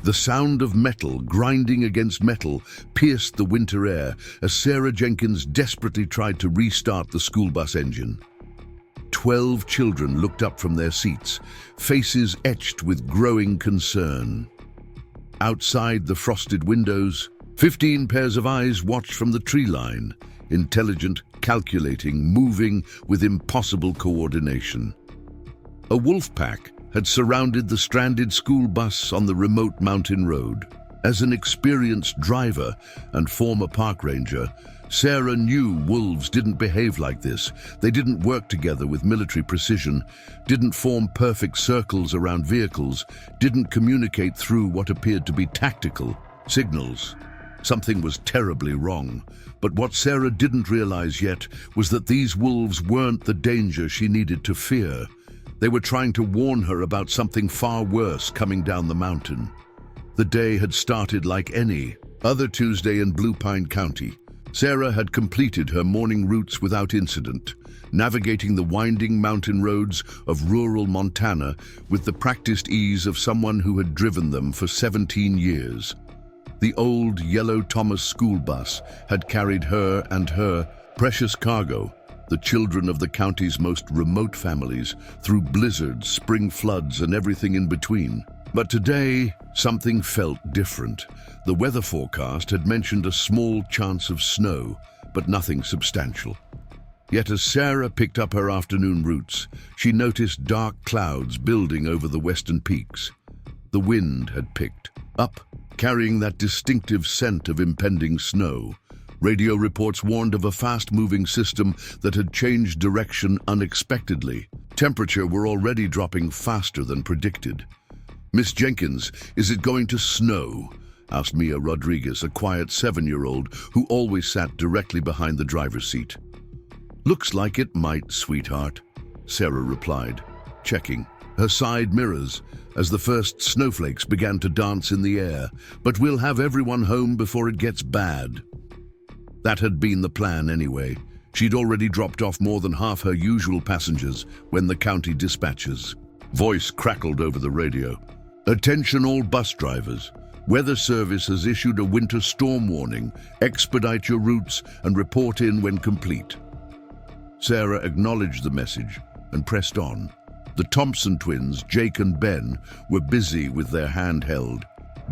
The sound of metal grinding against metal pierced the winter air as Sarah Jenkins desperately tried to restart the school bus engine. 12 children looked up from their seats, faces etched with growing concern. Outside the frosted windows, 15 pairs of eyes watched from the tree line, intelligent, calculating, moving with impossible coordination. A wolf pack had surrounded the stranded school bus on the remote mountain road. As an experienced driver and former park ranger, Sarah knew wolves didn't behave like this. They didn't work together with military precision, didn't form perfect circles around vehicles, didn't communicate through what appeared to be tactical signals. Something was terribly wrong. But what Sarah didn't realize yet was that these wolves weren't the danger she needed to fear. They were trying to warn her about something far worse coming down the mountain. The day had started like any other Tuesday in Blue Pine County. Sarah had completed her morning routes without incident, navigating the winding mountain roads of rural Montana with the practiced ease of someone who had driven them for 17 years. The old yellow Thomas school bus had carried her and her precious cargo, the children of the county's most remote families, through blizzards, spring floods, and everything in between. But today, something felt different. The weather forecast had mentioned a small chance of snow, but nothing substantial. Yet as Sarah picked up her afternoon routes, she noticed dark clouds building over the western peaks. The wind had picked up, carrying that distinctive scent of impending snow. Radio reports warned of a fast-moving system that had changed direction unexpectedly. Temperature were already dropping faster than predicted. "Miss Jenkins, is it going to snow?" asked Mia Rodriguez, a quiet 7-year-old who always sat directly behind the driver's seat. "Looks like it might, sweetheart," Sarah replied, checking her side mirrors as the first snowflakes began to dance in the air. "But we'll have everyone home before it gets bad." That had been the plan anyway. She'd already dropped off more than half her usual passengers when the county dispatcher's voice crackled over the radio. "Attention all bus drivers. Weather Service has issued a winter storm warning. Expedite your routes and report in when complete." Sarah acknowledged the message and pressed on. The Thompson twins, Jake and Ben, were busy with their handheld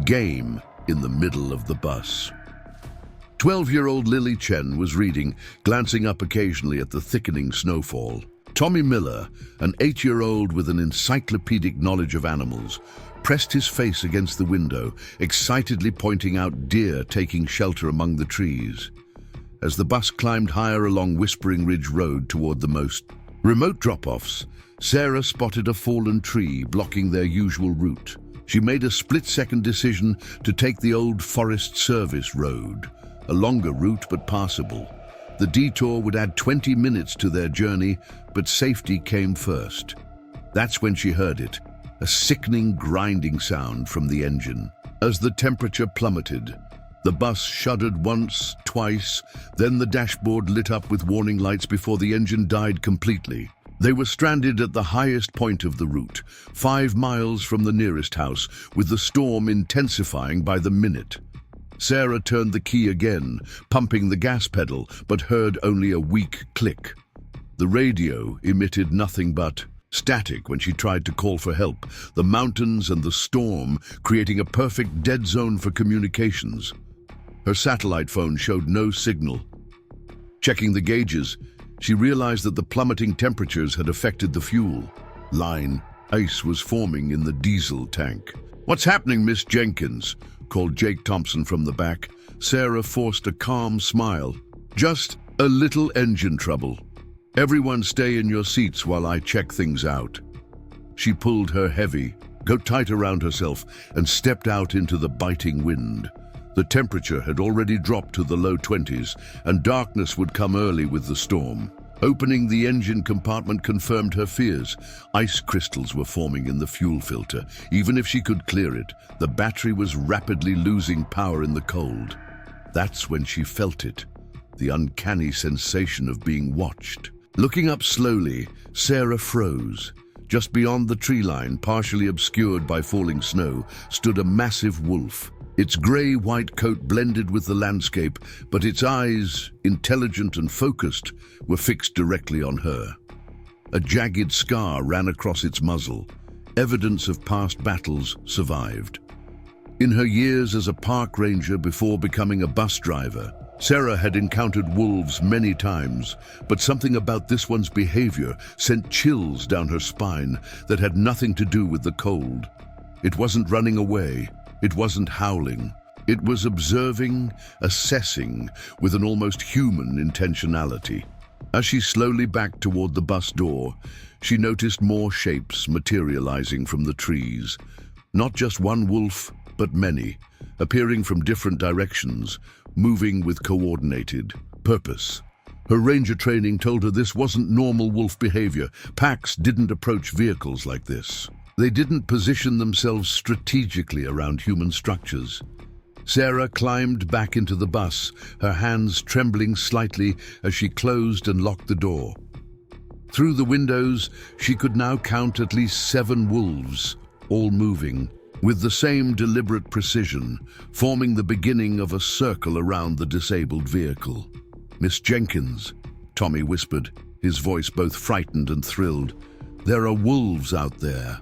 game in the middle of the bus. 12-year-old Lily Chen was reading, glancing up occasionally at the thickening snowfall. Tommy Miller, an 8-year-old with an encyclopedic knowledge of animals, pressed his face against the window, excitedly pointing out deer taking shelter among the trees. As the bus climbed higher along Whispering Ridge Road toward the most remote drop-offs, Sarah spotted a fallen tree blocking their usual route. She made a split-second decision to take the old Forest Service road, a longer route but passable. The detour would add 20 minutes to their journey, but safety came first. That's when she heard it, a sickening grinding sound from the engine. As the temperature plummeted, the bus shuddered once, twice, then the dashboard lit up with warning lights before the engine died completely. They were stranded at the highest point of the route, 5 miles from the nearest house, with the storm intensifying by the minute. Sarah turned the key again, pumping the gas pedal, but heard only a weak click. The radio emitted nothing but static when she tried to call for help, the mountains and the storm creating a perfect dead zone for communications. Her satellite phone showed no signal. Checking the gauges, she realized that the plummeting temperatures had affected the fuel line. Ice was forming in the diesel tank. "What's happening, Miss Jenkins?" called Jake Thompson from the back. Sarah forced a calm smile. "Just a little engine trouble. Everyone stay in your seats while I check things out." She pulled her heavy coat tight around herself and stepped out into the biting wind. The temperature had already dropped to the low 20s, and darkness would come early with the storm. Opening the engine compartment confirmed her fears. Ice crystals were forming in the fuel filter. Even if she could clear it, the battery was rapidly losing power in the cold. That's when she felt it, the uncanny sensation of being watched. Looking up slowly, Sarah froze. Just beyond the tree line, partially obscured by falling snow, stood a massive wolf. Its grey-white coat blended with the landscape, but its eyes, intelligent and focused, were fixed directly on her. A jagged scar ran across its muzzle. Evidence of past battles survived. In her years as a park ranger before becoming a bus driver, Sarah had encountered wolves many times, but something about this one's behavior sent chills down her spine that had nothing to do with the cold. It wasn't running away. It wasn't howling. It was observing, assessing, with an almost human intentionality. As she slowly backed toward the bus door, she noticed more shapes materializing from the trees. Not just one wolf, but many, appearing from different directions, moving with coordinated purpose. Her ranger training told her this wasn't normal wolf behavior. Packs didn't approach vehicles like this. They didn't position themselves strategically around human structures. Sarah climbed back into the bus, her hands trembling slightly as she closed and locked the door. Through the windows, she could now count at least 7 wolves, all moving, with the same deliberate precision, forming the beginning of a circle around the disabled vehicle. "Miss Jenkins," Tommy whispered, his voice both frightened and thrilled. "There are wolves out there."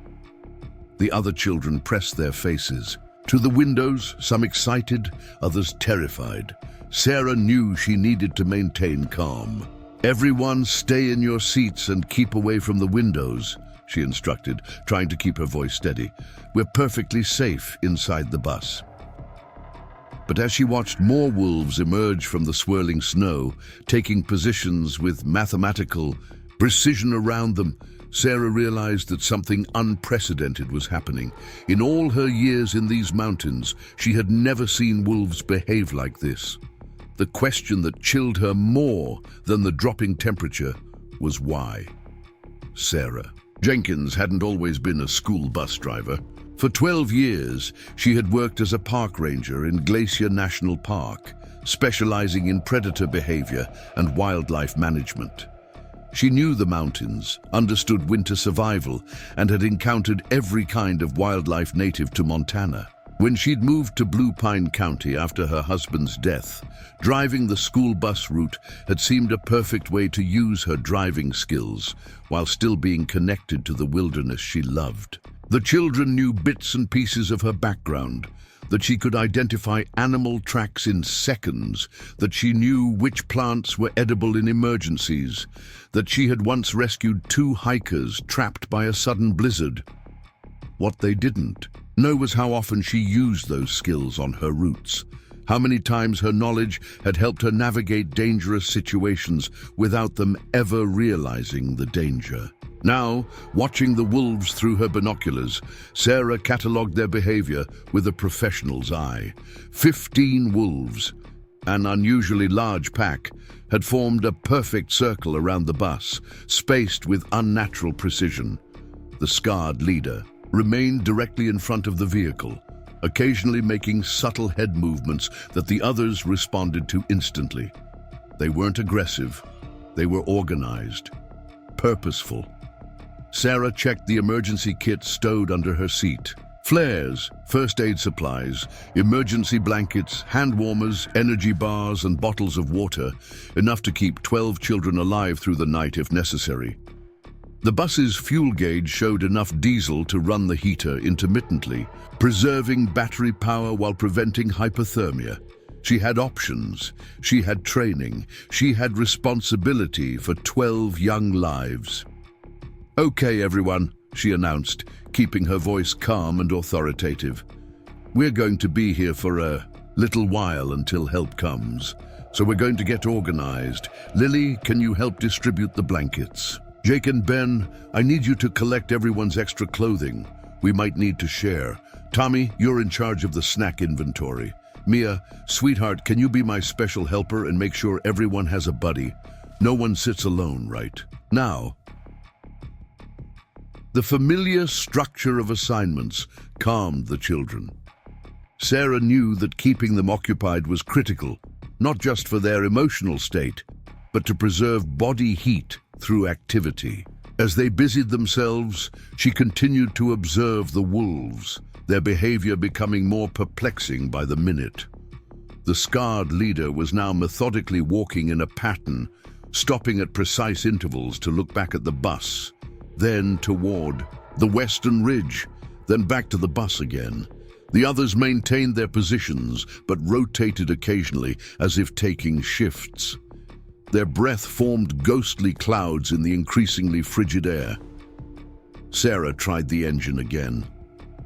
The other children pressed their faces to the windows, some excited, others terrified. Sarah knew she needed to maintain calm. "Everyone stay in your seats and keep away from the windows," she instructed, trying to keep her voice steady. "We're perfectly safe inside the bus." But as she watched more wolves emerge from the swirling snow, taking positions with mathematical precision around them, Sarah realized that something unprecedented was happening. In all her years in these mountains, she had never seen wolves behave like this. The question that chilled her more than the dropping temperature was why. Sarah Jenkins hadn't always been a school bus driver. For 12 years, she had worked as a park ranger in Glacier National Park, specializing in predator behavior and wildlife management. She knew the mountains, understood winter survival, and had encountered every kind of wildlife native to Montana. When she'd moved to Blue Pine County after her husband's death, driving the school bus route had seemed a perfect way to use her driving skills while still being connected to the wilderness she loved. The children knew bits and pieces of her background, that she could identify animal tracks in seconds, that she knew which plants were edible in emergencies, that she had once rescued 2 hikers trapped by a sudden blizzard. What they didn't know was how often she used those skills on her routes, how many times her knowledge had helped her navigate dangerous situations without them ever realizing the danger. Now, watching the wolves through her binoculars, Sarah catalogued their behavior with a professional's eye. 15 wolves, an unusually large pack, had formed a perfect circle around the bus, spaced with unnatural precision. The scarred leader remained directly in front of the vehicle, occasionally making subtle head movements that the others responded to instantly. They weren't aggressive. They were organized, purposeful. Sarah checked the emergency kit stowed under her seat. Flares, first aid supplies, emergency blankets, hand warmers, energy bars, and bottles of water, enough to keep 12 children alive through the night if necessary. The bus's fuel gauge showed enough diesel to run the heater intermittently, preserving battery power while preventing hypothermia. She had options, she had training, she had responsibility for 12 young lives. "Okay, everyone," she announced, keeping her voice calm and authoritative. "We're going to be here for a little while until help comes, so we're going to get organized. Lily, can you help distribute the blankets? Jake and Ben, I need you to collect everyone's extra clothing. We might need to share. Tommy, you're in charge of the snack inventory. Mia, sweetheart, can you be my special helper and make sure everyone has a buddy? No one sits alone, right? Now." The familiar structure of assignments calmed the children. Sarah knew that keeping them occupied was critical, not just for their emotional state, but to preserve body heat through activity. As they busied themselves, she continued to observe the wolves, their behavior becoming more perplexing by the minute. The scarred leader was now methodically walking in a pattern, stopping at precise intervals to look back at the bus, then toward the western ridge, then back to the bus again. The others maintained their positions, but rotated occasionally, as if taking shifts. Their breath formed ghostly clouds in the increasingly frigid air. Sarah tried the engine again.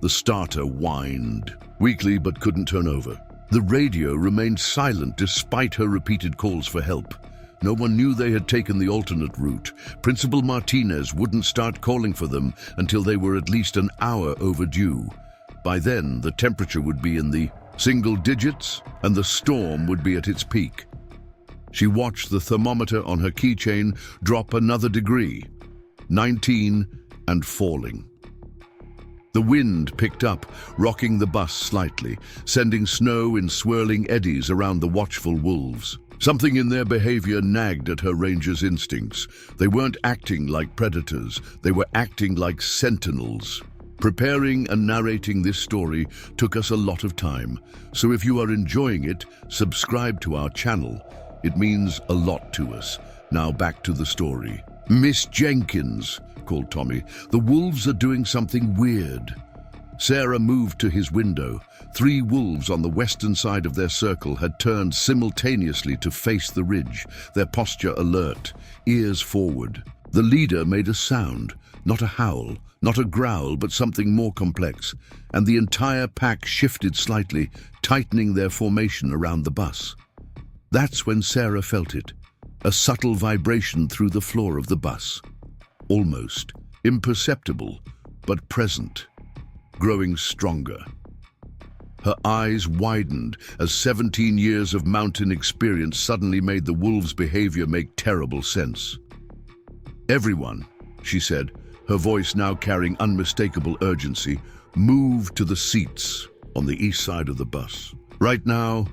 The starter whined, weakly but couldn't turn over. The radio remained silent despite her repeated calls for help. No one knew they had taken the alternate route. Principal Martinez wouldn't start calling for them until they were at least an hour overdue. By then, the temperature would be in the single digits and the storm would be at its peak. She watched the thermometer on her keychain drop another degree, 19 and falling. The wind picked up, rocking the bus slightly, sending snow in swirling eddies around the watchful wolves. Something in their behavior nagged at her ranger's instincts. They weren't acting like predators, they were acting like sentinels. Preparing and narrating this story took us a lot of time, so if you are enjoying it, subscribe to our channel. It means a lot to us. Now back to the story. "Miss Jenkins," called Tommy, "the wolves are doing something weird." Sarah moved to his window. 3 wolves on the western side of their circle had turned simultaneously to face the ridge, their posture alert, ears forward. The leader made a sound, not a howl, not a growl, but something more complex, and the entire pack shifted slightly, tightening their formation around the bus. That's when Sarah felt it, a subtle vibration through the floor of the bus. Almost imperceptible, but present, growing stronger. Her eyes widened as 17 years of mountain experience suddenly made the wolves' behavior make terrible sense. "Everyone," she said, her voice now carrying unmistakable urgency, "move to the seats on the east side of the bus. Right now,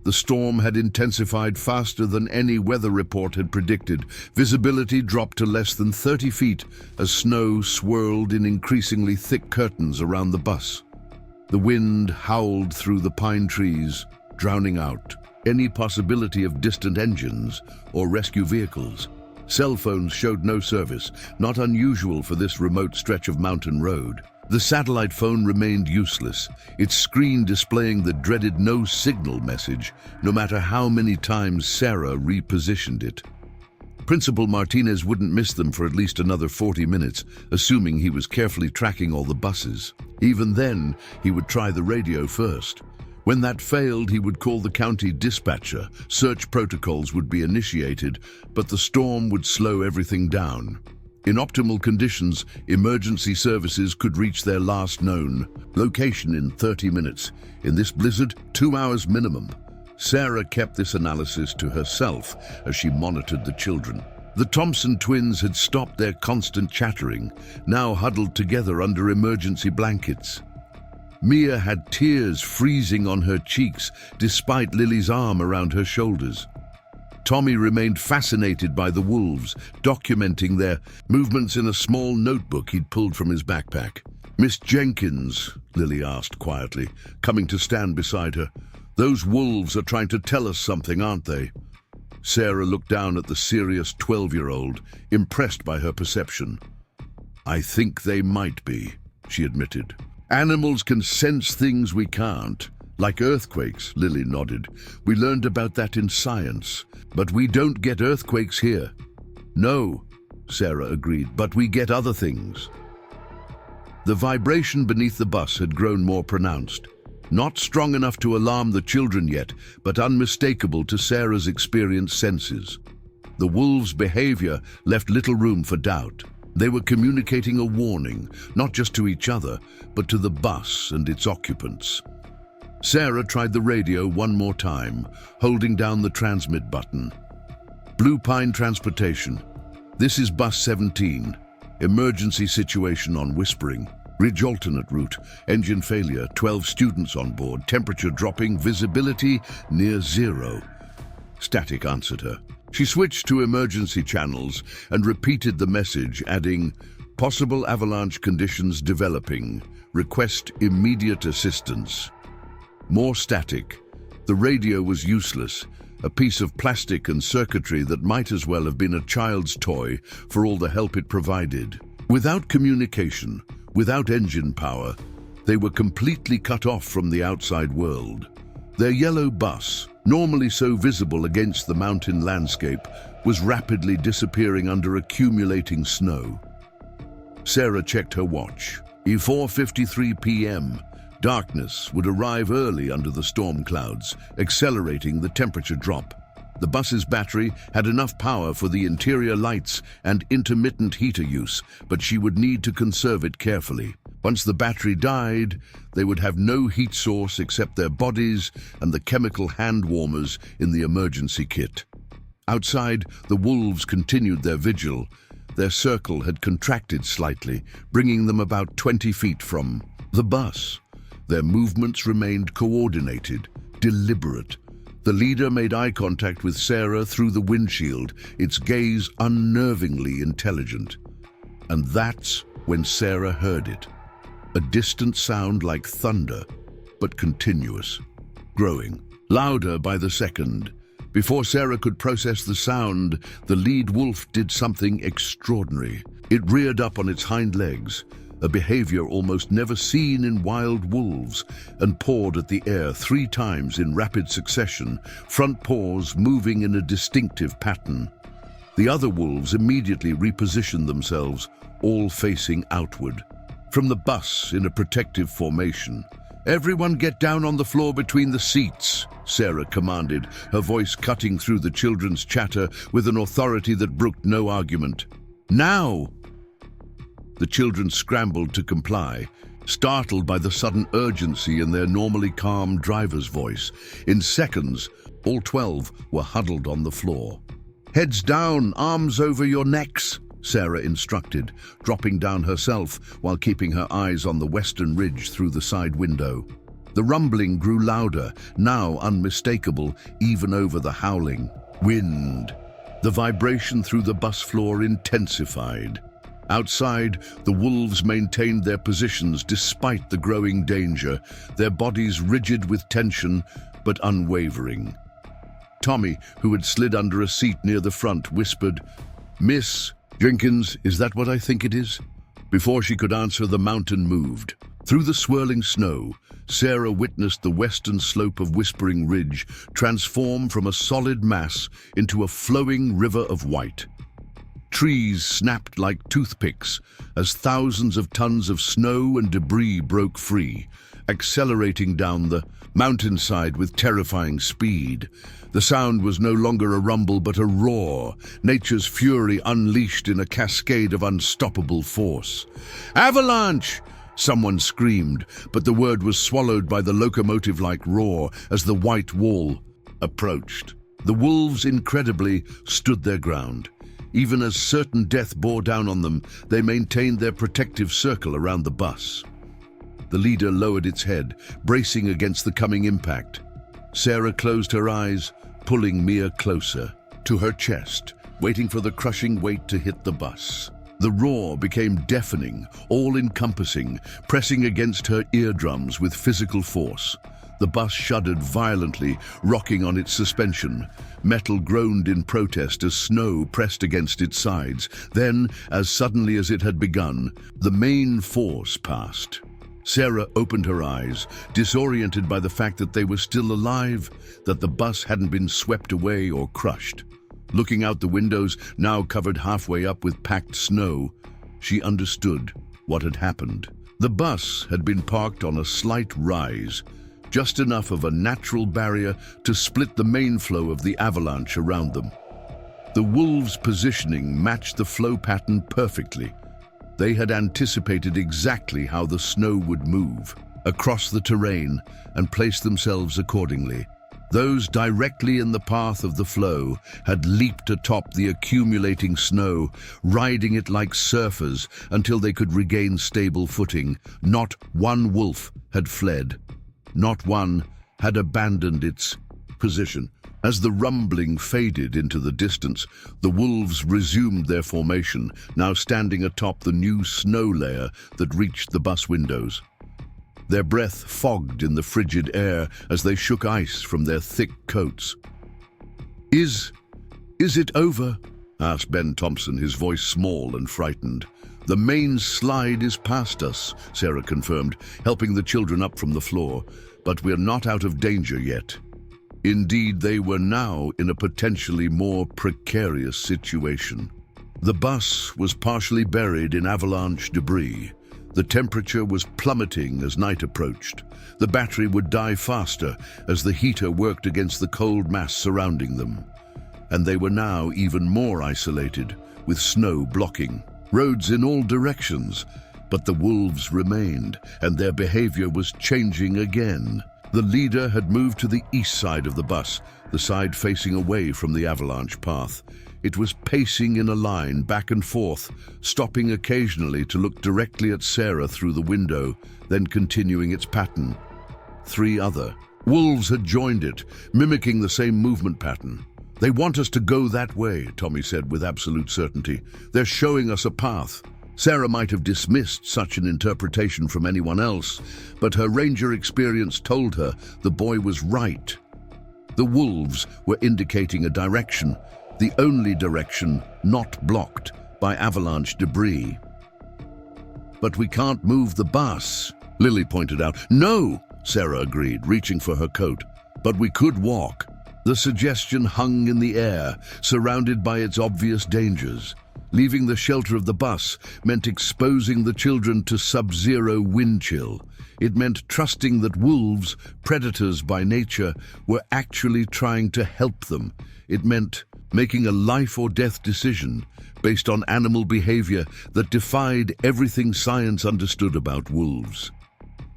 the storm had intensified faster than any weather report had predicted. Visibility dropped to less than 30 feet as snow swirled in increasingly thick curtains around the bus. The wind howled through the pine trees, drowning out any possibility of distant engines or rescue vehicles. Cell phones showed no service, not unusual for this remote stretch of mountain road. The satellite phone remained useless, its screen displaying the dreaded no signal message, no matter how many times Sarah repositioned it. Principal Martinez wouldn't miss them for at least another 40 minutes, assuming he was carefully tracking all the buses. Even then, he would try the radio first. When that failed, he would call the county dispatcher. Search protocols would be initiated, but the storm would slow everything down. In optimal conditions, emergency services could reach their last known location in 30 minutes. In this blizzard, 2 hours minimum. Sarah kept this analysis to herself as she monitored the children. The Thompson twins had stopped their constant chattering, now huddled together under emergency blankets. Mia had tears freezing on her cheeks despite Lily's arm around her shoulders. Tommy remained fascinated by the wolves, documenting their movements in a small notebook he'd pulled from his backpack. "Miss Jenkins," Lily asked quietly, coming to stand beside her, "those wolves are trying to tell us something, aren't they?" Sarah looked down at the serious 12-year-old, impressed by her perception. "I think they might be," she admitted. "Animals can sense things we can't, like earthquakes," Lily nodded. "We learned about that in science, but we don't get earthquakes here." "No," Sarah agreed, "but we get other things." The vibration beneath the bus had grown more pronounced. Not strong enough to alarm the children yet, but unmistakable to Sarah's experienced senses. The wolves' behavior left little room for doubt. They were communicating a warning, not just to each other, but to the bus and its occupants. Sarah tried the radio one more time, holding down the transmit button. "Blue Pine Transportation. This is Bus 17. Emergency situation on Whispering. Ridge alternate route. Engine failure. 12 students on board. Temperature dropping. Visibility near 0. Static answered her. She switched to emergency channels and repeated the message, adding, "Possible avalanche conditions developing. Request immediate assistance." More static. The radio was useless, a piece of plastic and circuitry that might as well have been a child's toy for all the help it provided. Without communication, without engine power, they were completely cut off from the outside world. Their yellow bus, normally so visible against the mountain landscape, was rapidly disappearing under accumulating snow. Sarah checked her watch. 4:53 p.m. Darkness would arrive early under the storm clouds, accelerating the temperature drop. The bus's battery had enough power for the interior lights and intermittent heater use, but she would need to conserve it carefully. Once the battery died, they would have no heat source except their bodies and the chemical hand warmers in the emergency kit. Outside, the wolves continued their vigil. Their circle had contracted slightly, bringing them about 20 feet from the bus. Their movements remained coordinated, deliberate. The leader made eye contact with Sarah through the windshield, its gaze unnervingly intelligent. And that's when Sarah heard it. A distant sound like thunder, but continuous, growing, louder by the second. Before Sarah could process the sound, the lead wolf did something extraordinary. It reared up on its hind legs, a behavior almost never seen in wild wolves, and pawed at the air 3 times in rapid succession, front paws moving in a distinctive pattern. The other wolves immediately repositioned themselves, all facing outward. From the bus in a protective formation, "Everyone get down on the floor between the seats," Sarah commanded, her voice cutting through the children's chatter with an authority that brooked no argument. "Now!" The children scrambled to comply, startled by the sudden urgency in their normally calm driver's voice. In seconds, all 12 were huddled on the floor. "Heads down, arms over your necks," Sarah instructed, dropping down herself while keeping her eyes on the western ridge through the side window. The rumbling grew louder, now unmistakable even over the howling wind. The vibration through the bus floor intensified. Outside, the wolves maintained their positions despite the growing danger, their bodies rigid with tension but unwavering. Tommy, who had slid under a seat near the front, whispered, "Miss Jenkins, is that what I think it is?" Before she could answer, the mountain moved. Through the swirling snow, Sarah witnessed the western slope of Whispering Ridge transform from a solid mass into a flowing river of white. Trees snapped like toothpicks as thousands of tons of snow and debris broke free, accelerating down the mountainside with terrifying speed. The sound was no longer a rumble but a roar, nature's fury unleashed in a cascade of unstoppable force. "Avalanche!" someone screamed, but the word was swallowed by the locomotive-like roar as the white wall approached. The wolves, incredibly, stood their ground. Even as certain death bore down on them, they maintained their protective circle around the bus. The leader lowered its head, bracing against the coming impact. Sarah closed her eyes, pulling Mia closer to her chest, waiting for the crushing weight to hit the bus. The roar became deafening, all-encompassing, pressing against her eardrums with physical force. The bus shuddered violently, rocking on its suspension. Metal groaned in protest as snow pressed against its sides. Then, as suddenly as it had begun, the main force passed. Sarah opened her eyes, disoriented by the fact that they were still alive, that the bus hadn't been swept away or crushed. Looking out the windows, now covered halfway up with packed snow, she understood what had happened. The bus had been parked on a slight rise, just enough of a natural barrier to split the main flow of the avalanche around them. The wolves' positioning matched the flow pattern perfectly. They had anticipated exactly how the snow would move across the terrain and placed themselves accordingly. Those directly in the path of the flow had leaped atop the accumulating snow, riding it like surfers until they could regain stable footing. Not one wolf had fled. Not one had abandoned its position. As the rumbling faded into the distance, the wolves resumed their formation, now standing atop the new snow layer that reached the bus windows. Their breath fogged in the frigid air as they shook ice from their thick coats. Is it over?" asked Ben Thompson, his voice small and frightened. "The main slide is past us," Sarah confirmed, helping the children up from the floor. "But we're not out of danger yet." Indeed, they were now in a potentially more precarious situation. The bus was partially buried in avalanche debris. The temperature was plummeting as night approached. The battery would die faster as the heater worked against the cold mass surrounding them. And they were now even more isolated, with snow blocking roads in all directions. But the wolves remained, and their behavior was changing again. The leader had moved to the east side of the bus, the side facing away from the avalanche path. It was pacing in a line back and forth, stopping occasionally to look directly at Sarah through the window, then continuing its pattern. 3 other wolves had joined it, mimicking the same movement pattern. "They want us to go that way," Tommy said with absolute certainty. "They're showing us a path." Sarah might have dismissed such an interpretation from anyone else, but her ranger experience told her the boy was right. The wolves were indicating a direction, the only direction not blocked by avalanche debris. "But we can't move the bus," Lily pointed out. "No," Sarah agreed, reaching for her coat. "But we could walk." The suggestion hung in the air, surrounded by its obvious dangers. Leaving the shelter of the bus meant exposing the children to sub-zero wind chill. It meant trusting that wolves, predators by nature, were actually trying to help them. It meant making a life-or-death decision based on animal behavior that defied everything science understood about wolves.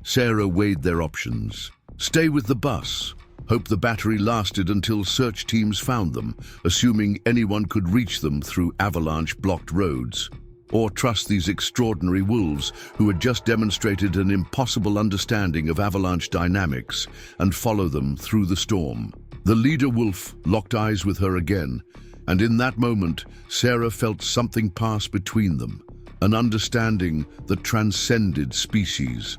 Sarah weighed their options. Stay with the bus. Hope the battery lasted until search teams found them, assuming anyone could reach them through avalanche-blocked roads. Or trust these extraordinary wolves who had just demonstrated an impossible understanding of avalanche dynamics and follow them through the storm. The leader wolf locked eyes with her again, and in that moment, Sarah felt something pass between them, an understanding that transcended species,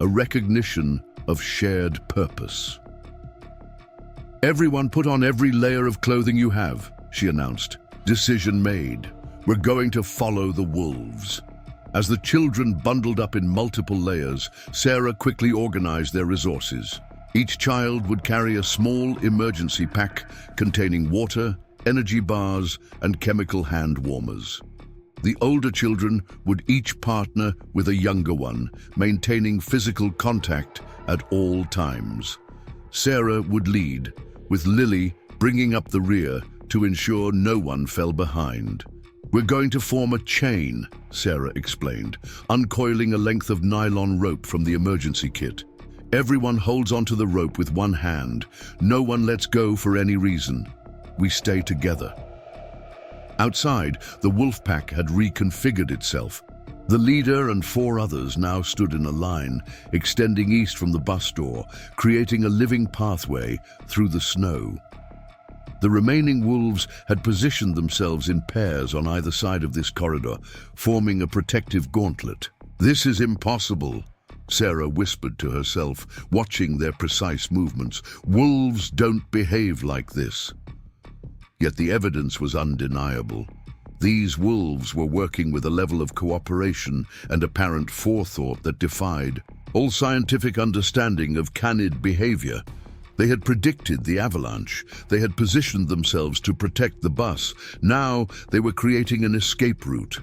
a recognition of shared purpose. "Everyone put on every layer of clothing you have," she announced. "Decision made. We're going to follow the wolves." As the children bundled up in multiple layers, Sarah quickly organized their resources. Each child would carry a small emergency pack containing water, energy bars, and chemical hand warmers. The older children would each partner with a younger one, maintaining physical contact at all times. Sarah would lead, with Lily bringing up the rear to ensure no one fell behind. "We're going to form a chain," Sarah explained, uncoiling a length of nylon rope from the emergency kit. "Everyone holds onto the rope with one hand. No one lets go for any reason. We stay together." Outside, the wolf pack had reconfigured itself. The leader and 4 others now stood in a line, extending east from the bus door, creating a living pathway through the snow. The remaining wolves had positioned themselves in pairs on either side of this corridor, forming a protective gauntlet. "This is impossible," Sarah whispered to herself, watching their precise movements. "Wolves don't behave like this." Yet the evidence was undeniable. These wolves were working with a level of cooperation and apparent forethought that defied all scientific understanding of canid behavior. They had predicted the avalanche. They had positioned themselves to protect the bus. Now they were creating an escape route.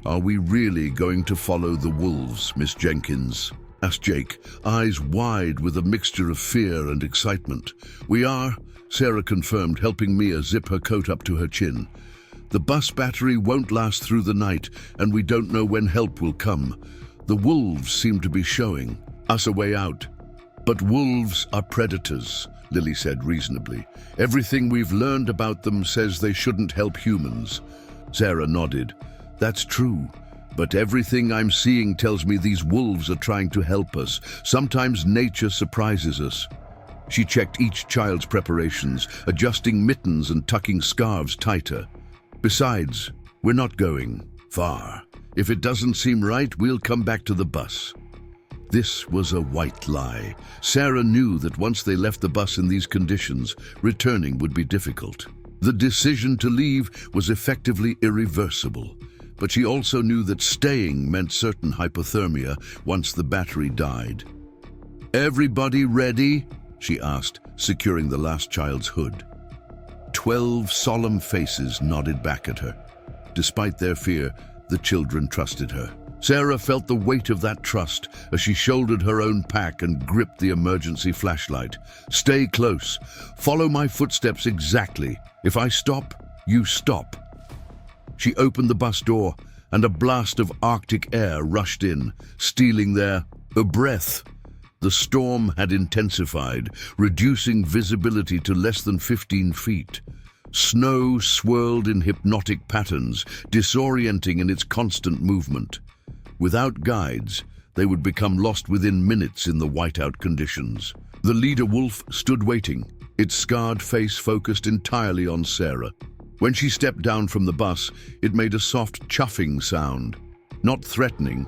"Are we really going to follow the wolves, Miss Jenkins?" asked Jake, eyes wide with a mixture of fear and excitement. "We are," Sarah confirmed, helping Mia zip her coat up to her chin. "The bus battery won't last through the night, and we don't know when help will come. The wolves seem to be showing us a way out." "But wolves are predators," Lily said reasonably. "Everything we've learned about them says they shouldn't help humans." Sarah nodded. "That's true, but everything I'm seeing tells me these wolves are trying to help us. Sometimes nature surprises us." She checked each child's preparations, adjusting mittens and tucking scarves tighter. Besides, we're not going far. If it doesn't seem right, we'll come back to the bus. This was a white lie. Sarah knew that once they left the bus in these conditions, returning would be difficult. The decision to leave was effectively irreversible, but she also knew that staying meant certain hypothermia once the battery died. "Everybody ready?" she asked, securing the last child's hood. 12 solemn faces nodded back at her. Despite their fear, the children trusted her. Sarah felt the weight of that trust as she shouldered her own pack and gripped the emergency flashlight. "Stay close. Follow my footsteps exactly. If I stop, you stop." She opened the bus door, and a blast of Arctic air rushed in, stealing their breath. The storm had intensified, reducing visibility to less than 15 feet. Snow swirled in hypnotic patterns, disorienting in its constant movement. Without guides, they would become lost within minutes in the whiteout conditions. The leader wolf stood waiting, its scarred face focused entirely on Sarah. When she stepped down from the bus, it made a soft chuffing sound, not threatening,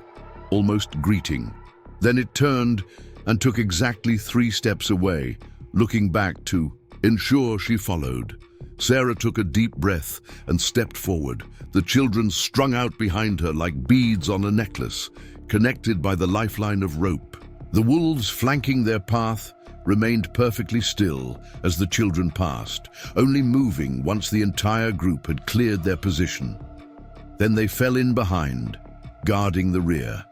almost greeting. Then it turned and took exactly 3 steps away, looking back to ensure she followed. Sarah took a deep breath and stepped forward, the children strung out behind her like beads on a necklace, connected by the lifeline of rope. The wolves flanking their path remained perfectly still as the children passed, only moving once the entire group had cleared their position. Then they fell in behind, guarding the rear.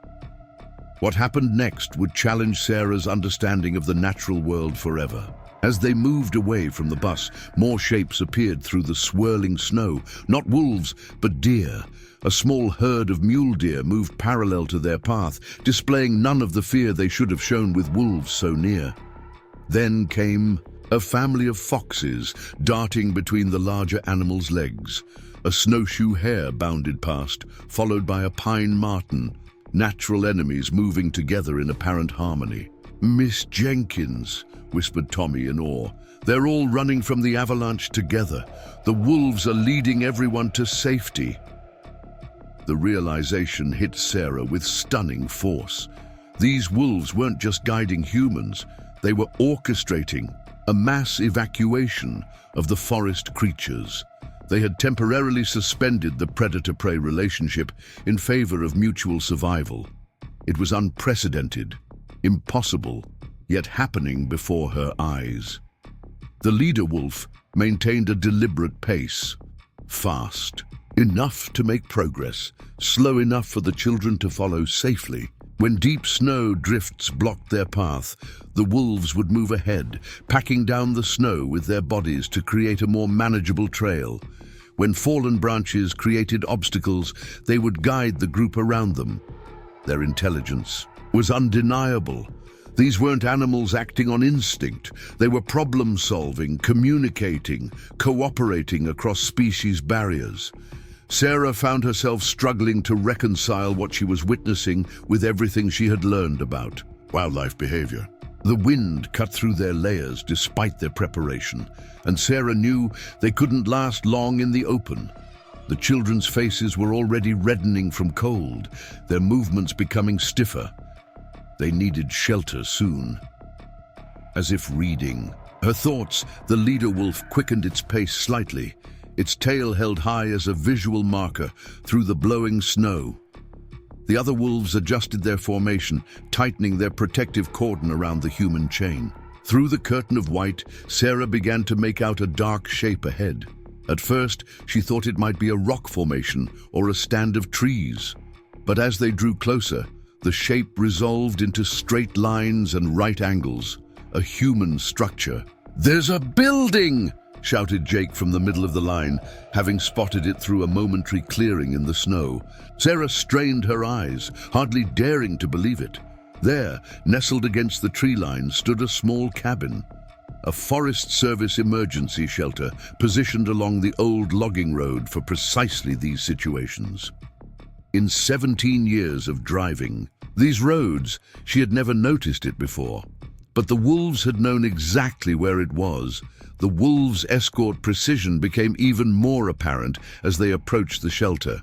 What happened next would challenge Sarah's understanding of the natural world forever. As they moved away from the bus, more shapes appeared through the swirling snow. Not wolves, but deer. A small herd of mule deer moved parallel to their path, displaying none of the fear they should have shown with wolves so near. Then came a family of foxes darting between the larger animals' legs. A snowshoe hare bounded past, followed by a pine marten, natural enemies moving together in apparent harmony. "Miss Jenkins," whispered Tommy in awe. "They're all running from the avalanche together. The wolves are leading everyone to safety." The realization hit Sarah with stunning force. These wolves weren't just guiding humans, they were orchestrating a mass evacuation of the forest creatures. They had temporarily suspended the predator-prey relationship in favor of mutual survival. It was unprecedented, impossible, yet happening before her eyes. The leader wolf maintained a deliberate pace, fast, enough to make progress, slow enough for the children to follow safely. When deep snow drifts blocked their path, the wolves would move ahead, packing down the snow with their bodies to create a more manageable trail. When fallen branches created obstacles, they would guide the group around them. Their intelligence was undeniable. These weren't animals acting on instinct. They were problem-solving, communicating, cooperating across species barriers. Sarah found herself struggling to reconcile what she was witnessing with everything she had learned about wildlife behavior. The wind cut through their layers despite their preparation, and Sarah knew they couldn't last long in the open. The children's faces were already reddening from cold, their movements becoming stiffer. They needed shelter soon. As if reading her thoughts, the leader wolf quickened its pace slightly, its tail held high as a visual marker through the blowing snow. The other wolves adjusted their formation, tightening their protective cordon around the human chain. Through the curtain of white, Sarah began to make out a dark shape ahead. At first, she thought it might be a rock formation or a stand of trees. But as they drew closer, the shape resolved into straight lines and right angles, a human structure. "There's a building!" shouted Jake from the middle of the line, having spotted it through a momentary clearing in the snow. Sarah strained her eyes, hardly daring to believe it. There, nestled against the tree line, stood a small cabin, a Forest Service emergency shelter positioned along the old logging road for precisely these situations. In 17 years of driving these roads, she had never noticed it before. But the wolves had known exactly where it was. The wolves' escort precision became even more apparent as they approached the shelter.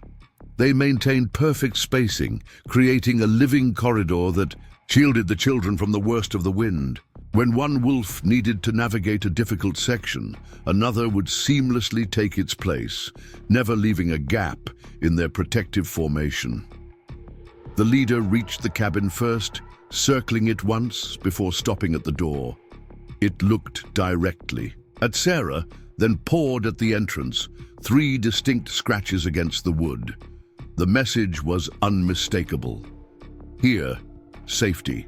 They maintained perfect spacing, creating a living corridor that shielded the children from the worst of the wind. When one wolf needed to navigate a difficult section, another would seamlessly take its place, never leaving a gap in their protective formation. The leader reached the cabin first, circling it once before stopping at the door. It looked directly at Sarah, then pawed at the entrance, 3 distinct scratches against the wood. The message was unmistakable. Here, safety.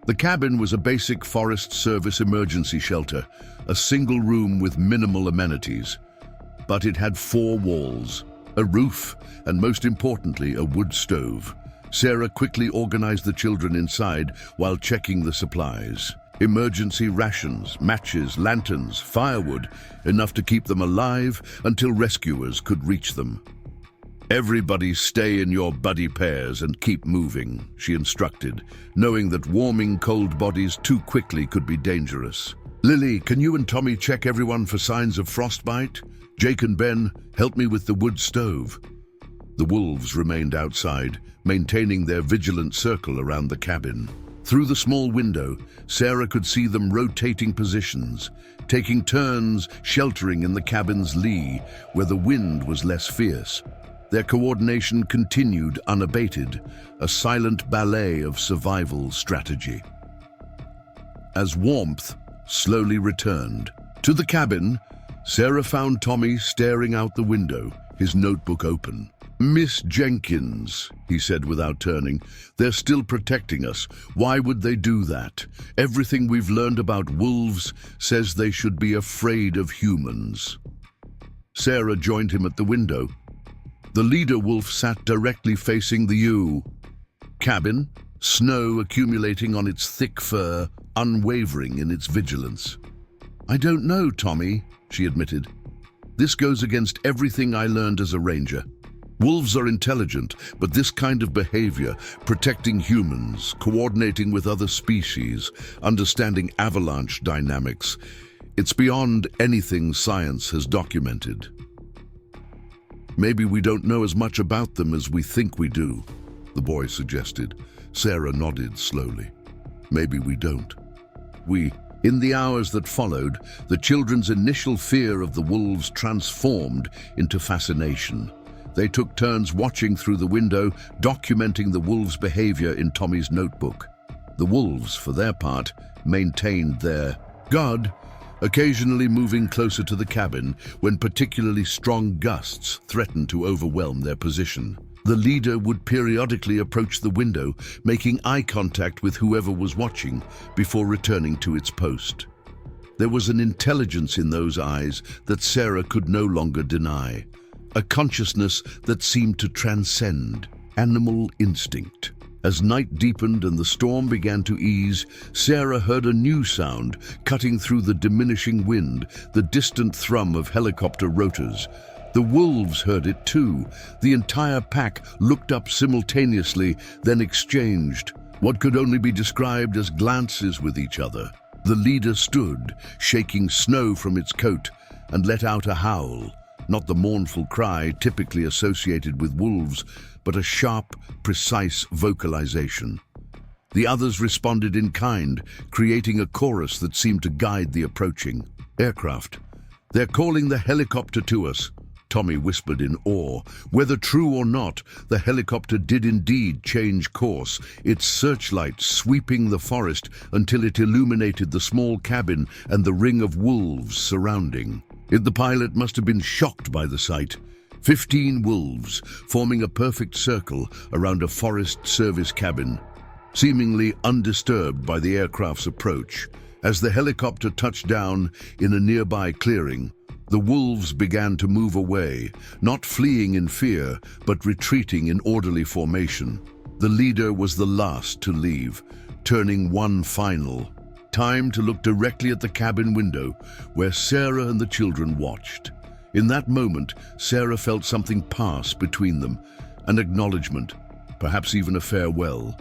The cabin was a basic Forest Service emergency shelter, a single room with minimal amenities. But it had 4 walls, a roof, and most importantly, a wood stove. Sarah quickly organized the children inside while checking the supplies. Emergency rations, matches, lanterns, firewood, enough to keep them alive until rescuers could reach them. "Everybody stay in your buddy pairs and keep moving," she instructed, knowing that warming cold bodies too quickly could be dangerous. "Lily, can you and Tommy check everyone for signs of frostbite? Jake and Ben, help me with the wood stove." The wolves remained outside, maintaining their vigilant circle around the cabin. Through the small window, Sarah could see them rotating positions, taking turns sheltering in the cabin's lee, where the wind was less fierce. Their coordination continued unabated, a silent ballet of survival strategy. As warmth slowly returned to the cabin, Sarah found Tommy staring out the window, his notebook open. "Miss Jenkins," he said without turning, "they're still protecting us. Why would they do that? Everything we've learned about wolves says they should be afraid of humans." Sarah joined him at the window. The leader wolf sat directly facing the cabin, snow accumulating on its thick fur, unwavering in its vigilance. "I don't know, Tommy," she admitted. "This goes against everything I learned as a ranger. Wolves are intelligent, but this kind of behavior, protecting humans, coordinating with other species, understanding avalanche dynamics, it's beyond anything science has documented. Maybe we don't know as much about them as we think we do," the boy suggested. Sarah nodded slowly. "Maybe we don't." In the hours that followed, the children's initial fear of the wolves transformed into fascination. They took turns watching through the window, documenting the wolves' behavior in Tommy's notebook. The wolves, for their part, maintained their guard, occasionally moving closer to the cabin when particularly strong gusts threatened to overwhelm their position. The leader would periodically approach the window, making eye contact with whoever was watching before returning to its post. There was an intelligence in those eyes that Sarah could no longer deny, a consciousness that seemed to transcend animal instinct. As night deepened and the storm began to ease, Sarah heard a new sound cutting through the diminishing wind, the distant thrum of helicopter rotors. The wolves heard it too. The entire pack looked up simultaneously, then exchanged what could only be described as glances with each other. The leader stood, shaking snow from its coat, and let out a howl, not the mournful cry typically associated with wolves, but a sharp, precise vocalization. The others responded in kind, creating a chorus that seemed to guide the approaching aircraft. "They're calling the helicopter to us," Tommy whispered in awe. Whether true or not, the helicopter did indeed change course, its searchlight sweeping the forest until it illuminated the small cabin and the ring of wolves surrounding. The pilot must have been shocked by the sight. 15 wolves, forming a perfect circle around a Forest Service cabin, seemingly undisturbed by the aircraft's approach. As the helicopter touched down in a nearby clearing, the wolves began to move away, not fleeing in fear, but retreating in orderly formation. The leader was the last to leave, turning one final time to look directly at the cabin window, where Sarah and the children watched. In that moment, Sarah felt something pass between them, an acknowledgement, perhaps even a farewell.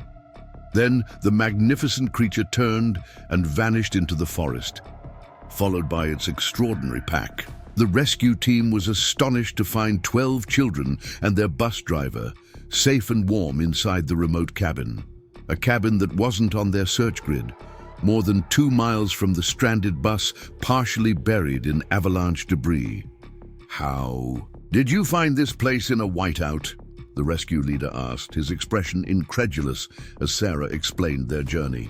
Then the magnificent creature turned and vanished into the forest, followed by its extraordinary pack. The rescue team was astonished to find 12 children and their bus driver safe and warm inside the remote cabin. A cabin that wasn't on their search grid, more than 2 miles from the stranded bus, partially buried in avalanche debris. How? Did you find this place in a whiteout? The rescue leader asked, his expression incredulous as Sarah explained their journey.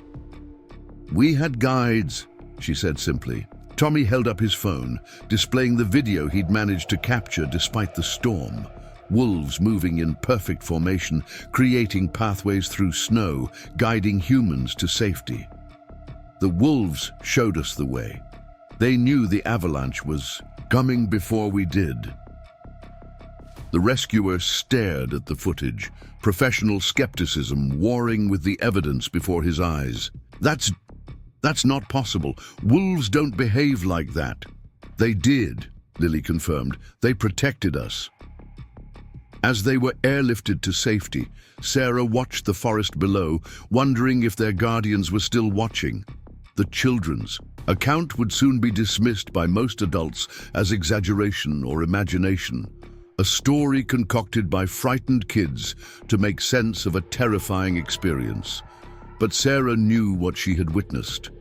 We had guides, she said simply. Tommy held up his phone, displaying the video he'd managed to capture despite the storm. Wolves moving in perfect formation, creating pathways through snow, guiding humans to safety. The wolves showed us the way. They knew the avalanche was coming before we did. The rescuer stared at the footage, professional skepticism warring with the evidence before his eyes. That's not possible. Wolves don't behave like that. They did, Lily confirmed. They protected us. As they were airlifted to safety, Sarah watched the forest below, wondering if their guardians were still watching. The children's account would soon be dismissed by most adults as exaggeration or imagination. A story concocted by frightened kids to make sense of a terrifying experience. But Sarah knew what she had witnessed.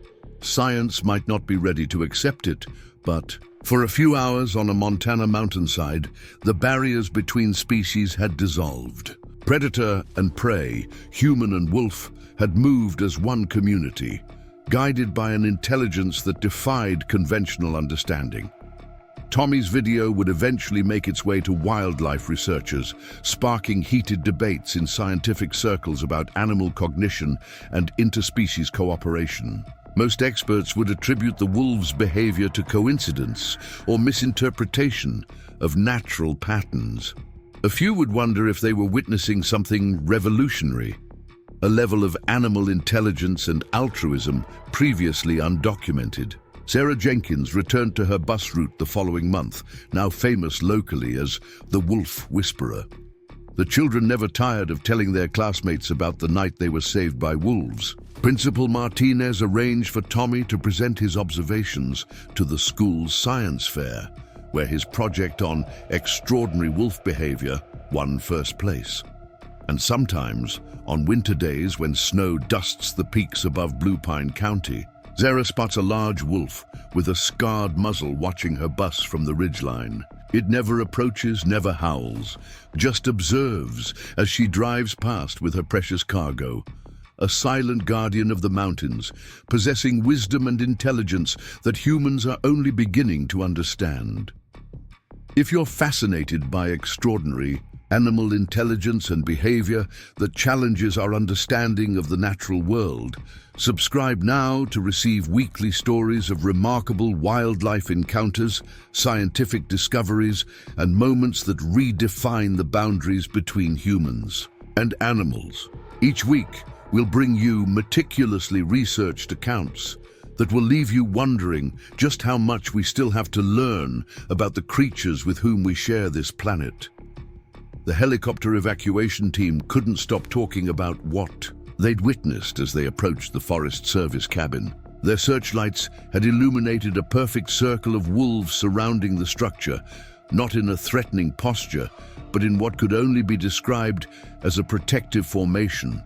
Science might not be ready to accept it, but for a few hours on a Montana mountainside, the barriers between species had dissolved. Predator and prey, human and wolf, had moved as one community, guided by an intelligence that defied conventional understanding. Tommy's video would eventually make its way to wildlife researchers, sparking heated debates in scientific circles about animal cognition and interspecies cooperation. Most experts would attribute the wolves' behavior to coincidence or misinterpretation of natural patterns. A few would wonder if they were witnessing something revolutionary, a level of animal intelligence and altruism previously undocumented. Sarah Jenkins returned to her bus route the following month, now famous locally as the Wolf Whisperer. The children never tired of telling their classmates about the night they were saved by wolves. Principal Martinez arranged for Tommy to present his observations to the school's science fair, where his project on extraordinary wolf behavior won first place. And sometimes, on winter days when snow dusts the peaks above Blue Pine County, Sarah spots a large wolf with a scarred muzzle watching her bus from the ridgeline. It never approaches, never howls, just observes as she drives past with her precious cargo. A silent guardian of the mountains, possessing wisdom and intelligence that humans are only beginning to understand. If you're fascinated by extraordinary animal intelligence and behavior that challenges our understanding of the natural world, subscribe now to receive weekly stories of remarkable wildlife encounters, scientific discoveries, and moments that redefine the boundaries between humans and animals. Each week, we'll bring you meticulously researched accounts that will leave you wondering just how much we still have to learn about the creatures with whom we share this planet. The helicopter evacuation team couldn't stop talking about what they'd witnessed as they approached the Forest Service cabin. Their searchlights had illuminated a perfect circle of wolves surrounding the structure, not in a threatening posture, but in what could only be described as a protective formation.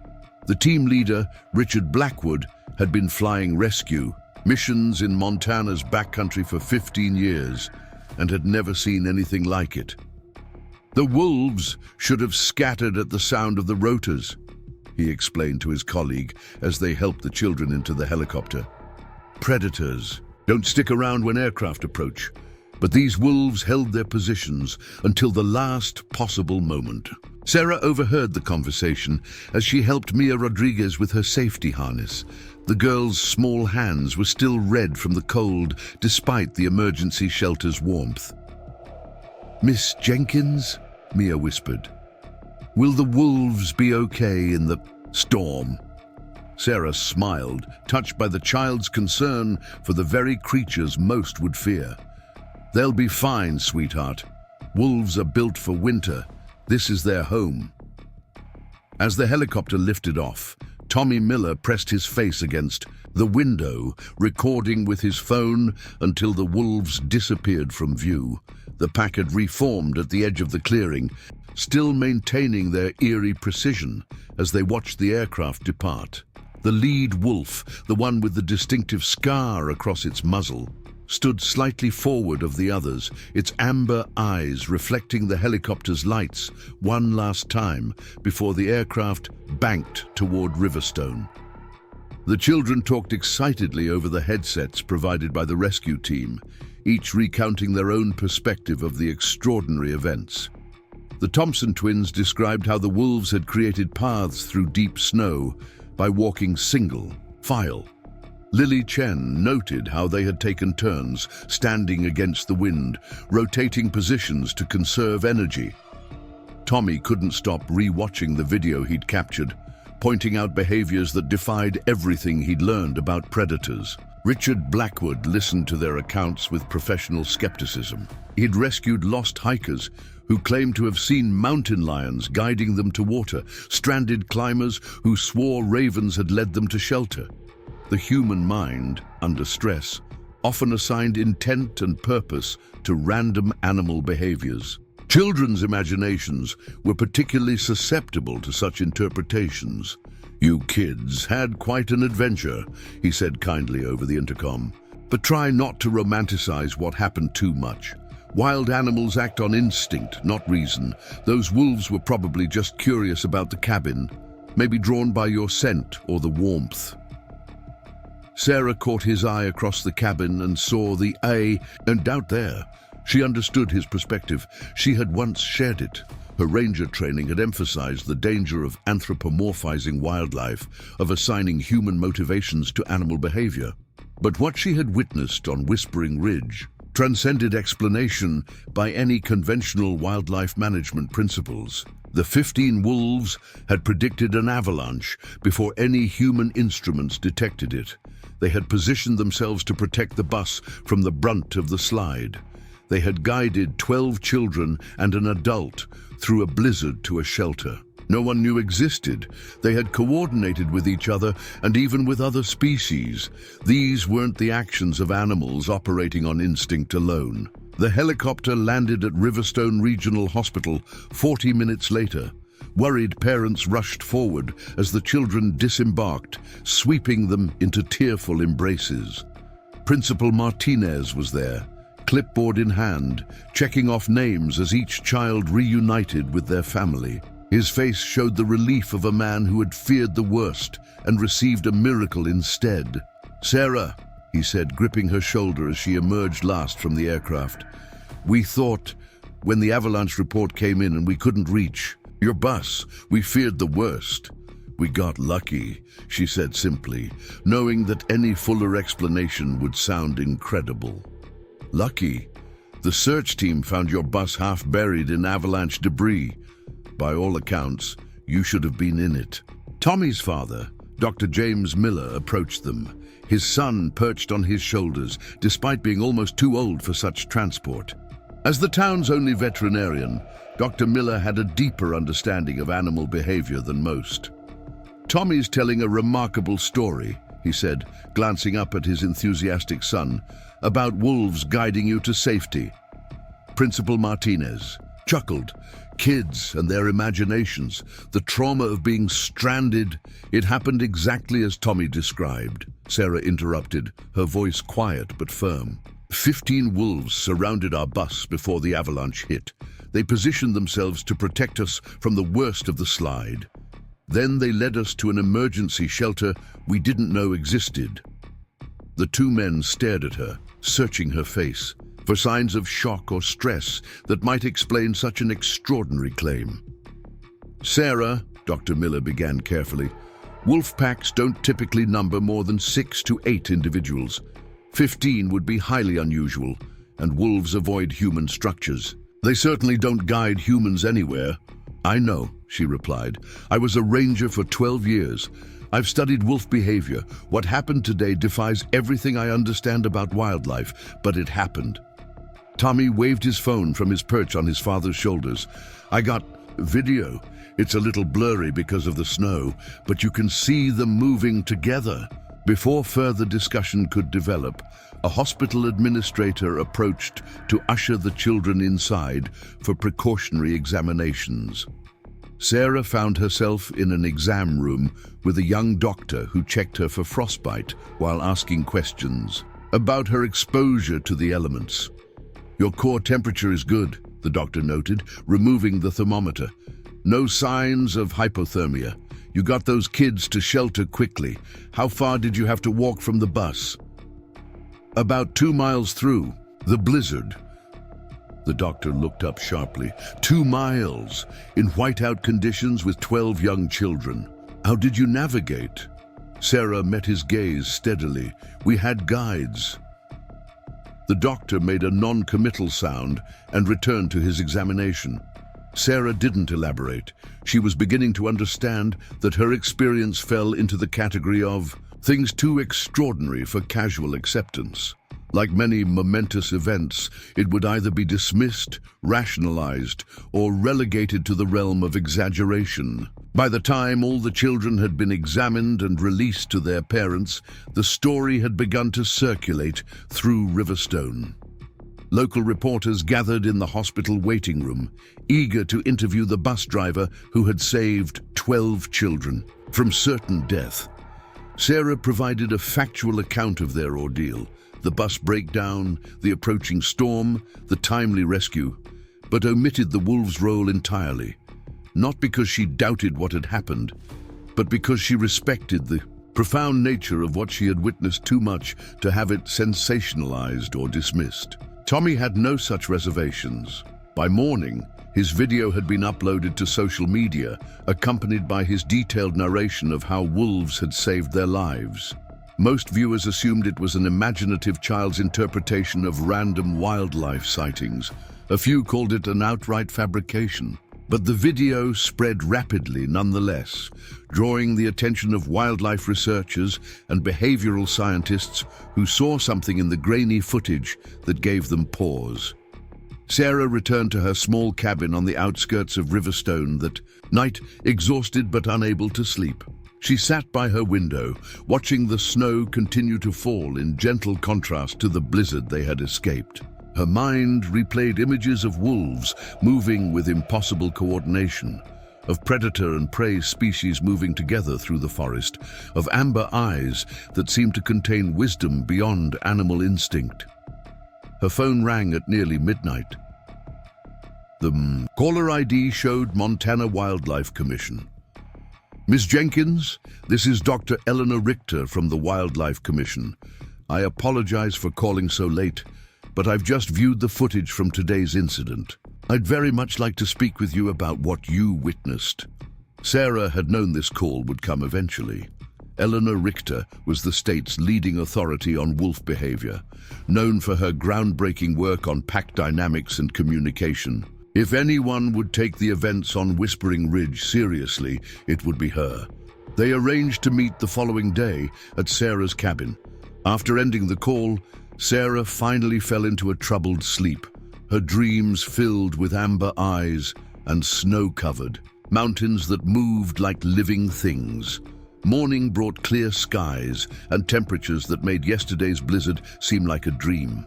The team leader, Richard Blackwood, had been flying rescue missions in Montana's backcountry for 15 years and had never seen anything like it. The wolves should have scattered at the sound of the rotors, he explained to his colleague as they helped the children into the helicopter. Predators don't stick around when aircraft approach, but these wolves held their positions until the last possible moment. Sarah overheard the conversation as she helped Mia Rodriguez with her safety harness. The girl's small hands were still red from the cold despite the emergency shelter's warmth. "Miss Jenkins," Mia whispered, "will the wolves be okay in the storm?" Sarah smiled, touched by the child's concern for the very creatures most would fear. "They'll be fine, sweetheart. Wolves are built for winter. This is their home." As the helicopter lifted off, Tommy Miller pressed his face against the window, recording with his phone until the wolves disappeared from view. The pack had reformed at the edge of the clearing, still maintaining their eerie precision as they watched the aircraft depart. The lead wolf, the one with the distinctive scar across its muzzle, stood slightly forward of the others, its amber eyes reflecting the helicopter's lights one last time before the aircraft banked toward Riverstone. The children talked excitedly over the headsets provided by the rescue team, each recounting their own perspective of the extraordinary events. The Thompson twins described how the wolves had created paths through deep snow by walking single file. Lily Chen noted how they had taken turns, standing against the wind, rotating positions to conserve energy. Tommy couldn't stop re-watching the video he'd captured, pointing out behaviors that defied everything he'd learned about predators. Richard Blackwood listened to their accounts with professional skepticism. He'd rescued lost hikers who claimed to have seen mountain lions guiding them to water, stranded climbers who swore ravens had led them to shelter. The human mind, under stress, often assigned intent and purpose to random animal behaviors. Children's imaginations were particularly susceptible to such interpretations. "You kids had quite an adventure," he said kindly over the intercom. "But try not to romanticize what happened too much. Wild animals act on instinct, not reason. Those wolves were probably just curious about the cabin, maybe drawn by your scent or the warmth." Sarah caught his eye across the cabin and saw the and doubt there. She understood his perspective. She had once shared it. Her ranger training had emphasized the danger of anthropomorphizing wildlife, of assigning human motivations to animal behavior. But what she had witnessed on Whispering Ridge transcended explanation by any conventional wildlife management principles. The 15 wolves had predicted an avalanche before any human instruments detected it. They had positioned themselves to protect the bus from the brunt of the slide. They had guided 12 children and an adult through a blizzard to a shelter no one knew existed. They had coordinated with each other and even with other species. These weren't the actions of animals operating on instinct alone. The helicopter landed at Riverstone Regional Hospital 40 minutes later. Worried parents rushed forward as the children disembarked, sweeping them into tearful embraces. Principal Martinez was there, clipboard in hand, checking off names as each child reunited with their family. His face showed the relief of a man who had feared the worst and received a miracle instead. "Sarah," he said, gripping her shoulder as she emerged last from the aircraft. "We thought, when the avalanche report came in and we couldn't reach your bus, we feared the worst. We got lucky," she said simply, knowing that any fuller explanation would sound incredible. "Lucky? The search team found your bus half buried in avalanche debris. By all accounts, you should have been in it." Tommy's father, Dr. James Miller, approached them, his son perched on his shoulders, despite being almost too old for such transport. As the town's only veterinarian, Dr. Miller had a deeper understanding of animal behavior than most. "Tommy's telling a remarkable story," he said, glancing up at his enthusiastic son, "about wolves guiding you to safety." Principal Martinez chuckled. "Kids and their imaginations, the trauma of being stranded. It happened exactly as Tommy described," Sarah interrupted, her voice quiet but firm. 15 wolves surrounded our bus before the avalanche hit. They positioned themselves to protect us from the worst of the slide. Then they led us to an emergency shelter we didn't know existed." The two men stared at her, searching her face for signs of shock or stress that might explain such an extraordinary claim. "Sarah," Dr. Miller began carefully, "wolf packs don't typically number more than 6 to 8 individuals. 15 would be highly unusual, and wolves avoid human structures. They certainly don't guide humans anywhere." "I know," she replied. "I was a ranger for 12 years. I've studied wolf behavior. What happened today defies everything I understand about wildlife, but it happened." Tommy waved his phone from his perch on his father's shoulders. "I got video. It's a little blurry because of the snow, but you can see them moving together. Before further discussion could develop, a hospital administrator approached to usher the children inside for precautionary examinations. Sarah found herself in an exam room with a young doctor who checked her for frostbite while asking questions about her exposure to the elements. "Your core temperature is good," the doctor noted, removing the thermometer. "No signs of hypothermia. You got those kids to shelter quickly. How far did you have to walk from the bus?" "About 2 miles through. The blizzard." The doctor looked up sharply. 2 miles, in whiteout conditions with 12 young children. "How did you navigate?" Sarah met his gaze steadily. "We had guides." The doctor made a non-committal sound and returned to his examination. Sarah didn't elaborate. She was beginning to understand that her experience fell into the category of things too extraordinary for casual acceptance. Like many momentous events, it would either be dismissed, rationalized, or relegated to the realm of exaggeration. By the time all the children had been examined and released to their parents, the story had begun to circulate through Riverstone. Local reporters gathered in the hospital waiting room, eager to interview the bus driver who had saved 12 children from certain death. Sarah provided a factual account of their ordeal, the bus breakdown, the approaching storm, the timely rescue, but omitted the wolf's role entirely, not because she doubted what had happened, but because she respected the profound nature of what she had witnessed too much to have it sensationalized or dismissed. Tommy had no such reservations. By morning, his video had been uploaded to social media, accompanied by his detailed narration of how wolves had saved their lives. Most viewers assumed it was an imaginative child's interpretation of random wildlife sightings. A few called it an outright fabrication. But the video spread rapidly nonetheless, drawing the attention of wildlife researchers and behavioral scientists who saw something in the grainy footage that gave them pause. Sarah returned to her small cabin on the outskirts of Riverstone that night, exhausted but unable to sleep. She sat by her window, watching the snow continue to fall in gentle contrast to the blizzard they had escaped. Her mind replayed images of wolves moving with impossible coordination, of predator and prey species moving together through the forest, of amber eyes that seemed to contain wisdom beyond animal instinct. Her phone rang at nearly midnight. The caller ID showed Montana Wildlife Commission. "Miss Jenkins, this is Dr. Eleanor Richter from the Wildlife Commission. I apologize for calling so late, but I've just viewed the footage from today's incident. I'd very much like to speak with you about what you witnessed." Sarah had known this call would come eventually. Eleanor Richter was the state's leading authority on wolf behavior, known for her groundbreaking work on pack dynamics and communication. If anyone would take the events on Whispering Ridge seriously, it would be her. They arranged to meet the following day at Sarah's cabin. After ending the call, Sarah finally fell into a troubled sleep, her dreams filled with amber eyes and snow-covered, mountains that moved like living things. Morning brought clear skies and temperatures that made yesterday's blizzard seem like a dream.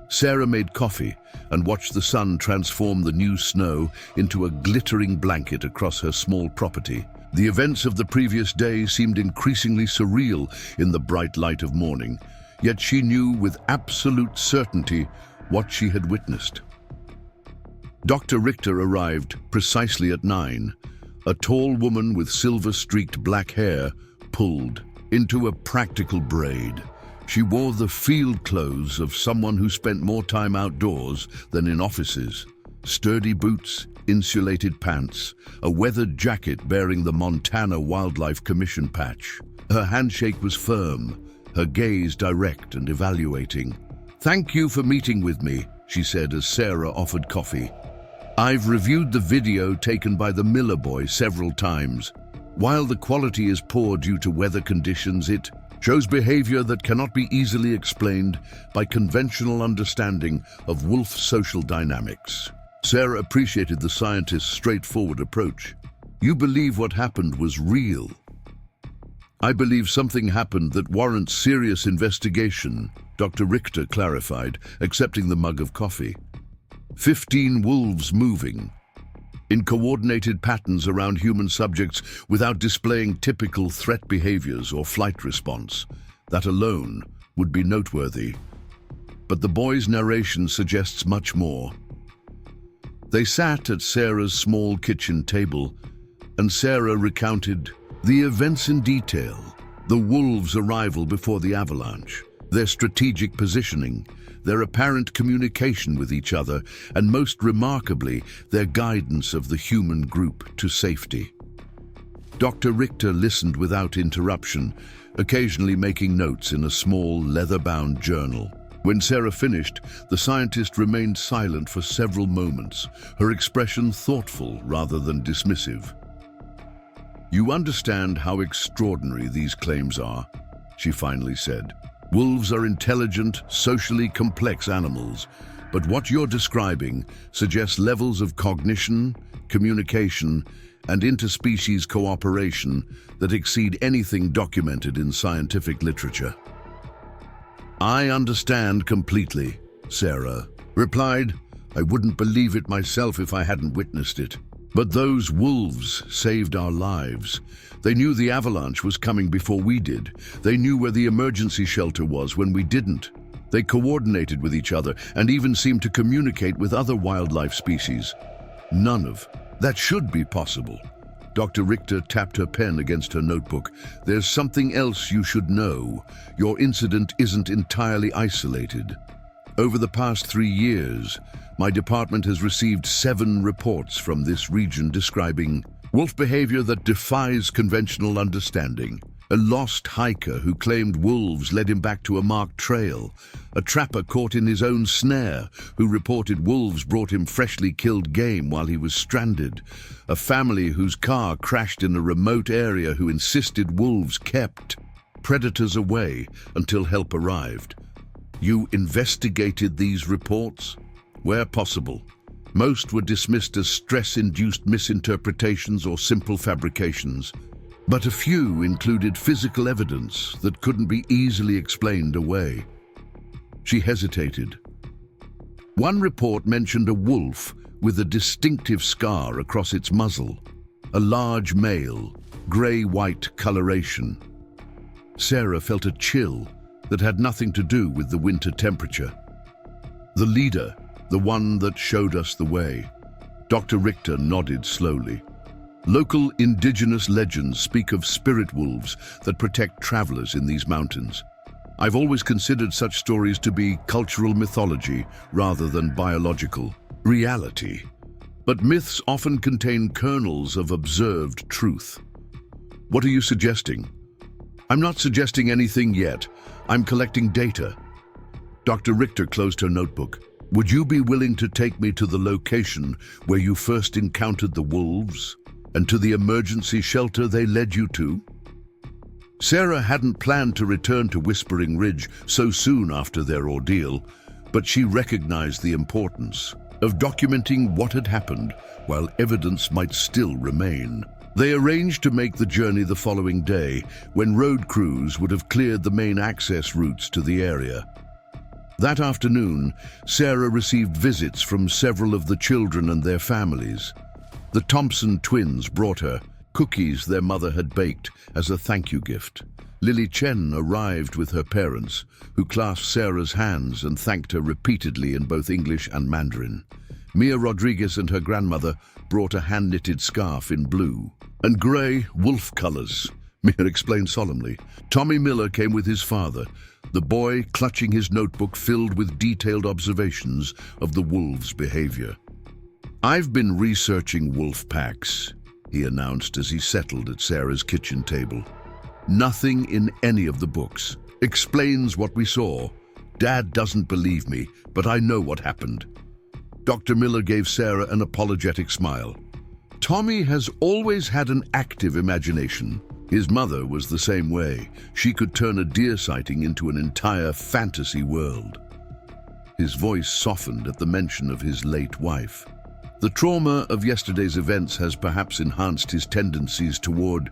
Sarah made coffee and watched the sun transform the new snow into a glittering blanket across her small property. The events of the previous day seemed increasingly surreal in the bright light of morning, yet she knew with absolute certainty what she had witnessed. Dr. Richter arrived precisely at 9. A tall woman with silver-streaked black hair pulled into a practical braid. She wore the field clothes of someone who spent more time outdoors than in offices. Sturdy boots, insulated pants, a weathered jacket bearing the Montana Wildlife Commission patch. Her handshake was firm, her gaze direct and evaluating. "Thank you for meeting with me," she said as Sarah offered coffee. "I've reviewed the video taken by the Miller boy several times. While the quality is poor due to weather conditions, it shows behavior that cannot be easily explained by conventional understanding of wolf social dynamics. Sarah appreciated the scientist's straightforward approach. You believe what happened was real. I believe something happened that warrants serious investigation, Dr. Richter clarified, accepting the mug of coffee. 15 wolves moving, in coordinated patterns around human subjects without displaying typical threat behaviors or flight response. That alone would be noteworthy. But the boy's narration suggests much more. They sat at Sarah's small kitchen table, and Sarah recounted the events in detail: the wolves' arrival before the avalanche, their strategic positioning, their apparent communication with each other, and most remarkably, their guidance of the human group to safety. Dr. Richter listened without interruption, occasionally making notes in a small, leather-bound journal. When Sarah finished, the scientist remained silent for several moments, her expression thoughtful rather than dismissive. "You understand how extraordinary these claims are," she finally said. "Wolves are intelligent, socially complex animals, but what you're describing suggests levels of cognition, communication, and interspecies cooperation that exceed anything documented in scientific literature." "I understand completely," Sarah replied. "I wouldn't believe it myself if I hadn't witnessed it. But those wolves saved our lives. They knew the avalanche was coming before we did. They knew where the emergency shelter was when we didn't. They coordinated with each other and even seemed to communicate with other wildlife species. None of that should be possible." Dr. Richter tapped her pen against her notebook. "There's something else you should know. Your incident isn't entirely isolated. Over the past 3 years, my department has received 7 reports from this region describing wolf behavior that defies conventional understanding. A lost hiker who claimed wolves led him back to a marked trail. A trapper caught in his own snare who reported wolves brought him freshly killed game while he was stranded. A family whose car crashed in a remote area who insisted wolves kept predators away until help arrived. You investigated these reports? Where possible. Most were dismissed as stress-induced misinterpretations or simple fabrications, but a few included physical evidence that couldn't be easily explained away." She hesitated. "One report mentioned a wolf with a distinctive scar across its muzzle, a large male, grey-white coloration." Sarah felt a chill that had nothing to do with the winter temperature. "The leader, the one that showed us the way." Dr. Richter nodded slowly. "Local indigenous legends speak of spirit wolves that protect travelers in these mountains. I've always considered such stories to be cultural mythology rather than biological reality. But myths often contain kernels of observed truth." "What are you suggesting?" "I'm not suggesting anything yet. I'm collecting data." Dr. Richter closed her notebook. "Would you be willing to take me to the location where you first encountered the wolves, and to the emergency shelter they led you to?" Sarah hadn't planned to return to Whispering Ridge so soon after their ordeal, but she recognized the importance of documenting what had happened while evidence might still remain. They arranged to make the journey the following day, when road crews would have cleared the main access routes to the area. That afternoon, Sarah received visits from several of the children and their families. The Thompson twins brought her cookies their mother had baked as a thank you gift. Lily Chen arrived with her parents, who clasped Sarah's hands and thanked her repeatedly in both English and Mandarin. Mia Rodriguez and her grandmother brought a hand-knitted scarf in blue and grey wolf colors, Mia explained solemnly. Tommy Miller came with his father, the boy clutching his notebook filled with detailed observations of the wolves' behavior. "I've been researching wolf packs," he announced as he settled at Sarah's kitchen table. "Nothing in any of the books explains what we saw. Dad doesn't believe me, but I know what happened." Dr. Miller gave Sarah an apologetic smile. "Tommy has always had an active imagination. His mother was the same way. She could turn a deer sighting into an entire fantasy world." His voice softened at the mention of his late wife. The trauma of yesterday's events has perhaps enhanced his tendencies toward...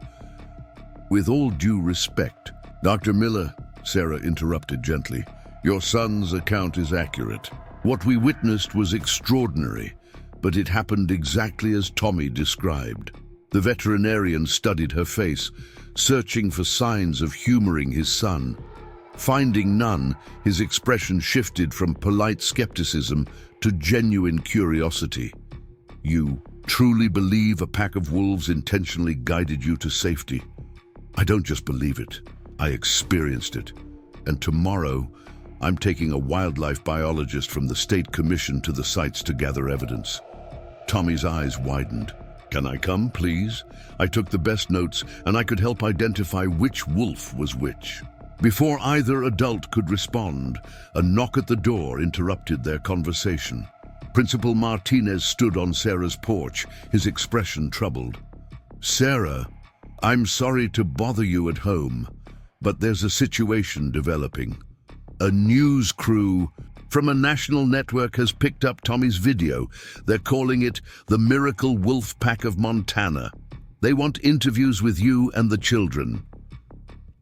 With all due respect, Dr. Miller, Sarah interrupted gently, your son's account is accurate. What we witnessed was extraordinary, but it happened exactly as Tommy described. The veterinarian studied her face, searching for signs of humoring his son. Finding none, his expression shifted from polite skepticism to genuine curiosity. You truly believe a pack of wolves intentionally guided you to safety? I don't just believe it, I experienced it. And tomorrow, I'm taking a wildlife biologist from the State Commission to the sites to gather evidence. Tommy's eyes widened. Can I come, please? I took the best notes, and I could help identify which wolf was which. Before either adult could respond, a knock at the door interrupted their conversation. Principal Martinez stood on Sarah's porch, his expression troubled. Sarah, I'm sorry to bother you at home, but there's a situation developing. A news crew from a national network has picked up Tommy's video. They're calling it the Miracle Wolf Pack of Montana. They want interviews with you and the children.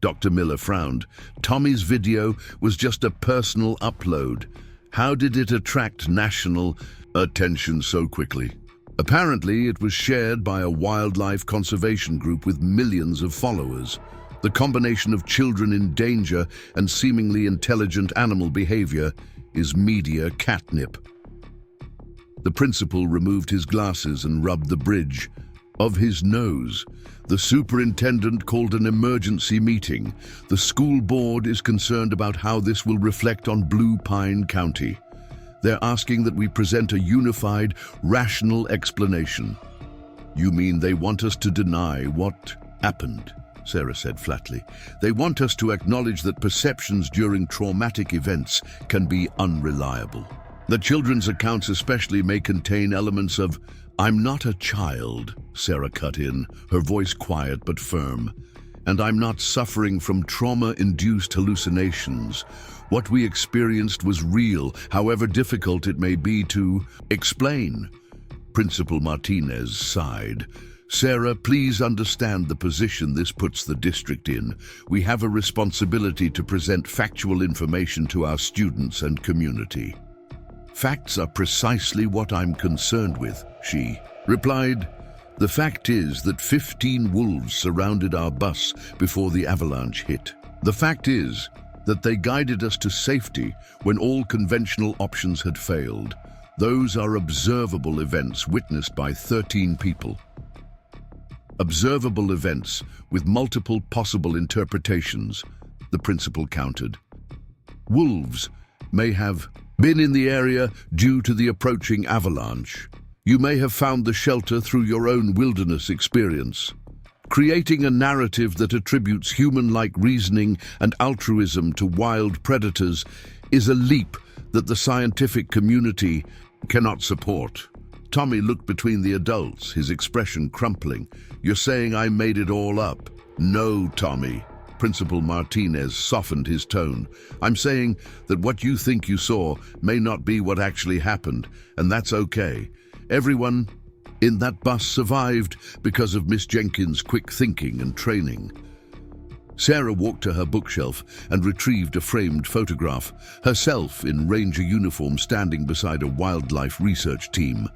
Dr. Miller frowned. Tommy's video was just a personal upload. How did it attract national attention so quickly? Apparently, it was shared by a wildlife conservation group with millions of followers. The combination of children in danger and seemingly intelligent animal behavior is media catnip. The principal removed his glasses and rubbed the bridge of his nose. The superintendent called an emergency meeting. The school board is concerned about how this will reflect on Blue Pine County. They're asking that we present a unified, rational explanation. You mean they want us to deny what happened? Sarah said flatly. They want us to acknowledge that perceptions during traumatic events can be unreliable. The children's accounts especially may contain elements of, I'm not a child, Sarah cut in, her voice quiet but firm, and I'm not suffering from trauma-induced hallucinations. What we experienced was real, however difficult it may be to explain. Principal Martinez sighed. Sarah, please understand the position this puts the district in. We have a responsibility to present factual information to our students and community. Facts are precisely what I'm concerned with, she replied. The fact is that 15 wolves surrounded our bus before the avalanche hit. The fact is that they guided us to safety when all conventional options had failed. Those are observable events witnessed by 13 people. Observable events with multiple possible interpretations, the principal countered. Wolves may have been in the area due to the approaching avalanche. You may have found the shelter through your own wilderness experience. Creating a narrative that attributes human-like reasoning and altruism to wild predators is a leap that the scientific community cannot support. Tommy looked between the adults, his expression crumpling. You're saying I made it all up? No, Tommy. Principal Martinez softened his tone. I'm saying that what you think you saw may not be what actually happened, and that's okay. Everyone in that bus survived because of Miss Jenkins' quick thinking and training. Sarah walked to her bookshelf and retrieved a framed photograph, herself in ranger uniform standing beside a wildlife research team.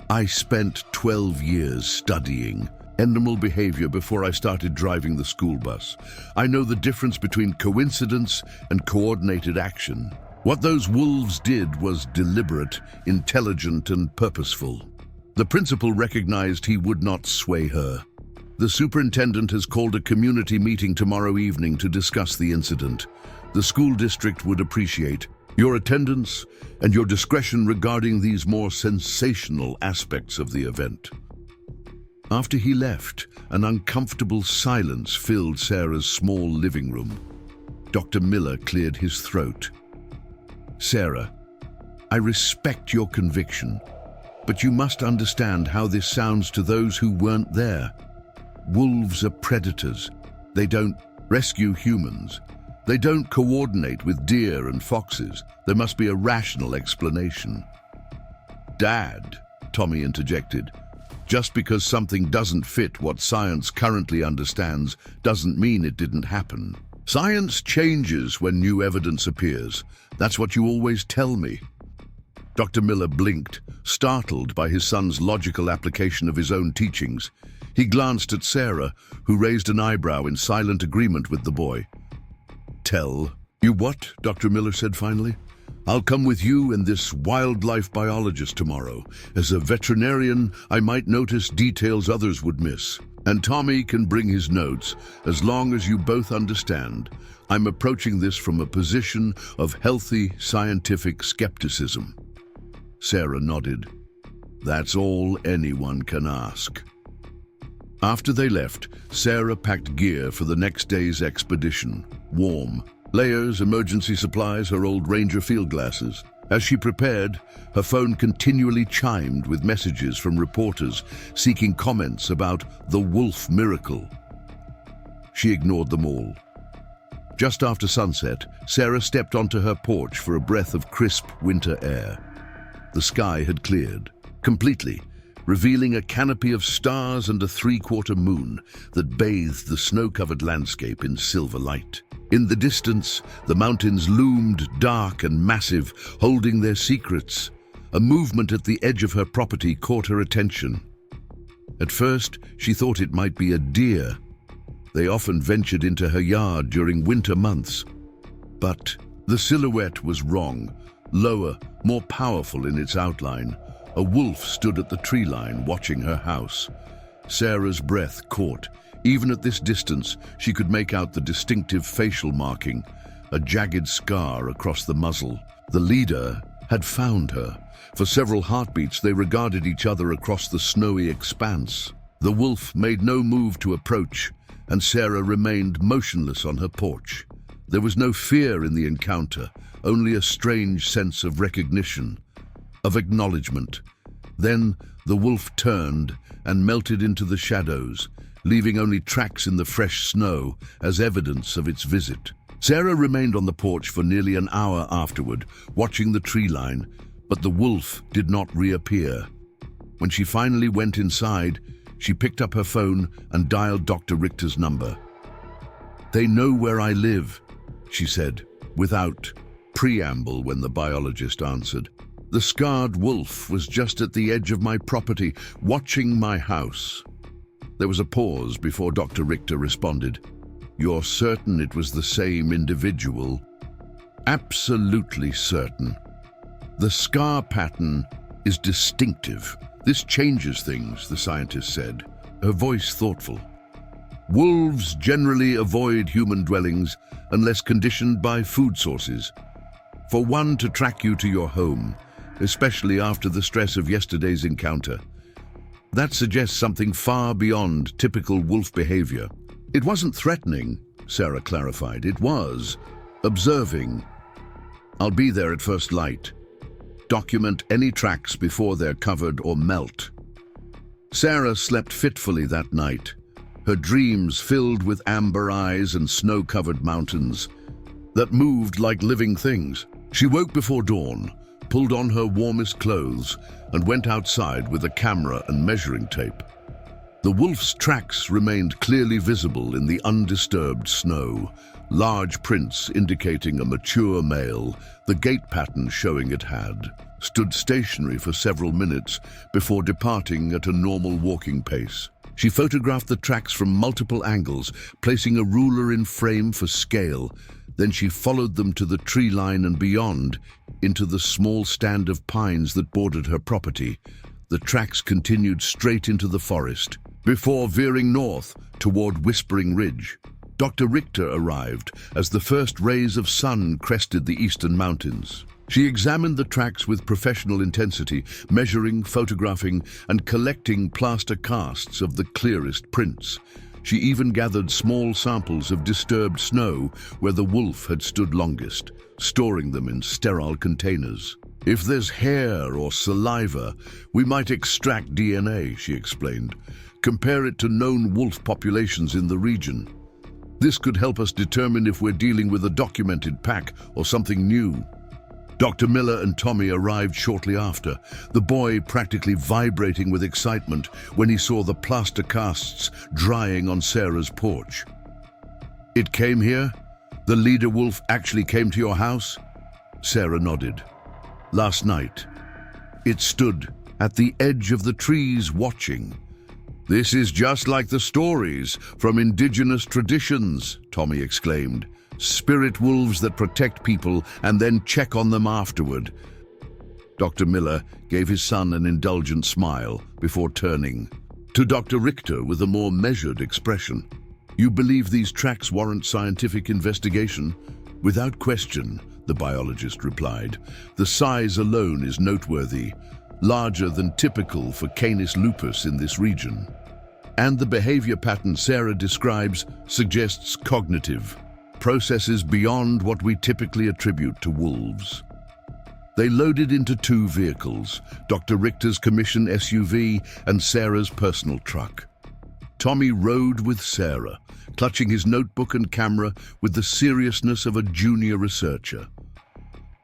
I spent 12 years studying animal behavior before I started driving the school bus. I know the difference between coincidence and coordinated action. What those wolves did was deliberate, intelligent, and purposeful. The principal recognized he would not sway her. The superintendent has called a community meeting tomorrow evening to discuss the incident. The school district would appreciate your attendance and your discretion regarding these more sensational aspects of the event. After he left, an uncomfortable silence filled Sarah's small living room. Dr. Miller cleared his throat. Sarah, I respect your conviction, but you must understand how this sounds to those who weren't there. Wolves are predators. They don't rescue humans. They don't coordinate with deer and foxes. There must be a rational explanation. Dad, Tommy interjected. Just because something doesn't fit what science currently understands doesn't mean it didn't happen. Science changes when new evidence appears. That's what you always tell me. Dr. Miller blinked, startled by his son's logical application of his own teachings. He glanced at Sarah, who raised an eyebrow in silent agreement with the boy. "Tell you what?" Dr. Miller said finally. "I'll come with you and this wildlife biologist tomorrow. As a veterinarian, I might notice details others would miss. And Tommy can bring his notes, as long as you both understand. I'm approaching this from a position of healthy scientific skepticism." Sarah nodded. "That's all anyone can ask." After they left, Sarah packed gear for the next day's expedition. Warm layers, emergency supplies, her old Ranger field glasses. As she prepared, her phone continually chimed with messages from reporters seeking comments about the wolf miracle. She ignored them all. Just after sunset, Sarah stepped onto her porch for a breath of crisp winter air. The sky had cleared completely, revealing a canopy of stars and a three-quarter moon that bathed the snow-covered landscape in silver light. In the distance, the mountains loomed dark and massive, holding their secrets. A movement at the edge of her property caught her attention. At first, she thought it might be a deer. They often ventured into her yard during winter months. But the silhouette was wrong. Lower, more powerful in its outline, a wolf stood at the tree line watching her house. Sarah's breath caught. Even at this distance, she could make out the distinctive facial marking, a jagged scar across the muzzle. The leader had found her. For several heartbeats, they regarded each other across the snowy expanse. The wolf made no move to approach, and Sarah remained motionless on her porch. There was no fear in the encounter, only a strange sense of recognition, of acknowledgement. Then the wolf turned and melted into the shadows, leaving only tracks in the fresh snow as evidence of its visit. Sarah remained on the porch for nearly an hour afterward, watching the tree line, but the wolf did not reappear. When she finally went inside, she picked up her phone and dialed Dr. Richter's number. "They know where I live," she said, without preamble when the biologist answered. "The scarred wolf was just at the edge of my property, watching my house." There was a pause before Dr. Richter responded. "You're certain it was the same individual?" "Absolutely certain. The scar pattern is distinctive. This changes things," the scientist said, her voice thoughtful. "Wolves generally avoid human dwellings unless conditioned by food sources. For one to track you to your home, especially after the stress of yesterday's encounter, that suggests something far beyond typical wolf behavior." "It wasn't threatening," Sarah clarified. "It was observing. I'll be there at first light. Document any tracks before they're covered or melt." Sarah slept fitfully that night, her dreams filled with amber eyes and snow-covered mountains that moved like living things. She woke before dawn, pulled on her warmest clothes, and went outside with a camera and measuring tape. The wolf's tracks remained clearly visible in the undisturbed snow, large prints indicating a mature male, the gait pattern showing it had stood stationary for several minutes before departing at a normal walking pace. She photographed the tracks from multiple angles, placing a ruler in frame for scale. Then she followed them to the tree line and beyond, into the small stand of pines that bordered her property. The tracks continued straight into the forest, before veering north toward Whispering Ridge. Dr. Richter arrived as the first rays of sun crested the eastern mountains. She examined the tracks with professional intensity, measuring, photographing, and collecting plaster casts of the clearest prints. She even gathered small samples of disturbed snow where the wolf had stood longest, storing them in sterile containers. "If there's hair or saliva, we might extract DNA," she explained. "Compare it to known wolf populations in the region. This could help us determine if we're dealing with a documented pack or something new." Dr. Miller and Tommy arrived shortly after, the boy practically vibrating with excitement when he saw the plaster casts drying on Sarah's porch. "It came here? The leader wolf actually came to your house?" Sarah nodded. "Last night. It stood at the edge of the trees watching." "This is just like the stories from indigenous traditions," Tommy exclaimed. "Spirit wolves that protect people and then check on them afterward." Dr. Miller gave his son an indulgent smile before turning to Dr. Richter with a more measured expression. "You believe these tracks warrant scientific investigation?" "Without question," the biologist replied. "The size alone is noteworthy, larger than typical for Canis lupus in this region. And the behavior pattern Sarah describes suggests cognitive processes beyond what we typically attribute to wolves." They loaded into 2 vehicles, Dr. Richter's commission SUV and Sarah's personal truck. Tommy rode with Sarah, clutching his notebook and camera with the seriousness of a junior researcher.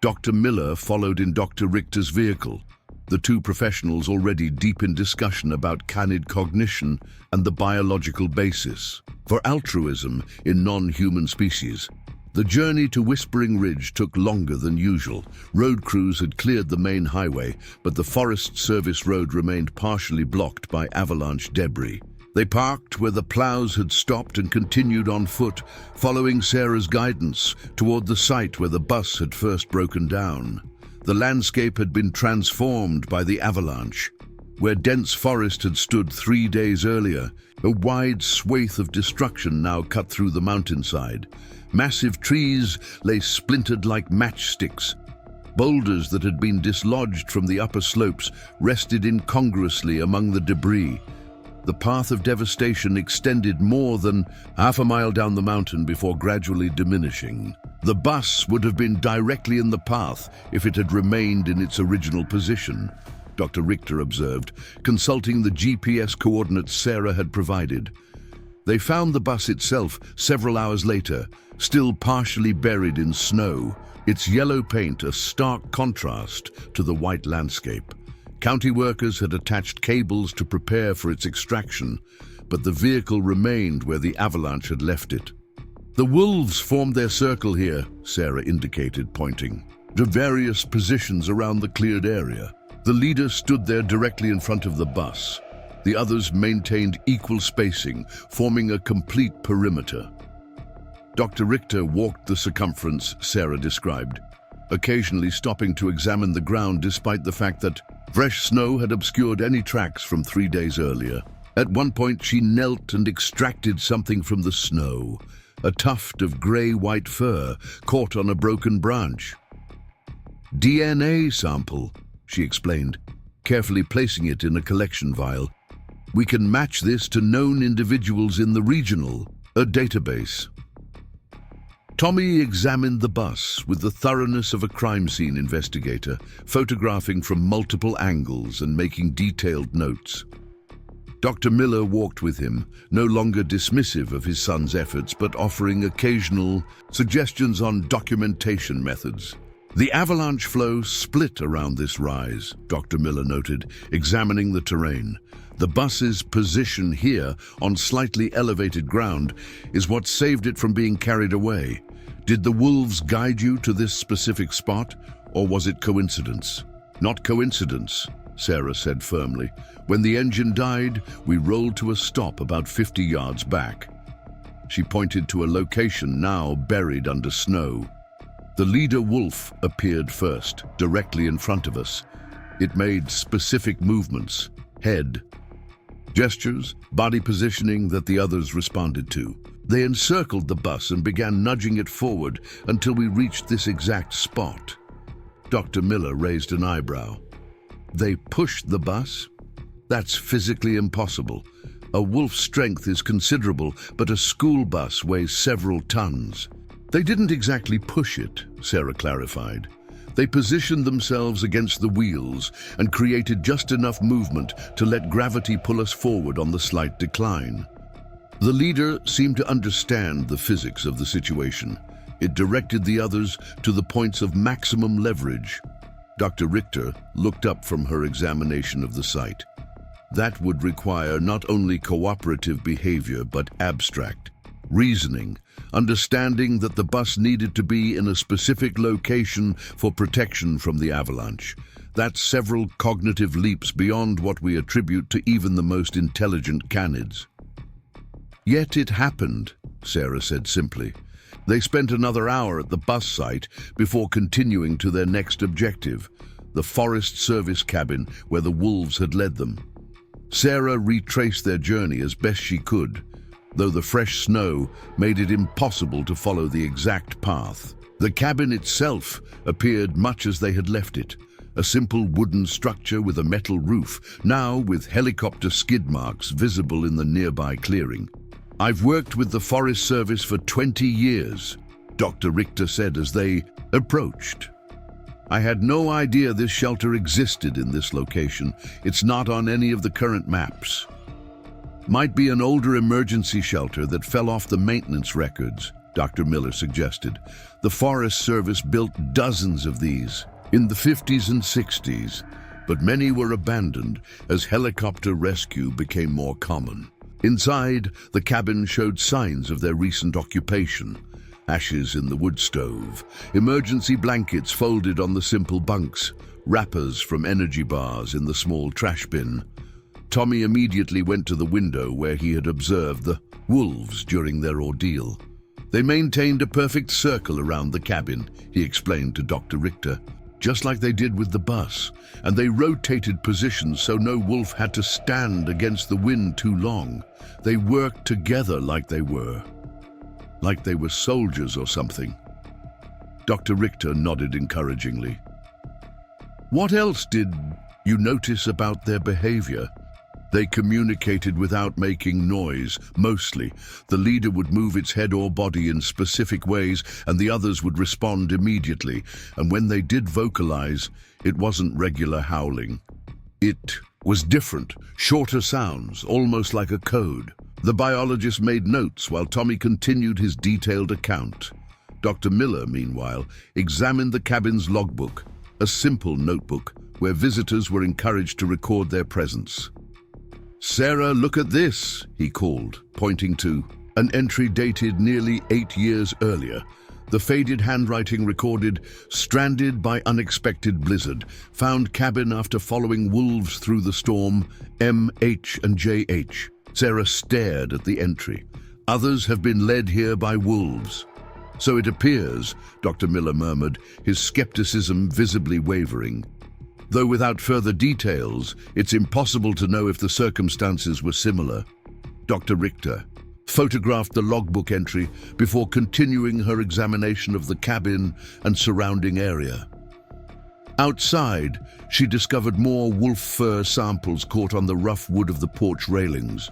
Dr. Miller followed in Dr. Richter's vehicle, the 2 professionals already deep in discussion about canid cognition and the biological basis for altruism in non-human species. The journey to Whispering Ridge took longer than usual. Road crews had cleared the main highway, but the Forest Service road remained partially blocked by avalanche debris. They parked where the plows had stopped and continued on foot, following Sarah's guidance toward the site where the bus had first broken down. The landscape had been transformed by the avalanche. Where dense forest had stood 3 days earlier, a wide swathe of destruction now cut through the mountainside. Massive trees lay splintered like matchsticks. Boulders that had been dislodged from the upper slopes rested incongruously among the debris. The path of devastation extended more than half a mile down the mountain before gradually diminishing. The bus would have been directly in the path if it had remained in its original position, Dr. Richter observed, consulting the GPS coordinates Sarah had provided. They found the bus itself several hours later, still partially buried in snow, its yellow paint a stark contrast to the white landscape. County workers had attached cables to prepare for its extraction, but the vehicle remained where the avalanche had left it. "The wolves formed their circle here," Sarah indicated, pointing to various positions around the cleared area. The leader stood there directly in front of the bus. The others maintained equal spacing, forming a complete perimeter. Dr. Richter walked the circumference Sarah described, occasionally stopping to examine the ground despite the fact that fresh snow had obscured any tracks from 3 days earlier. At one point, she knelt and extracted something from the snow, a tuft of gray-white fur caught on a broken branch. "DNA sample," she explained, carefully placing it in a collection vial. "We can match this to known individuals in the regional, a database." Tommy examined the bus with the thoroughness of a crime scene investigator, photographing from multiple angles and making detailed notes. Dr. Miller walked with him, no longer dismissive of his son's efforts, but offering occasional suggestions on documentation methods. "The avalanche flow split around this rise," Dr. Miller noted, examining the terrain. "The bus's position here on slightly elevated ground is what saved it from being carried away. Did the wolves guide you to this specific spot, or was it coincidence?" "Not coincidence," Sarah said firmly. "When the engine died, we rolled to a stop about 50 yards back." She pointed to a location now buried under snow. "The leader wolf appeared first, directly in front of us. It made specific movements, head gestures, body positioning that the others responded to. They encircled the bus and began nudging it forward until we reached this exact spot." Dr. Miller raised an eyebrow. "They pushed the bus? That's physically impossible. A wolf's strength is considerable, but a school bus weighs several tons." "They didn't exactly push it," Sarah clarified. "They positioned themselves against the wheels and created just enough movement to let gravity pull us forward on the slight decline." The leader seemed to understand the physics of the situation. It directed the others to the points of maximum leverage. Dr. Richter looked up from her examination of the site. That would require not only cooperative behavior, but abstract reasoning, understanding that the bus needed to be in a specific location for protection from the avalanche. That's several cognitive leaps beyond what we attribute to even the most intelligent canids. Yet it happened, Sarah said simply. They spent another hour at the bus site before continuing to their next objective, the Forest Service cabin where the wolves had led them. Sarah retraced their journey as best she could, though the fresh snow made it impossible to follow the exact path. The cabin itself appeared much as they had left it, a simple wooden structure with a metal roof, now with helicopter skid marks visible in the nearby clearing. "I've worked with the Forest Service for 20 years, Dr. Richter said as they approached. "I had no idea this shelter existed in this location. It's not on any of the current maps." "Might be an older emergency shelter that fell off the maintenance records," Dr. Miller suggested. "The Forest Service built dozens of these in the 50s and 60s, but many were abandoned as helicopter rescue became more common." Inside, the cabin showed signs of their recent occupation. Ashes in the wood stove, emergency blankets folded on the simple bunks, wrappers from energy bars in the small trash bin. Tommy immediately went to the window where he had observed the wolves during their ordeal. "They maintained a perfect circle around the cabin," he explained to Dr. Richter, "just like they did with the bus, and they rotated positions so no wolf had to stand against the wind too long. They worked together like they were soldiers or something." Dr. Richter nodded encouragingly. "What else did you notice about their behavior?" "They communicated without making noise, mostly. The leader would move its head or body in specific ways, and the others would respond immediately. And when they did vocalize, it wasn't regular howling. It was different, shorter sounds, almost like a code." The biologist made notes while Tommy continued his detailed account. Dr. Miller, meanwhile, examined the cabin's logbook, a simple notebook where visitors were encouraged to record their presence. "Sarah, look at this," he called, pointing to an entry dated nearly 8 years earlier. The faded handwriting recorded, "Stranded by unexpected blizzard. Found cabin after following wolves through the storm. M.H. and J.H." Sarah stared at the entry. "Others have been led here by wolves." "So it appears," Dr. Miller murmured, his skepticism visibly wavering. "Though without further details, it's impossible to know if the circumstances were similar." Dr. Richter photographed the logbook entry before continuing her examination of the cabin and surrounding area. Outside, she discovered more wolf fur samples caught on the rough wood of the porch railings.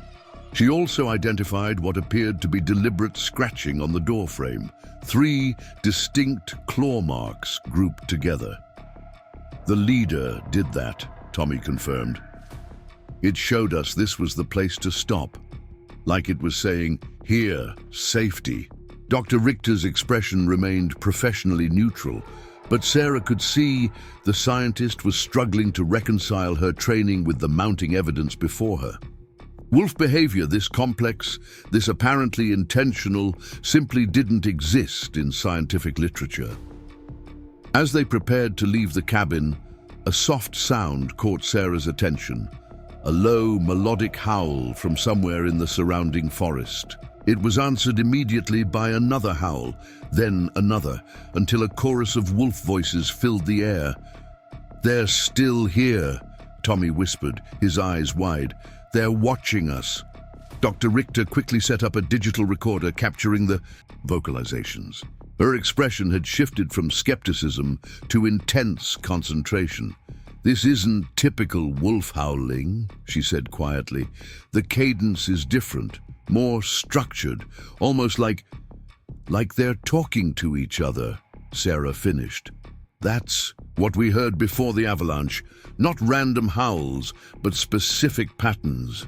She also identified what appeared to be deliberate scratching on the doorframe, 3 distinct claw marks grouped together. "The leader did that," Tommy confirmed. "It showed us this was the place to stop, like it was saying, 'Here, safety.'" Dr. Richter's expression remained professionally neutral, but Sarah could see the scientist was struggling to reconcile her training with the mounting evidence before her. Wolf behavior this complex, this apparently intentional, simply didn't exist in scientific literature. As they prepared to leave the cabin, a soft sound caught Sarah's attention, a low, melodic howl from somewhere in the surrounding forest. It was answered immediately by another howl, then another, until a chorus of wolf voices filled the air. "They're still here," Tommy whispered, his eyes wide. "They're watching us." Dr. Richter quickly set up a digital recorder capturing the vocalizations. Her expression had shifted from skepticism to intense concentration. "This isn't typical wolf howling," she said quietly. "The cadence is different, more structured, almost like they're talking to each other," Sarah finished. "That's what we heard before the avalanche, not random howls, but specific patterns."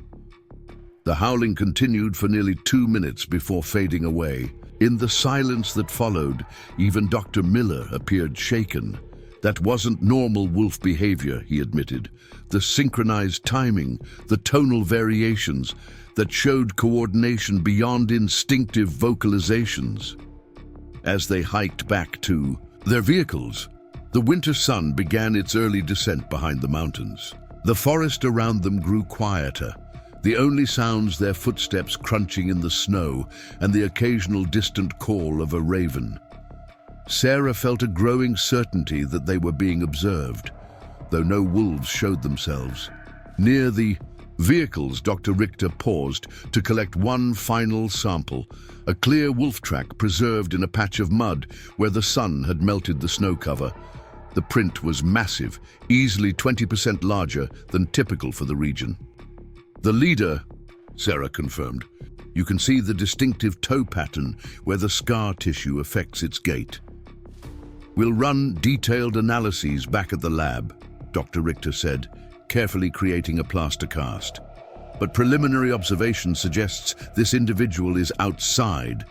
The howling continued for nearly 2 minutes before fading away. In the silence that followed, even Dr. Miller appeared shaken. That wasn't normal wolf behavior, he admitted. The synchronized timing, the tonal variations that showed coordination beyond instinctive vocalizations. As they hiked back to their vehicles, the winter sun began its early descent behind the mountains. The forest around them grew quieter, the only sounds their footsteps crunching in the snow and the occasional distant call of a raven. Sarah felt a growing certainty that they were being observed, though no wolves showed themselves. Near the vehicles, Dr. Richter paused to collect one final sample, a clear wolf track preserved in a patch of mud where the sun had melted the snow cover. The print was massive, easily 20% larger than typical for the region. The leader, Sarah confirmed. You can see the distinctive toe pattern where the scar tissue affects its gait. We'll run detailed analyses back at the lab, Dr. Richter said, carefully creating a plaster cast. But preliminary observation suggests this individual is outside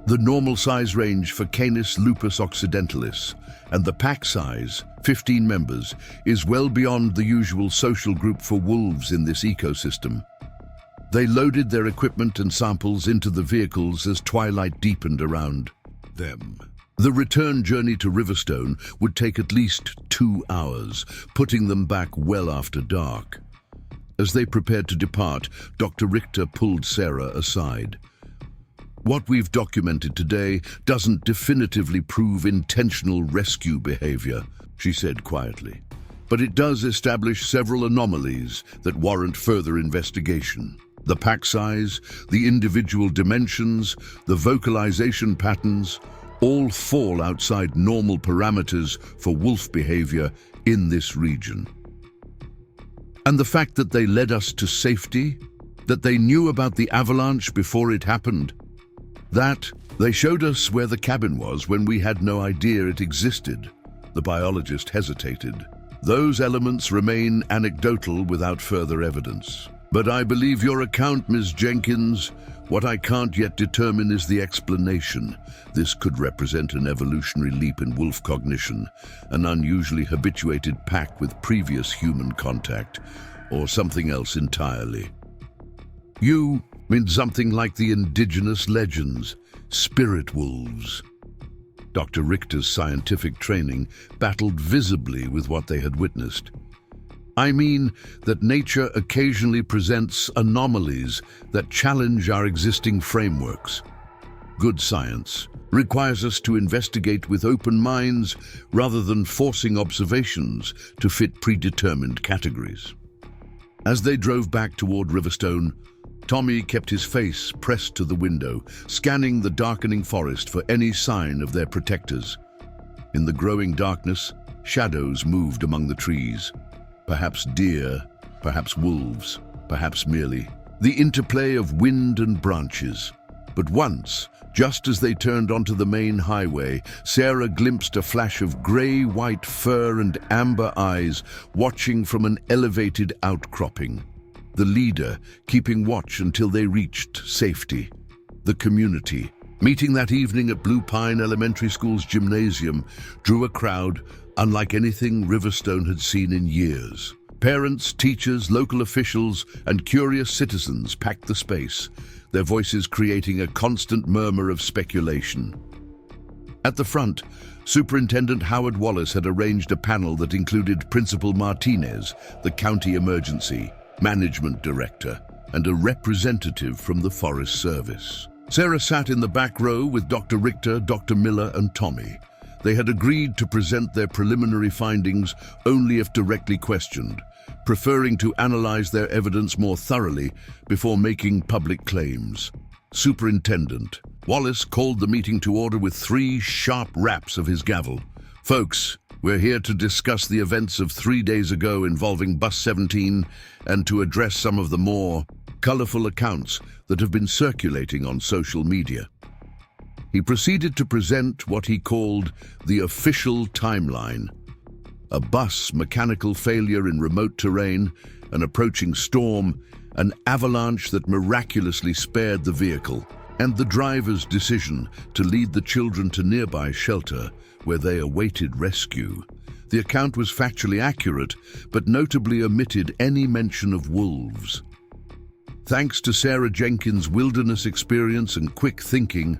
the normal size range for Canis lupus occidentalis, and the pack size, 15 members, is well beyond the usual social group for wolves in this ecosystem. They loaded their equipment and samples into the vehicles as twilight deepened around them. The return journey to Riverstone would take at least 2 hours, putting them back well after dark. As they prepared to depart, Dr. Richter pulled Sarah aside. What we've documented today doesn't definitively prove intentional rescue behavior, she said quietly. But it does establish several anomalies that warrant further investigation. The pack size, the individual dimensions, the vocalization patterns, all fall outside normal parameters for wolf behavior in this region. And the fact that they led us to safety, that they knew about the avalanche before it happened, that they showed us where the cabin was when we had no idea it existed. The biologist hesitated. Those elements remain anecdotal without further evidence. But I believe your account, Ms. Jenkins. What I can't yet determine is the explanation. This could represent an evolutionary leap in wolf cognition, an unusually habituated pack with previous human contact, or something else entirely. You mean something like the indigenous legends, spirit wolves. Dr. Richter's scientific training battled visibly with what they had witnessed. I mean that nature occasionally presents anomalies that challenge our existing frameworks. Good science requires us to investigate with open minds rather than forcing observations to fit predetermined categories. As they drove back toward Riverstone, Tommy kept his face pressed to the window, scanning the darkening forest for any sign of their protectors. In the growing darkness, shadows moved among the trees. Perhaps deer, perhaps wolves, perhaps merely the interplay of wind and branches. But once, just as they turned onto the main highway, Sarah glimpsed a flash of grey-white fur and amber eyes watching from an elevated outcropping. The leader keeping watch until they reached safety. The community, meeting that evening at Blue Pine Elementary School's gymnasium, drew a crowd unlike anything Riverstone had seen in years. Parents, teachers, local officials, and curious citizens packed the space, their voices creating a constant murmur of speculation. At the front, Superintendent Howard Wallace had arranged a panel that included Principal Martinez, the county emergency management director, and a representative from the Forest Service. Sarah sat in the back row with Dr. Richter, Dr. Miller, and Tommy. They had agreed to present their preliminary findings only if directly questioned, preferring to analyze their evidence more thoroughly before making public claims. Superintendent Wallace called the meeting to order with 3 sharp raps of his gavel. Folks, we're here to discuss the events of 3 days ago involving Bus 17 and to address some of the more colorful accounts that have been circulating on social media. He proceeded to present what he called the official timeline. A bus mechanical failure in remote terrain, an approaching storm, an avalanche that miraculously spared the vehicle. and the driver's decision to lead the children to nearby shelter where they awaited rescue. The account was factually accurate, but notably omitted any mention of wolves. Thanks to Sarah Jenkins' wilderness experience and quick thinking,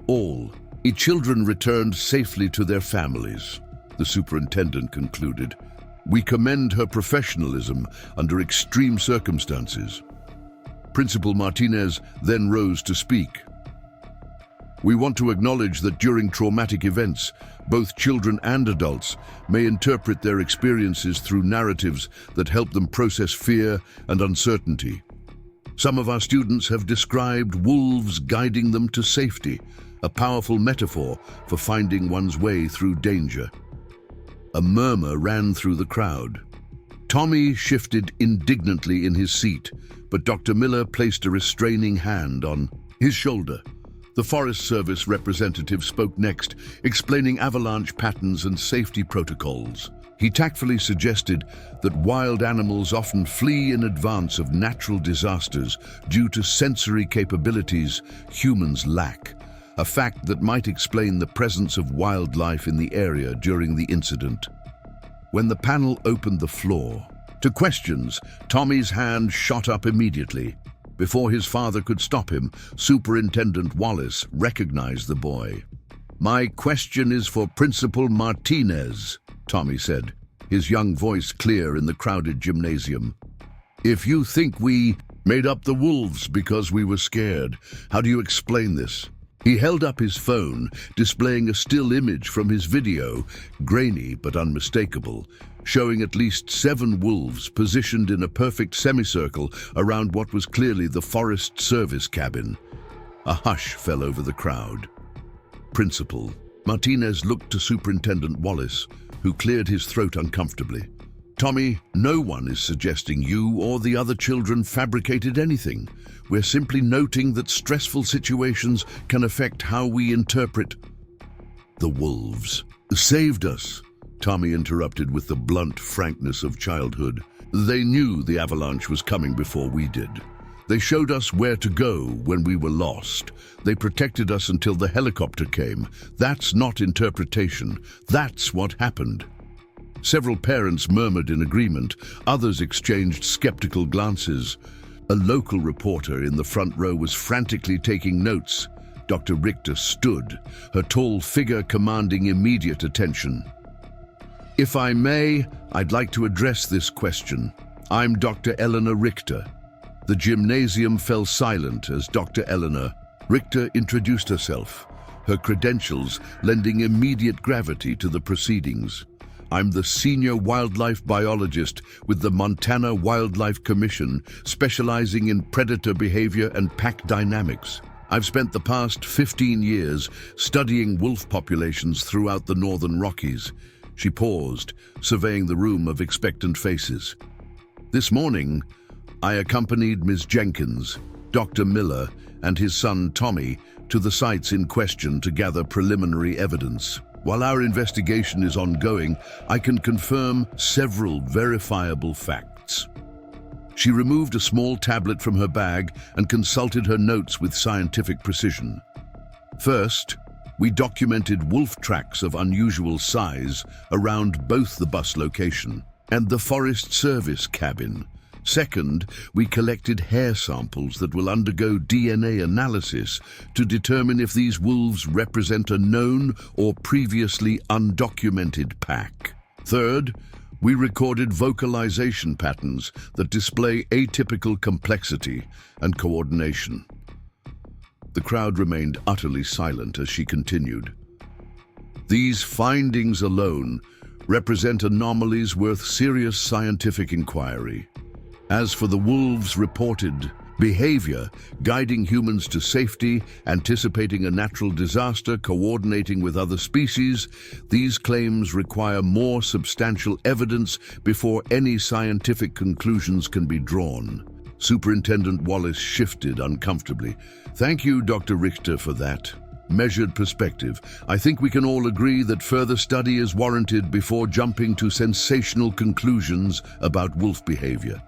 all children returned safely to their families, the superintendent concluded. We commend her professionalism under extreme circumstances. Principal Martinez then rose to speak. We want to acknowledge that during traumatic events, both children and adults may interpret their experiences through narratives that help them process fear and uncertainty. Some of our students have described wolves guiding them to safety, a powerful metaphor for finding one's way through danger. A murmur ran through the crowd. Tommy shifted indignantly in his seat, but Dr. Miller placed a restraining hand on his shoulder. The Forest Service representative spoke next, explaining avalanche patterns and safety protocols. He tactfully suggested that wild animals often flee in advance of natural disasters due to sensory capabilities humans lack, a fact that might explain the presence of wildlife in the area during the incident. When the panel opened the floor to questions, Tommy's hand shot up immediately. Before his father could stop him, Superintendent Wallace recognized the boy. My question is for Principal Martinez, Tommy said, his young voice clear in the crowded gymnasium. If you think we made up the wolves because we were scared, how do you explain this? He held up his phone, displaying a still image from his video, grainy but unmistakable, showing at least 7 wolves positioned in a perfect semicircle around what was clearly the Forest Service cabin. A hush fell over the crowd. Principal Martinez looked to Superintendent Wallace, who cleared his throat uncomfortably. Tommy, no one is suggesting you or the other children fabricated anything. We're simply noting that stressful situations can affect how we interpret. The wolves saved us, Tommy interrupted with the blunt frankness of childhood. They knew the avalanche was coming before we did. They showed us where to go when we were lost. They protected us until the helicopter came. That's not interpretation. That's what happened. Several parents murmured in agreement. Others exchanged skeptical glances. A local reporter in the front row was frantically taking notes. Dr. Richter stood, her tall figure commanding immediate attention. If I may, I'd like to address this question. I'm Dr. Eleanor Richter. The gymnasium fell silent as Dr. Eleanor Richter introduced herself, her credentials lending immediate gravity to the proceedings. I'm the senior wildlife biologist with the Montana Wildlife Commission, specializing in predator behavior and pack dynamics. I've spent the past 15 years studying wolf populations throughout the northern Rockies. She paused, surveying the room of expectant faces. This morning, I accompanied Ms. Jenkins, Dr. Miller, and his son Tommy to the sites in question to gather preliminary evidence. While our investigation is ongoing, I can confirm several verifiable facts. She removed a small tablet from her bag and consulted her notes with scientific precision. First, we documented wolf tracks of unusual size around both the bus location and the Forest Service cabin. Second, we collected hair samples that will undergo DNA analysis to determine if these wolves represent a known or previously undocumented pack. Third, we recorded vocalization patterns that display atypical complexity and coordination. The crowd remained utterly silent as she continued. These findings alone represent anomalies worth serious scientific inquiry. As for the wolves' reported behavior, guiding humans to safety, anticipating a natural disaster, coordinating with other species, these claims require more substantial evidence before any scientific conclusions can be drawn. Superintendent Wallace shifted uncomfortably. Thank you, Dr. Richter, for that measured perspective. I think we can all agree that further study is warranted before jumping to sensational conclusions about wolf behavior.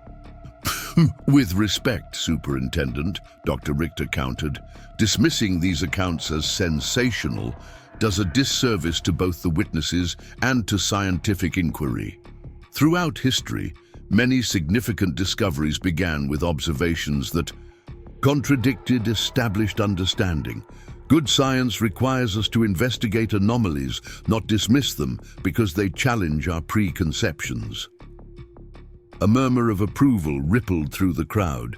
With respect, Superintendent, Dr. Richter countered, dismissing these accounts as sensational does a disservice to both the witnesses and to scientific inquiry. Throughout history, many significant discoveries began with observations that contradicted established understanding. Good science requires us to investigate anomalies, not dismiss them because they challenge our preconceptions. A murmur of approval rippled through the crowd.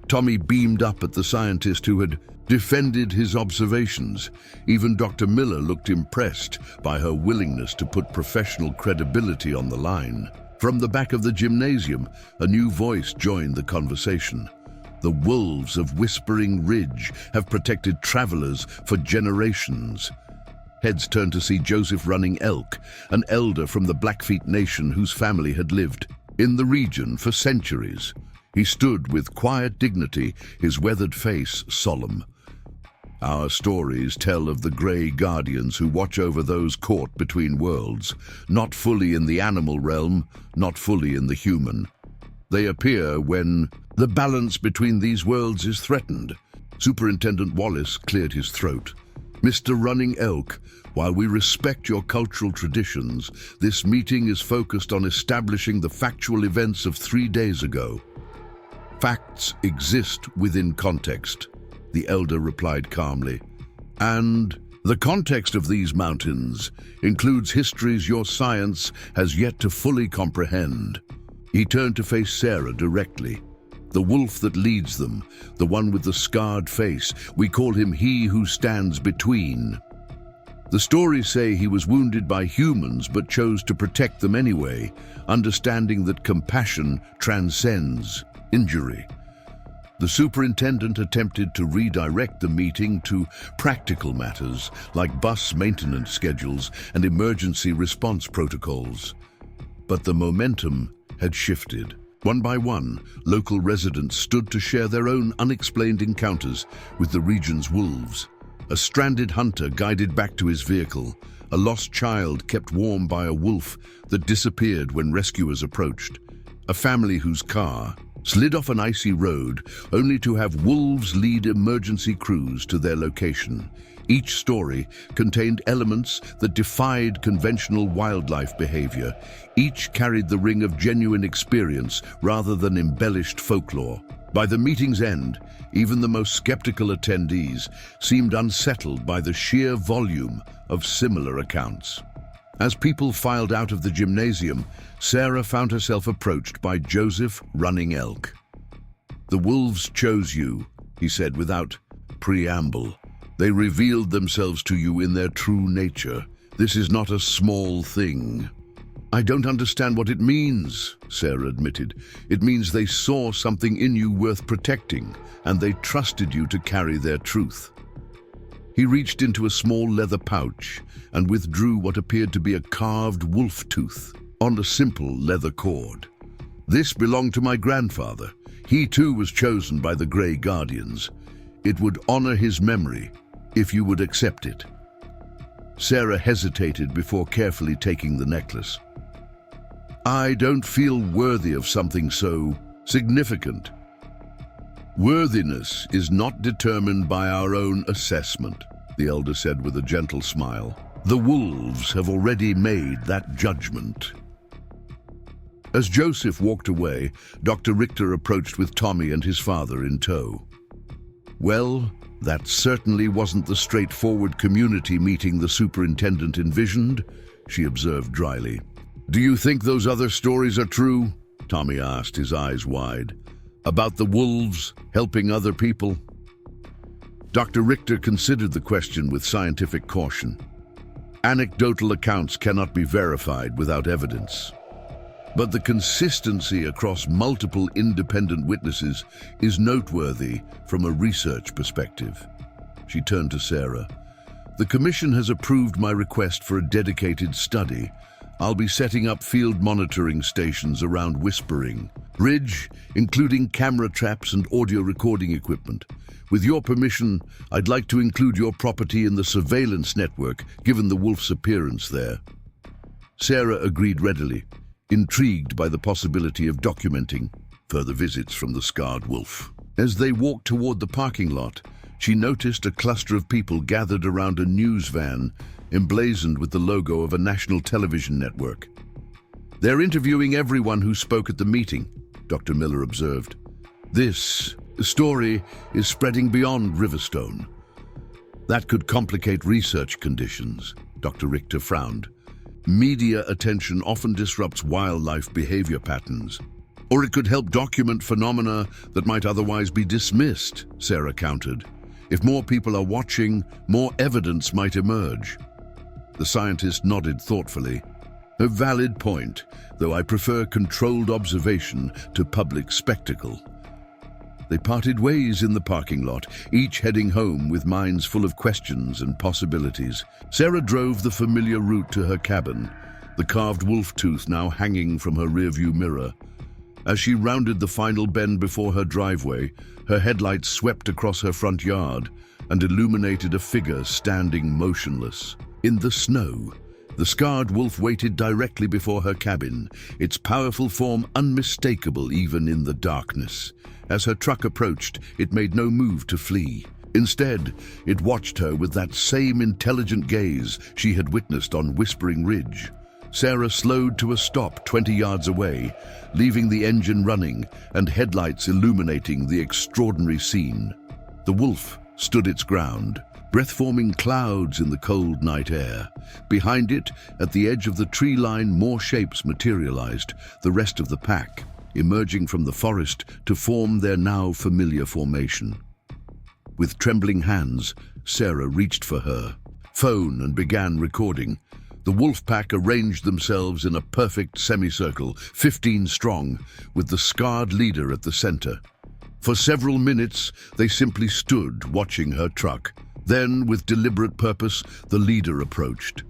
Tommy beamed up at the scientist who had defended his observations. Even Dr. Miller looked impressed by her willingness to put professional credibility on the line. From the back of the gymnasium, a new voice joined the conversation. The wolves of Whispering Ridge have protected travelers for generations. Heads turned to see Joseph Running Elk, an elder from the Blackfeet Nation whose family had lived in the region for centuries. He stood with quiet dignity, his weathered face solemn. Our stories tell of the Grey Guardians who watch over those caught between worlds, not fully in the animal realm, not fully in the human. They appear when the balance between these worlds is threatened. Superintendent Wallace cleared his throat. Mr. Running Elk, while we respect your cultural traditions, this meeting is focused on establishing the factual events of 3 days ago. Facts exist within context, the elder replied calmly. And the context of these mountains includes histories your science has yet to fully comprehend. He turned to face Sarah directly. The wolf that leads them, the one with the scarred face, we call him he who stands between. The stories say he was wounded by humans but chose to protect them anyway, understanding that compassion transcends injury. The superintendent attempted to redirect the meeting to practical matters like bus maintenance schedules and emergency response protocols. But the momentum had shifted. One by one, local residents stood to share their own unexplained encounters with the region's wolves. A stranded hunter guided back to his vehicle, a lost child kept warm by a wolf that disappeared when rescuers approached, a family whose car slid off an icy road only to have wolves lead emergency crews to their location. Each story contained elements that defied conventional wildlife behavior. Each carried the ring of genuine experience rather than embellished folklore. By the meeting's end, even the most skeptical attendees seemed unsettled by the sheer volume of similar accounts. As people filed out of the gymnasium, Sarah found herself approached by Joseph Running Elk. "The wolves chose you," he said without preamble. "They revealed themselves to you in their true nature. This is not a small thing." "I don't understand what it means," Sarah admitted. "It means they saw something in you worth protecting, and they trusted you to carry their truth." He reached into a small leather pouch and withdrew what appeared to be a carved wolf tooth on a simple leather cord. "This belonged to my grandfather. He too was chosen by the Grey Guardians. It would honor his memory if you would accept it." Sarah hesitated before carefully taking the necklace. "I don't feel worthy of something so significant." "Worthiness is not determined by our own assessment," the elder said with a gentle smile. "The wolves have already made that judgment." As Joseph walked away, Dr. Richter approached with Tommy and his father in tow. "Well, that certainly wasn't the straightforward community meeting the superintendent envisioned," she observed dryly. "Do you think those other stories are true?" Tommy asked, his eyes wide. "About the wolves helping other people?" Dr. Richter considered the question with scientific caution. Anecdotal accounts cannot be verified without evidence. But the consistency across multiple independent witnesses is noteworthy from a research perspective. She turned to Sarah. "The Commission has approved my request for a dedicated study. I'll be setting up field monitoring stations around Whispering Ridge, including camera traps and audio recording equipment. With your permission, I'd like to include your property in the surveillance network, given the wolf's appearance there." Sarah agreed readily, intrigued by the possibility of documenting further visits from the scarred wolf. As they walked toward the parking lot, she noticed a cluster of people gathered around a news van emblazoned with the logo of a national television network. "They're interviewing everyone who spoke at the meeting," Dr. Miller observed. "This story is spreading beyond Riverstone. That could complicate research conditions," Dr. Richter frowned. "Media attention often disrupts wildlife behavior patterns. Or it could help document phenomena that might otherwise be dismissed," Sarah countered. "If more people are watching, more evidence might emerge." The scientist nodded thoughtfully. "A valid point, though I prefer controlled observation to public spectacle." They parted ways in the parking lot, each heading home with minds full of questions and possibilities. Sarah drove the familiar route to her cabin, the carved wolf tooth now hanging from her rearview mirror. As she rounded the final bend before her driveway, her headlights swept across her front yard and illuminated a figure standing motionless. In the snow, the scarred wolf waited directly before her cabin, its powerful form unmistakable even in the darkness. As her truck approached, it made no move to flee. Instead, it watched her with that same intelligent gaze she had witnessed on Whispering Ridge. Sarah slowed to a stop 20 yards away, leaving the engine running and headlights illuminating the extraordinary scene. The wolf stood its ground, breath-forming clouds in the cold night air. Behind it, at the edge of the tree line, more shapes materialized, the rest of the pack emerging from the forest to form their now familiar formation. With trembling hands, Sarah reached for her phone and began recording. The wolf pack arranged themselves in a perfect semicircle, 15 strong, with the scarred leader at the center. For several minutes, they simply stood watching her truck. Then, with deliberate purpose, the leader approached.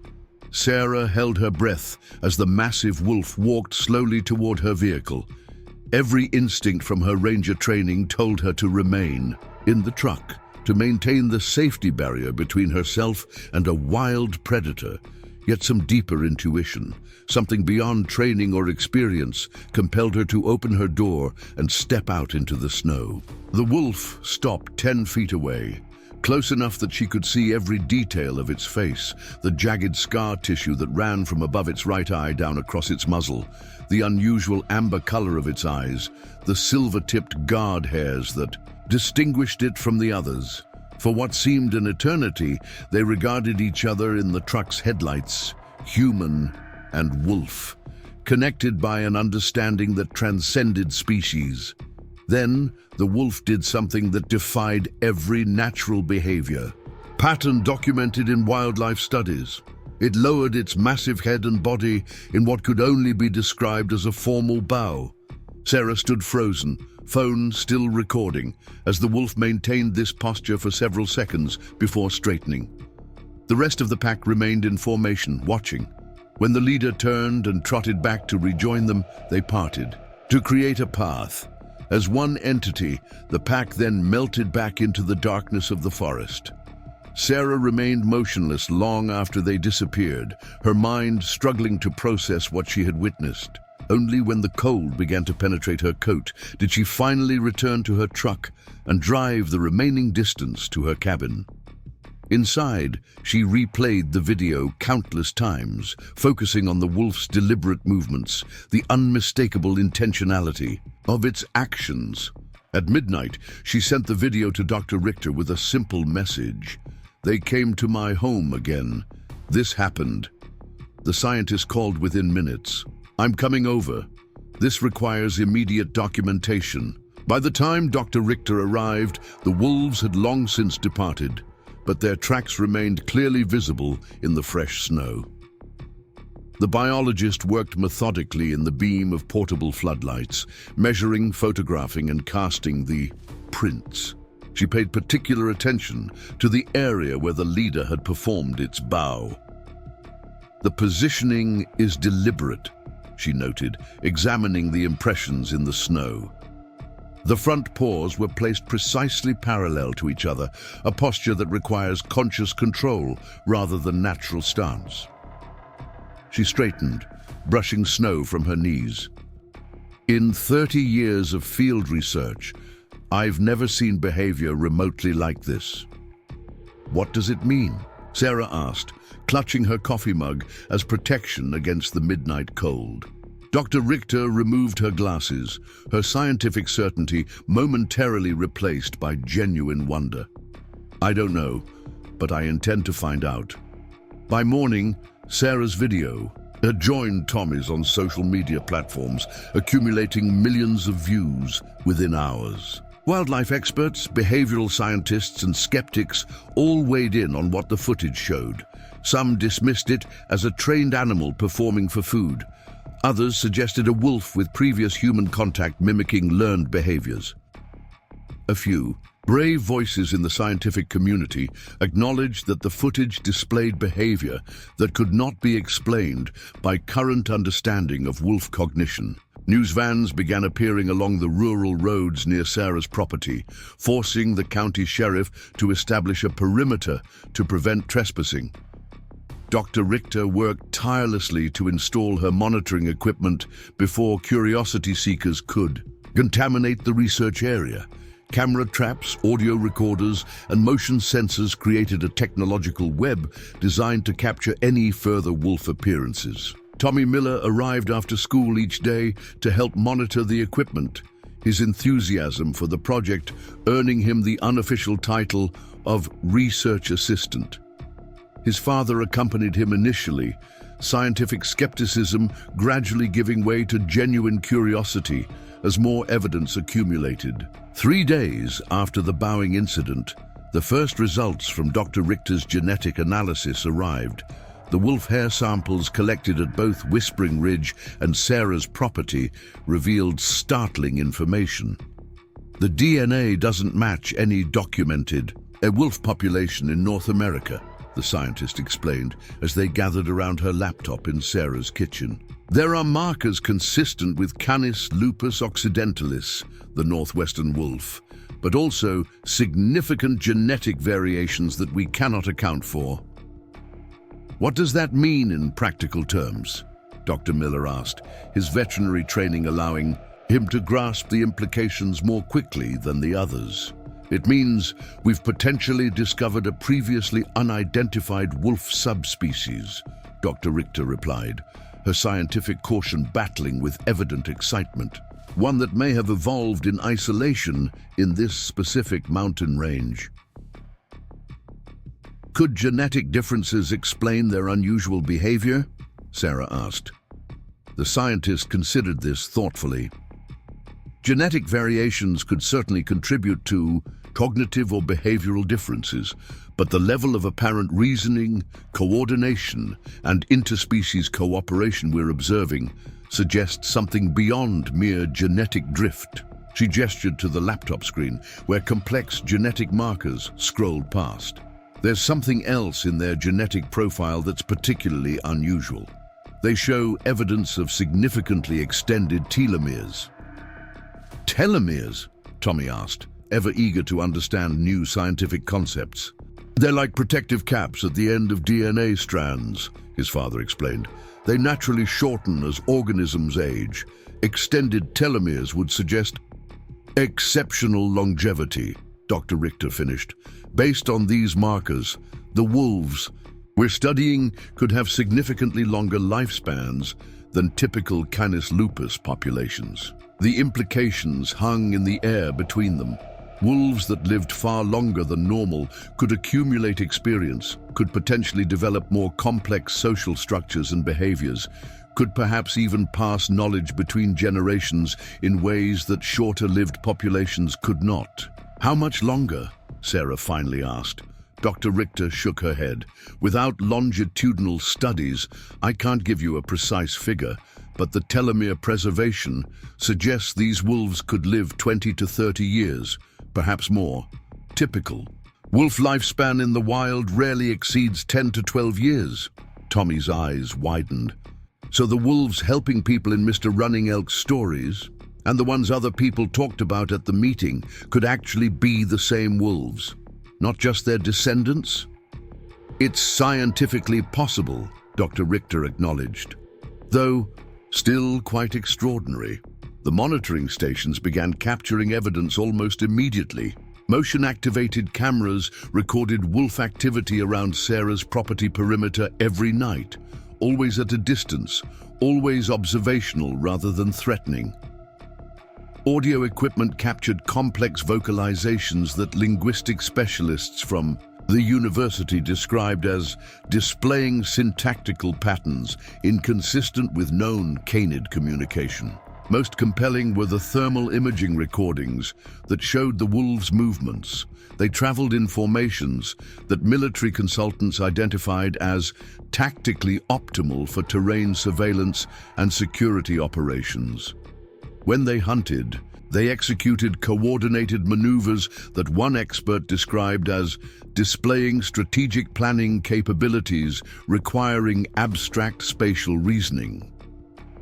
Sarah held her breath as the massive wolf walked slowly toward her vehicle. Every instinct from her ranger training told her to remain in the truck, to maintain the safety barrier between herself and a wild predator. Yet some deeper intuition, something beyond training or experience, compelled her to open her door and step out into the snow. The wolf stopped 10 feet away, close enough that she could see every detail of its face, the jagged scar tissue that ran from above its right eye down across its muzzle, the unusual amber color of its eyes, the silver-tipped guard hairs that distinguished it from the others. For what seemed an eternity, they regarded each other in the truck's headlights, human and wolf, connected by an understanding that transcended species. Then, the wolf did something that defied every natural behavior, pattern documented in wildlife studies. It lowered its massive head and body in what could only be described as a formal bow. Sarah stood frozen, phone still recording, as the wolf maintained this posture for several seconds before straightening. The rest of the pack remained in formation, watching. When the leader turned and trotted back to rejoin them, they parted, to create a path. As one entity, the pack then melted back into the darkness of the forest. Sarah remained motionless long after they disappeared, her mind struggling to process what she had witnessed. Only when the cold began to penetrate her coat did she finally return to her truck and drive the remaining distance to her cabin. Inside, she replayed the video countless times, focusing on the wolf's deliberate movements, the unmistakable intentionality of its actions. At midnight, she sent the video to Dr. Richter with a simple message. "They came to my home again. This happened." The scientist called within minutes. "I'm coming over. This requires immediate documentation." By the time Dr. Richter arrived, the wolves had long since departed, but their tracks remained clearly visible in the fresh snow. The biologist worked methodically in the beam of portable floodlights, measuring, photographing, and casting the prints. She paid particular attention to the area where the leader had performed its bow. "The positioning is deliberate," she noted, examining the impressions in the snow. The front paws were placed precisely parallel to each other, a posture that requires conscious control rather than natural stance. She straightened, brushing snow from her knees. In 30 years of field research, I've never seen behavior remotely like this. What does it mean? Sarah asked, clutching her coffee mug as protection against the midnight cold. Dr. Richter removed her glasses, her scientific certainty momentarily replaced by genuine wonder. I don't know, but I intend to find out. By morning, Sarah's video had joined Tommy's on social media platforms, accumulating millions of views within hours. Wildlife experts, behavioral scientists, and skeptics all weighed in on what the footage showed. Some dismissed it as a trained animal performing for food. Others suggested a wolf with previous human contact mimicking learned behaviors. A few brave voices in the scientific community acknowledged that the footage displayed behavior that could not be explained by current understanding of wolf cognition. News vans began appearing along the rural roads near Sarah's property, forcing the county sheriff to establish a perimeter to prevent trespassing. Dr. Richter worked tirelessly to install her monitoring equipment before curiosity seekers could contaminate the research area. Camera traps, audio recorders, and motion sensors created a technological web designed to capture any further wolf appearances. Tommy Miller arrived after school each day to help monitor the equipment, his enthusiasm for the project earning him the unofficial title of research assistant. His father accompanied him initially, scientific skepticism gradually giving way to genuine curiosity as more evidence accumulated. 3 days after the bowing incident, the first results from Dr. Richter's genetic analysis arrived. The wolf hair samples collected at both Whispering Ridge and Sarah's property revealed startling information. The DNA doesn't match any documented wolf population in North America, the scientist explained as they gathered around her laptop in Sarah's kitchen. There are markers consistent with Canis lupus occidentalis, the northwestern wolf, but also significant genetic variations that we cannot account for. What does that mean in practical terms? Dr. Miller asked, his veterinary training allowing him to grasp the implications more quickly than the others. It means we've potentially discovered a previously unidentified wolf subspecies, Dr. Richter replied, her scientific caution battling with evident excitement. One that may have evolved in isolation in this specific mountain range. Could genetic differences explain their unusual behavior? Sarah asked. The scientist considered this thoughtfully. Genetic variations could certainly contribute to cognitive or behavioral differences, but the level of apparent reasoning, coordination, and interspecies cooperation we're observing suggests something beyond mere genetic drift. She gestured to the laptop screen, where complex genetic markers scrolled past. There's something else in their genetic profile that's particularly unusual. They show evidence of significantly extended telomeres. Telomeres? Tommy asked, ever eager to understand new scientific concepts. They're like protective caps at the end of DNA strands, his father explained. They naturally shorten as organisms age. Extended telomeres would suggest exceptional longevity, Dr. Richter finished. Based on these markers, the wolves we're studying could have significantly longer lifespans than typical Canis lupus populations. The implications hung in the air between them. Wolves that lived far longer than normal could accumulate experience, could potentially develop more complex social structures and behaviors, could perhaps even pass knowledge between generations in ways that shorter-lived populations could not. How much longer? Sarah finally asked. Dr. Richter shook her head. Without longitudinal studies, I can't give you a precise figure, but the telomere preservation suggests these wolves could live 20 to 30 years, perhaps more. Typical. Wolf lifespan in the wild rarely exceeds 10 to 12 years. Tommy's eyes widened. So the wolves helping people in Mr. Running Elk's stories, and the ones other people talked about at the meeting, could actually be the same wolves, not just their descendants? It's scientifically possible, Dr. Richter acknowledged, though still quite extraordinary. The monitoring stations began capturing evidence almost immediately. Motion-activated cameras recorded wolf activity around Sarah's property perimeter every night, always at a distance, always observational rather than threatening. Audio equipment captured complex vocalizations that linguistic specialists from the university described as displaying syntactical patterns inconsistent with known canid communication. Most compelling were the thermal imaging recordings that showed the wolves' movements. They traveled in formations that military consultants identified as tactically optimal for terrain surveillance and security operations. When they hunted, they executed coordinated maneuvers that one expert described as displaying strategic planning capabilities requiring abstract spatial reasoning.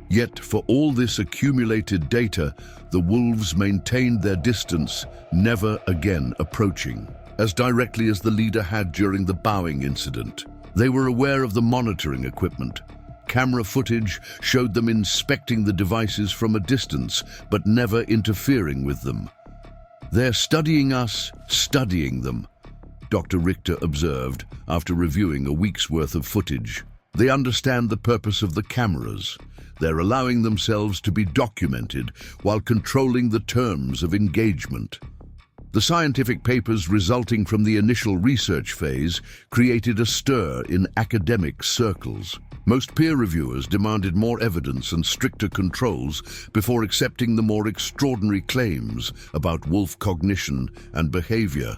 Yet, for all this accumulated data, the wolves maintained their distance, never again approaching, as directly as the leader had during the bowing incident. They were aware of the monitoring equipment. Camera footage showed them inspecting the devices from a distance, but never interfering with them. "They're studying us, studying them," Dr. Richter observed after reviewing a week's worth of footage. "They understand the purpose of the cameras. They're allowing themselves to be documented while controlling the terms of engagement." The scientific papers resulting from the initial research phase created a stir in academic circles. Most peer reviewers demanded more evidence and stricter controls before accepting the more extraordinary claims about wolf cognition and behavior.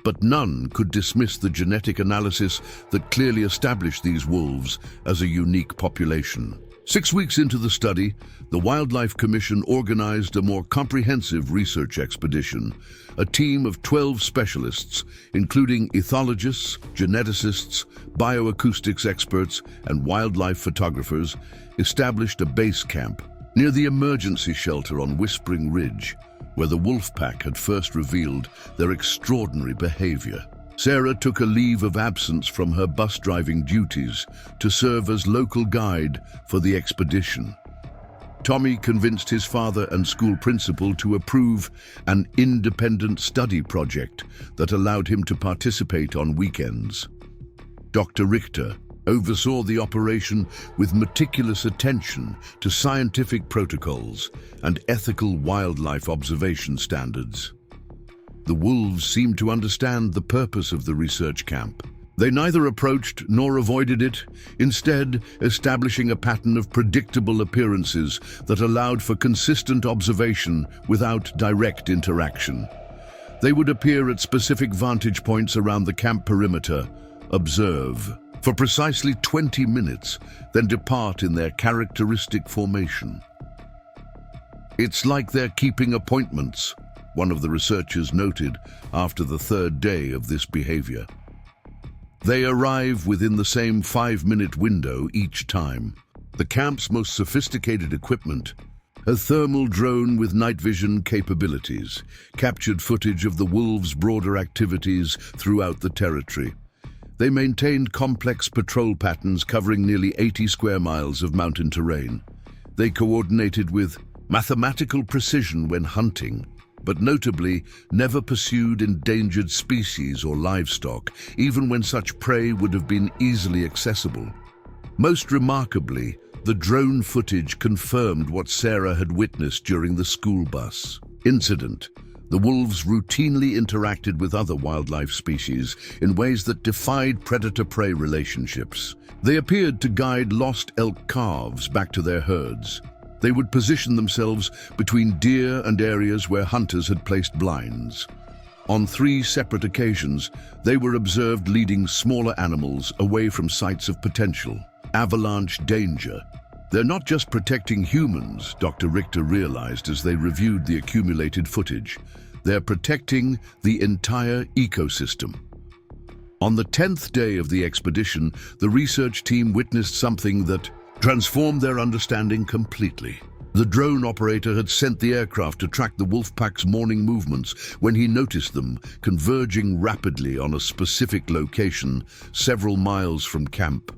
But none could dismiss the genetic analysis that clearly established these wolves as a unique population. 6 weeks into the study, the Wildlife Commission organized a more comprehensive research expedition. A team of 12 specialists, including ethologists, geneticists, bioacoustics experts, and wildlife photographers, established a base camp near the emergency shelter on Whispering Ridge, where the wolf pack had first revealed their extraordinary behavior. Sarah took a leave of absence from her bus driving duties to serve as local guide for the expedition. Tommy convinced his father and school principal to approve an independent study project that allowed him to participate on weekends. Dr. Richter oversaw the operation with meticulous attention to scientific protocols and ethical wildlife observation standards. The wolves seemed to understand the purpose of the research camp. They neither approached nor avoided it, instead establishing a pattern of predictable appearances that allowed for consistent observation without direct interaction. They would appear at specific vantage points around the camp perimeter, observe for precisely 20 minutes, then depart in their characteristic formation. "It's like they're keeping appointments," one of the researchers noted after the third day of this behavior. "They arrive within the same 5-minute window each time." The camp's most sophisticated equipment, a thermal drone with night vision capabilities, captured footage of the wolves' broader activities throughout the territory. They maintained complex patrol patterns covering nearly 80 square miles of mountain terrain. They coordinated with mathematical precision when hunting, but notably never pursued endangered species or livestock, even when such prey would have been easily accessible. Most remarkably, the drone footage confirmed what Sarah had witnessed during the school bus incident. The wolves routinely interacted with other wildlife species in ways that defied predator-prey relationships. They appeared to guide lost elk calves back to their herds. They would position themselves between deer and areas where hunters had placed blinds. On 3 separate occasions, they were observed leading smaller animals away from sites of potential avalanche danger. They're not just protecting humans, Dr. Richter realized as they reviewed the accumulated footage. They're protecting the entire ecosystem. On the 10th day of the expedition, the research team witnessed something that transformed their understanding completely. The drone operator had sent the aircraft to track the wolf pack's morning movements when he noticed them converging rapidly on a specific location several miles from camp.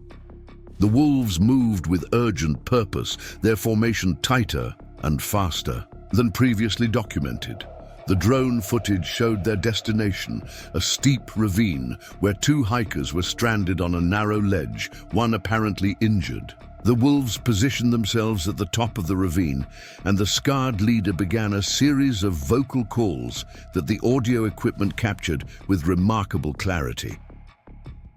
The wolves moved with urgent purpose, their formation tighter, and faster than previously documented. The drone footage showed their destination, a steep ravine where two hikers were stranded on a narrow ledge, one apparently injured. The wolves positioned themselves at the top of the ravine, and the scarred leader began a series of vocal calls that the audio equipment captured with remarkable clarity.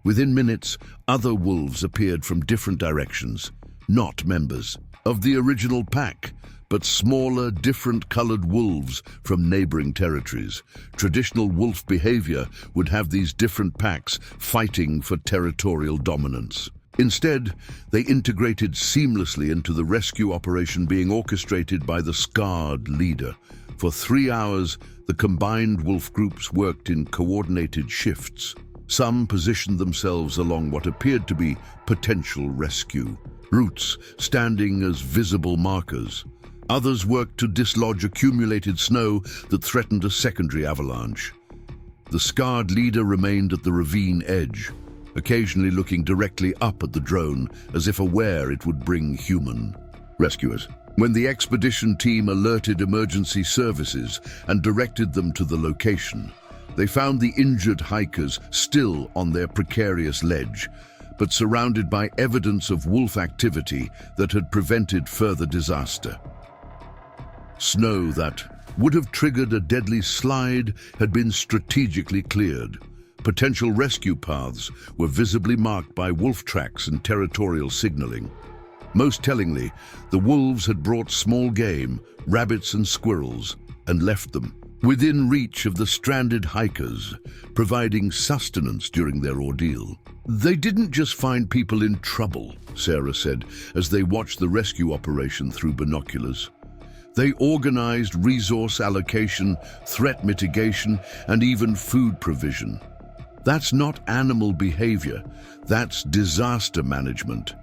Within minutes, other wolves appeared from different directions, not members of the original pack, but smaller, different-colored wolves from neighboring territories. Traditional wolf behavior would have these different packs fighting for territorial dominance. Instead, they integrated seamlessly into the rescue operation being orchestrated by the scarred leader. For 3 hours, the combined wolf groups worked in coordinated shifts. Some positioned themselves along what appeared to be potential rescue routes, standing as visible markers. Others worked to dislodge accumulated snow that threatened a secondary avalanche. The scarred leader remained at the ravine edge, occasionally looking directly up at the drone as if aware it would bring human rescuers. When the expedition team alerted emergency services and directed them to the location, they found the injured hikers still on their precarious ledge, but surrounded by evidence of wolf activity that had prevented further disaster. Snow that would have triggered a deadly slide had been strategically cleared. Potential rescue paths were visibly marked by wolf tracks and territorial signaling. Most tellingly, the wolves had brought small game, rabbits and squirrels, and left them within reach of the stranded hikers, providing sustenance during their ordeal. They didn't just find people in trouble, Sarah said, as they watched the rescue operation through binoculars. They organized resource allocation, threat mitigation, and even food provision. That's not animal behavior, that's disaster management.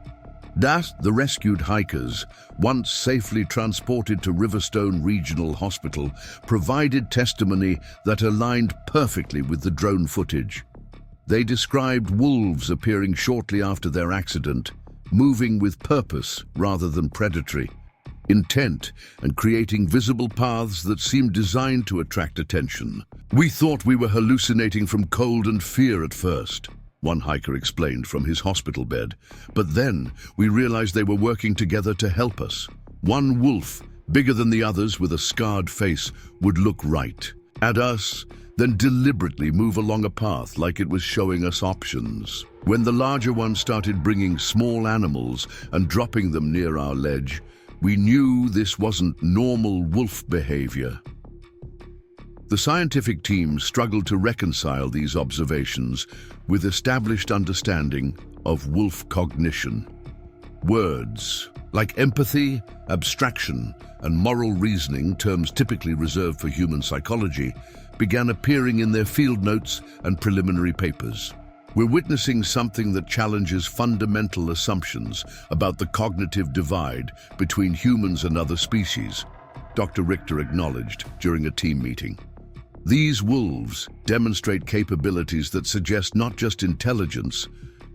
The rescued hikers, once safely transported to Riverstone Regional Hospital, provided testimony that aligned perfectly with the drone footage. They described wolves appearing shortly after their accident, moving with purpose rather than predatory intent, and creating visible paths that seemed designed to attract attention. "We thought we were hallucinating from cold and fear at first," one hiker explained from his hospital bed. "But then we realized they were working together to help us. One wolf, bigger than the others with a scarred face, would look right at us, then deliberately move along a path like it was showing us options. When the larger one started bringing small animals and dropping them near our ledge, we knew this wasn't normal wolf behavior." The scientific team struggled to reconcile these observations with established understanding of wolf cognition. Words like empathy, abstraction, and moral reasoning, terms typically reserved for human psychology, began appearing in their field notes and preliminary papers. We're witnessing something that challenges fundamental assumptions about the cognitive divide between humans and other species, Dr. Richter acknowledged during a team meeting. These wolves demonstrate capabilities that suggest not just intelligence,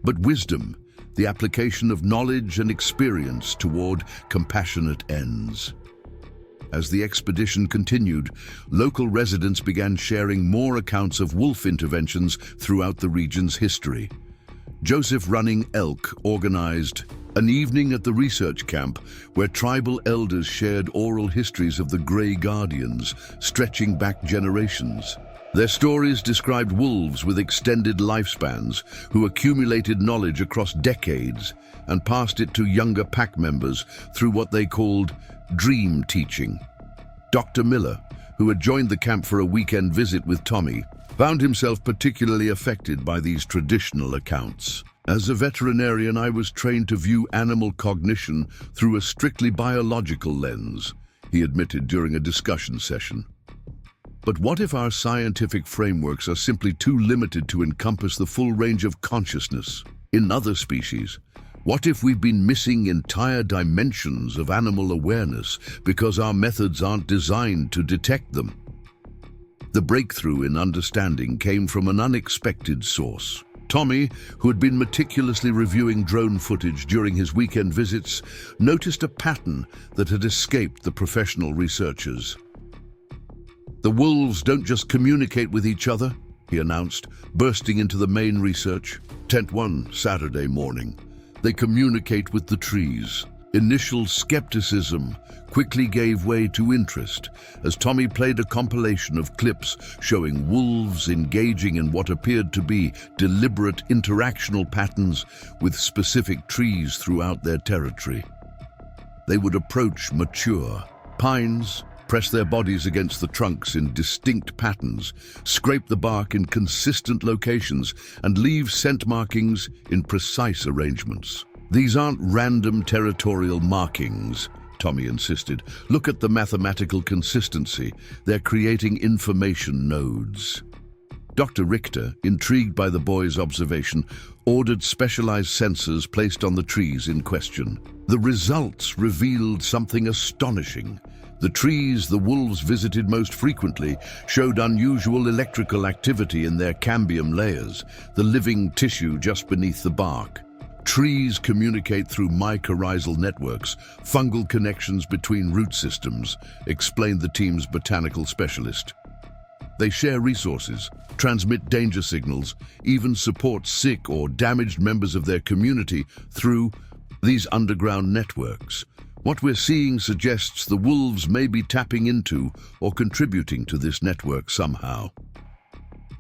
but wisdom, the application of knowledge and experience toward compassionate ends. As the expedition continued, local residents began sharing more accounts of wolf interventions throughout the region's history. Joseph Running Elk organized an evening at the research camp where tribal elders shared oral histories of the Grey Guardians, stretching back generations. Their stories described wolves with extended lifespans who accumulated knowledge across decades and passed it to younger pack members through what they called dream teaching. Dr. Miller, who had joined the camp for a weekend visit with Tommy, found himself particularly affected by these traditional accounts. "As a veterinarian, I was trained to view animal cognition through a strictly biological lens," he admitted during a discussion session. But what if our scientific frameworks are simply too limited to encompass the full range of consciousness in other species? What if we've been missing entire dimensions of animal awareness because our methods aren't designed to detect them? The breakthrough in understanding came from an unexpected source. Tommy, who had been meticulously reviewing drone footage during his weekend visits, noticed a pattern that had escaped the professional researchers. "The wolves don't just communicate with each other," he announced, bursting into the main research. Tent 1, Saturday morning. "They communicate with the trees." Initial skepticism quickly gave way to interest as Tommy played a compilation of clips showing wolves engaging in what appeared to be deliberate interactional patterns with specific trees throughout their territory. They would approach mature pines, press their bodies against the trunks in distinct patterns, scrape the bark in consistent locations, and leave scent markings in precise arrangements. "These aren't random territorial markings," Tommy insisted. "Look at the mathematical consistency. They're creating information nodes." Dr. Richter, intrigued by the boy's observation, ordered specialized sensors placed on the trees in question. The results revealed something astonishing. The trees the wolves visited most frequently showed unusual electrical activity in their cambium layers, the living tissue just beneath the bark. Trees communicate through mycorrhizal networks, fungal connections between root systems, explained the team's botanical specialist. They share resources, transmit danger signals, even support sick or damaged members of their community through these underground networks. What we're seeing suggests the wolves may be tapping into or contributing to this network somehow.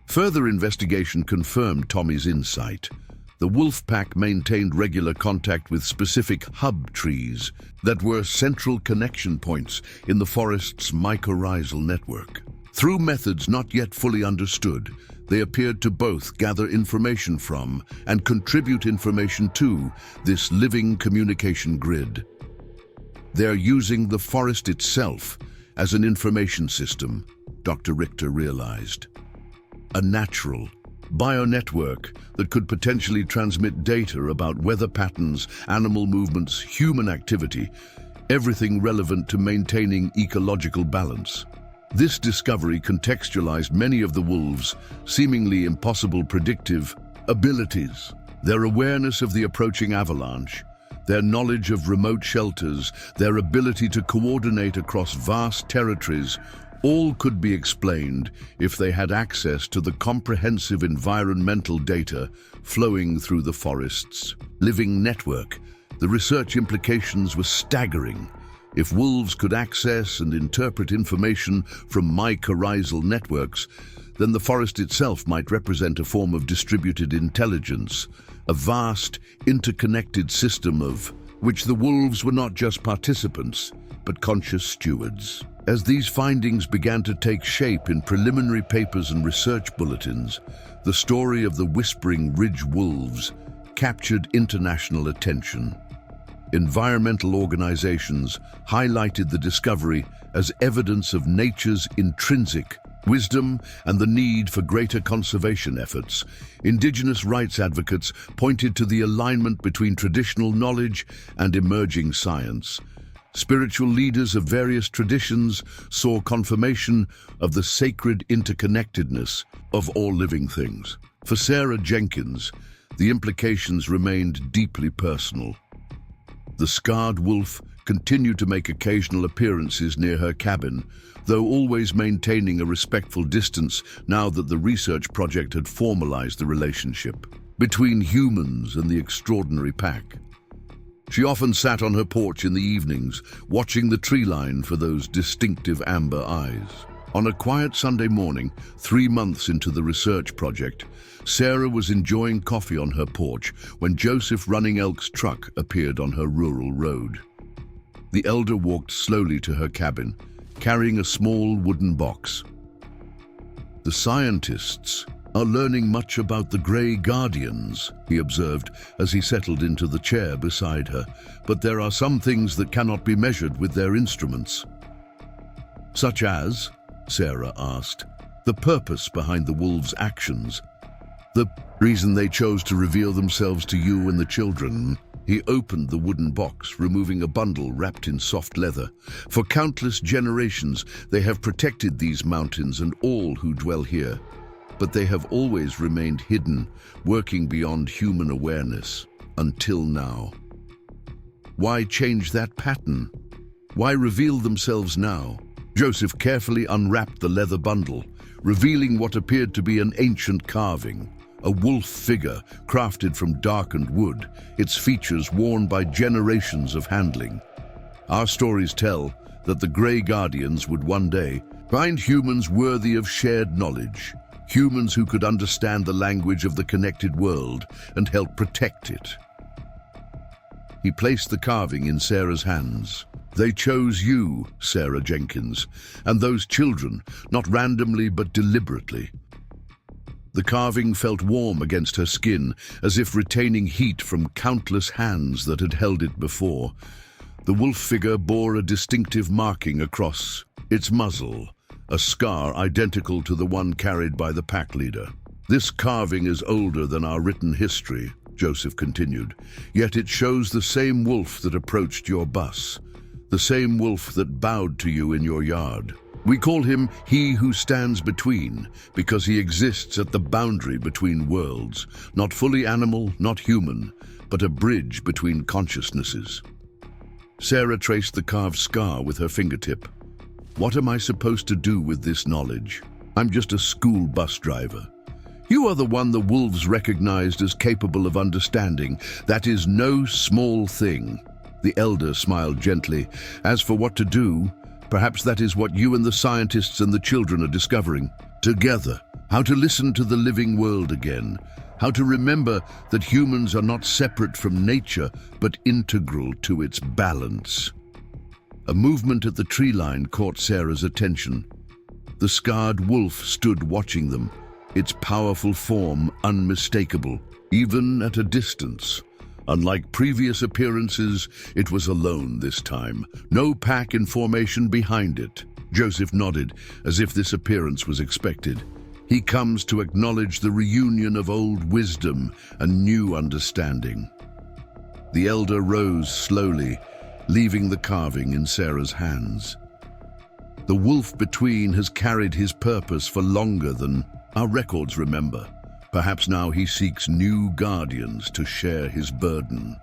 Further investigation confirmed Tommy's insight. The wolf pack maintained regular contact with specific hub trees that were central connection points in the forest's mycorrhizal network. Through methods not yet fully understood, they appeared to both gather information from and contribute information to this living communication grid. They're using the forest itself as an information system, Dr. Richter realized. A natural bionetwork that could potentially transmit data about weather patterns, animal movements, human activity, everything relevant to maintaining ecological balance. This discovery contextualized many of the wolves' seemingly impossible predictive abilities. Their awareness of the approaching avalanche, their knowledge of remote shelters, their ability to coordinate across vast territories, all could be explained if they had access to the comprehensive environmental data flowing through the forest's living network. The research implications were staggering. If wolves could access and interpret information from mycorrhizal networks, then the forest itself might represent a form of distributed intelligence, a vast, interconnected system of which the wolves were not just participants, but conscious stewards. As these findings began to take shape in preliminary papers and research bulletins, the story of the Whispering Ridge wolves captured international attention. Environmental organizations highlighted the discovery as evidence of nature's intrinsic wisdom and the need for greater conservation efforts. Indigenous rights advocates pointed to the alignment between traditional knowledge and emerging science. Spiritual leaders of various traditions saw confirmation of the sacred interconnectedness of all living things. For Sarah Jenkins, the implications remained deeply personal. The scarred wolf continued to make occasional appearances near her cabin, though always maintaining a respectful distance now that the research project had formalized the relationship between humans and the extraordinary pack. She often sat on her porch in the evenings, watching the tree line for those distinctive amber eyes. On a quiet Sunday morning, 3 months into the research project, Sarah was enjoying coffee on her porch when Joseph Running Elk's truck appeared on her rural road. The elder walked slowly to her cabin, carrying a small wooden box. "The scientists are learning much about the Grey Guardians," he observed as he settled into the chair beside her, "but there are some things that cannot be measured with their instruments." "Such as?" Sarah asked. "The purpose behind the wolves' actions. The reason they chose to reveal themselves to you and the children." He opened the wooden box, removing a bundle wrapped in soft leather. "For countless generations, they have protected these mountains and all who dwell here. but they have always remained hidden, working beyond human awareness, until now. Why change that pattern? Why reveal themselves now? Joseph carefully unwrapped the leather bundle, revealing what appeared to be an ancient carving, a wolf figure crafted from darkened wood, its features worn by generations of handling. Our stories tell that the Grey Guardians would one day find humans worthy of shared knowledge, humans who could understand the language of the connected world and help protect it. He placed the carving in Sarah's hands. They chose you, Sarah Jenkins, and those children, not randomly but deliberately. The carving felt warm against her skin, as if retaining heat from countless hands that had held it before. The wolf figure bore a distinctive marking across its muzzle, a scar identical to the one carried by the pack leader. This carving is older than our written history, Joseph continued, yet it shows the same wolf that approached your bus, the same wolf that bowed to you in your yard. We call him He Who Stands Between, because he exists at the boundary between worlds, not fully animal, not human, but a bridge between consciousnesses. Sarah traced the carved scar with her fingertip. What am I supposed to do with this knowledge? I'm just a school bus driver. You are the one the wolves recognized as capable of understanding. That is no small thing. The elder smiled gently. As for what to do, perhaps that is what you and the scientists and the children are discovering. Together, how to listen to the living world again. How to remember that humans are not separate from nature, but integral to its balance. A movement at the tree line caught Sarah's attention. The scarred wolf stood watching them, its powerful form unmistakable, even at a distance. Unlike previous appearances, it was alone this time. No pack in formation behind it. Joseph nodded, as if this appearance was expected. He comes to acknowledge the reunion of old wisdom and new understanding. The elder rose slowly, leaving the carving in Sarah's hands. The wolf between has carried his purpose for longer than our records remember. Perhaps now he seeks new guardians to share his burden.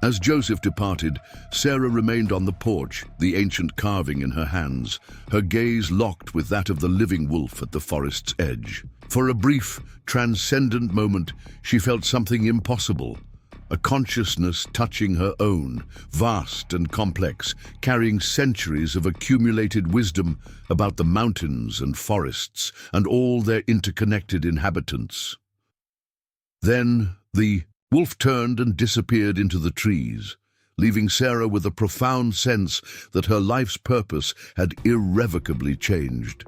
As Joseph departed, Sarah remained on the porch, the ancient carving in her hands, her gaze locked with that of the living wolf at the forest's edge. For a brief, transcendent moment, she felt something impossible. A consciousness touching her own, vast and complex, carrying centuries of accumulated wisdom about the mountains and forests and all their interconnected inhabitants. Then the wolf turned and disappeared into the trees, leaving Sarah with a profound sense that her life's purpose had irrevocably changed.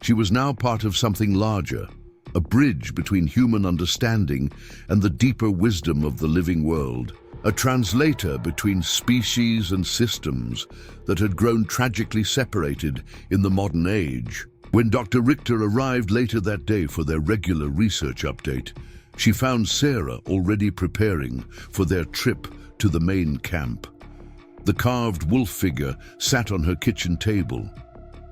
She was now part of something larger, a bridge between human understanding and the deeper wisdom of the living world, a translator between species and systems that had grown tragically separated in the modern age. When Dr. Richter arrived later that day for their regular research update, she found Sarah already preparing for their trip to the main camp. The carved wolf figure sat on her kitchen table.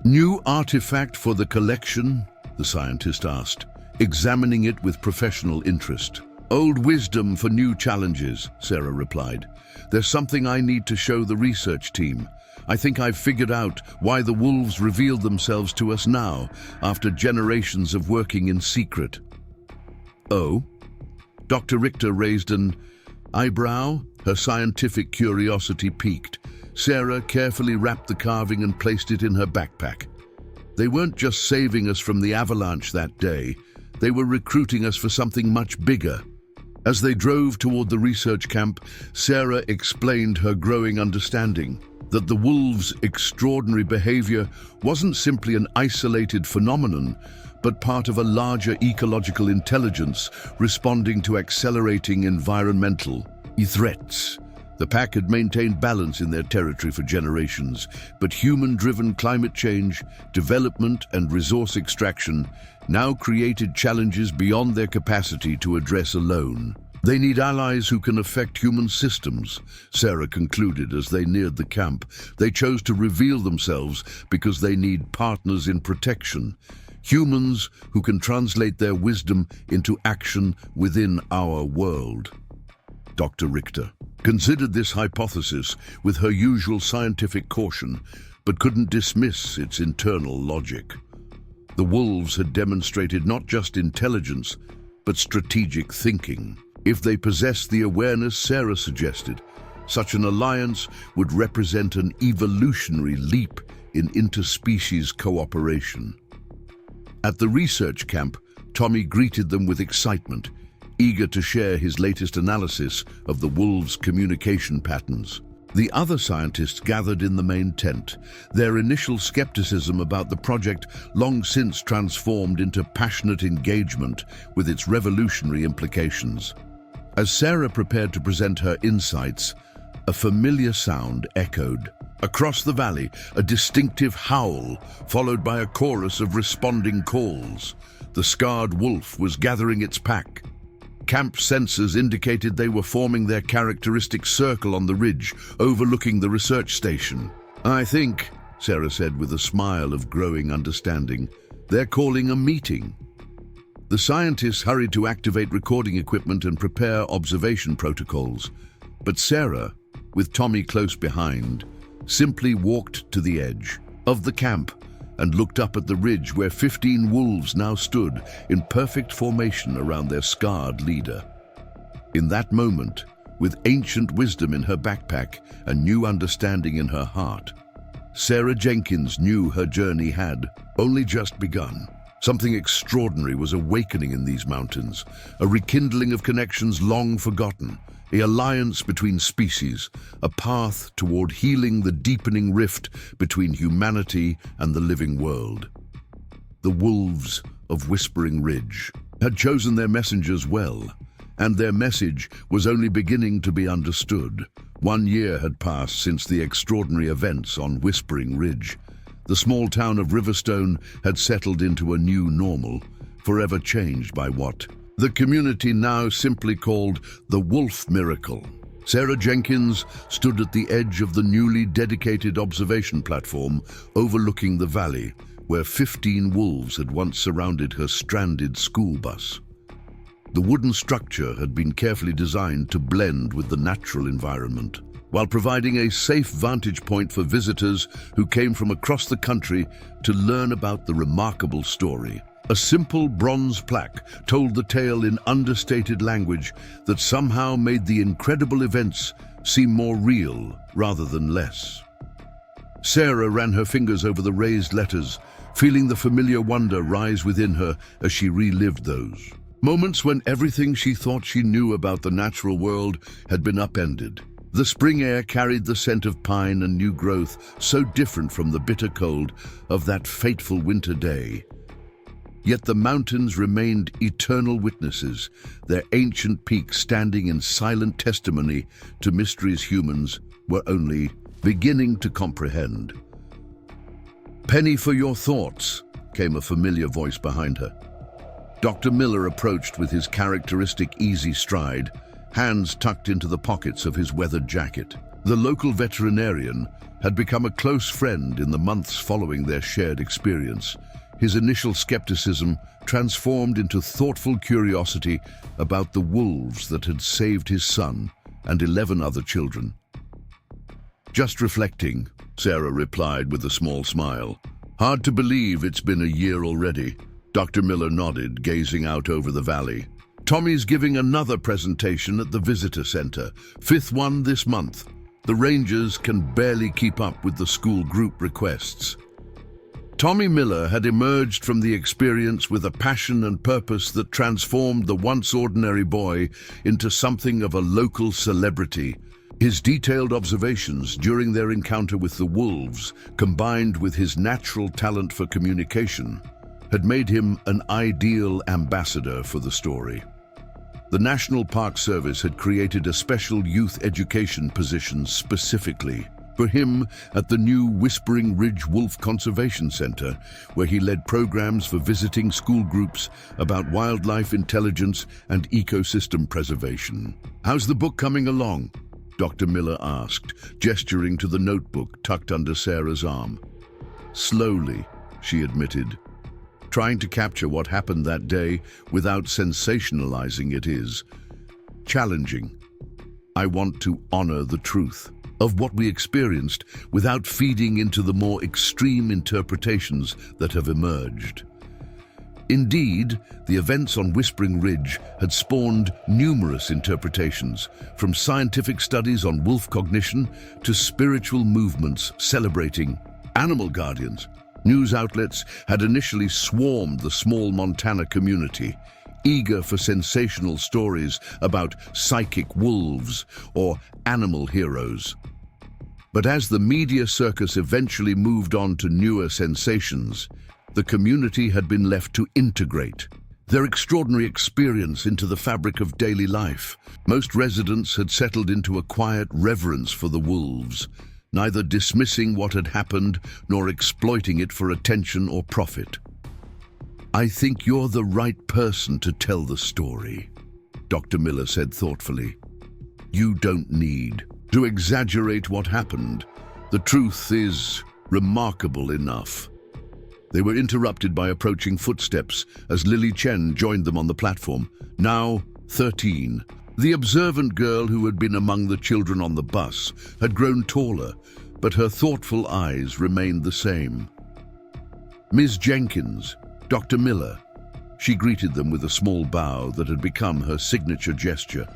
"New artifact for the collection?" the scientist asked, examining it with professional interest. "Old wisdom for new challenges," Sarah replied. "There's something I need to show the research team. I think I've figured out why the wolves revealed themselves to us now, after generations of working in secret." "Oh?" Dr. Richter raised an eyebrow, her scientific curiosity piqued. Sarah carefully wrapped the carving and placed it in her backpack. "They weren't just saving us from the avalanche that day. They were recruiting us for something much bigger." As they drove toward the research camp, Sarah explained her growing understanding that the wolves' extraordinary behavior wasn't simply an isolated phenomenon, but part of a larger ecological intelligence responding to accelerating environmental threats. The pack had maintained balance in their territory for generations, but human-driven climate change, development, and resource extraction now created challenges beyond their capacity to address alone. "They need allies who can affect human systems," Sarah concluded as they neared the camp. "They chose to reveal themselves because they need partners in protection." humans who can translate their wisdom into action within our world. Dr. Richter considered this hypothesis with her usual scientific caution, but couldn't dismiss its internal logic. The wolves had demonstrated not just intelligence, but strategic thinking. If they possessed the awareness Sarah suggested, such an alliance would represent an evolutionary leap in interspecies cooperation. At the research camp, Tommy greeted them with excitement, eager to share his latest analysis of the wolves' communication patterns. The other scientists gathered in the main tent, their initial skepticism about the project long since transformed into passionate engagement with its revolutionary implications. As Sarah prepared to present her insights, a familiar sound echoed. Across the valley, a distinctive howl, followed by a chorus of responding calls. The scarred wolf was gathering its pack. Camp sensors indicated they were forming their characteristic circle on the ridge, overlooking the research station. "I think," Sarah said with a smile of growing understanding, "they're calling a meeting." The scientists hurried to activate recording equipment and prepare observation protocols. But Sarah, with Tommy close behind, simply walked to the edge of the camp and looked up at the ridge where 15 wolves now stood in perfect formation around their scarred leader. In that moment, with ancient wisdom in her backpack and new understanding in her heart, Sarah Jenkins knew her journey had only just begun. Something extraordinary was awakening in these mountains, a rekindling of connections long forgotten, an alliance between species, a path toward healing the deepening rift between humanity and the living world. The wolves of Whispering Ridge had chosen their messengers well, and their message was only beginning to be understood. 1 year had passed since the extraordinary events on Whispering Ridge. The small town of Riverstone had settled into a new normal, forever changed by what the community now simply called the Wolf Miracle. Sarah Jenkins stood at the edge of the newly dedicated observation platform overlooking the valley, where 15 wolves had once surrounded her stranded school bus. The wooden structure had been carefully designed to blend with the natural environment, while providing a safe vantage point for visitors who came from across the country to learn about the remarkable story. A simple bronze plaque told the tale in understated language that somehow made the incredible events seem more real rather than less. Sarah ran her fingers over the raised letters, feeling the familiar wonder rise within her as she relived those moments when everything she thought she knew about the natural world had been upended. The spring air carried the scent of pine and new growth, so different from the bitter cold of that fateful winter day. Yet the mountains remained eternal witnesses, their ancient peaks standing in silent testimony to mysteries humans were only beginning to comprehend. "Penny for your thoughts," came a familiar voice behind her. Dr. Miller approached with his characteristic easy stride, hands tucked into the pockets of his weathered jacket. The local veterinarian had become a close friend in the months following their shared experience. His initial skepticism transformed into thoughtful curiosity about the wolves that had saved his son and 11 other children. "Just reflecting," Sarah replied with a small smile. "Hard to believe it's been a year already." Dr. Miller nodded, gazing out over the valley. "Tommy's giving another presentation at the visitor center, 5th one this month. The Rangers can barely keep up with the school group requests." Tommy Miller had emerged from the experience with a passion and purpose that transformed the once ordinary boy into something of a local celebrity. His detailed observations during their encounter with the wolves, combined with his natural talent for communication, had made him an ideal ambassador for the story. The National Park Service had created a special youth education position specifically for him at the new Whispering Ridge Wolf Conservation Center, where he led programs for visiting school groups about wildlife intelligence and ecosystem preservation. "How's the book coming along?" Dr. Miller asked, gesturing to the notebook tucked under Sarah's arm. "Slowly," she admitted. Trying to capture what happened that day without sensationalizing it is challenging. I want to honor the truth of what we experienced without feeding into the more extreme interpretations that have emerged. Indeed, the events on Whispering Ridge had spawned numerous interpretations, from scientific studies on wolf cognition to spiritual movements celebrating animal guardians. News outlets had initially swarmed the small Montana community, eager for sensational stories about psychic wolves or animal heroes. But as the media circus eventually moved on to newer sensations, the community had been left to integrate their extraordinary experience into the fabric of daily life. Most residents had settled into a quiet reverence for the wolves, neither dismissing what had happened nor exploiting it for attention or profit. "I think you're the right person to tell the story," Dr. Miller said thoughtfully. "You don't need to exaggerate what happened. The truth is remarkable enough." They were interrupted by approaching footsteps as Lily Chen joined them on the platform, now 13. The observant girl who had been among the children on the bus had grown taller, but her thoughtful eyes remained the same. "Ms. Jenkins, Dr. Miller." She greeted them with a small bow that had become her signature gesture.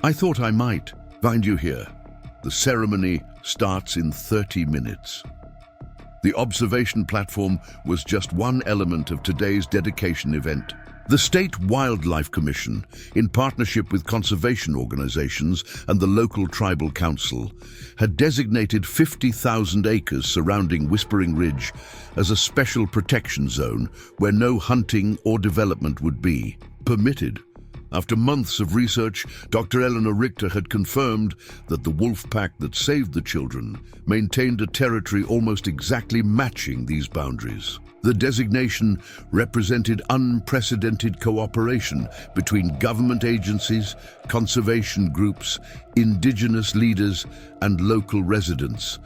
"I thought I might find you here. The ceremony starts in 30 minutes. The observation platform was just one element of today's dedication event. The State Wildlife Commission, in partnership with conservation organizations and the local tribal council, had designated 50,000 acres surrounding Whispering Ridge as a special protection zone where no hunting or development would be permitted. After months of research, Dr. Eleanor Richter had confirmed that the wolf pack that saved the children maintained a territory almost exactly matching these boundaries. The designation represented unprecedented cooperation between government agencies, conservation groups, indigenous leaders, and local residents,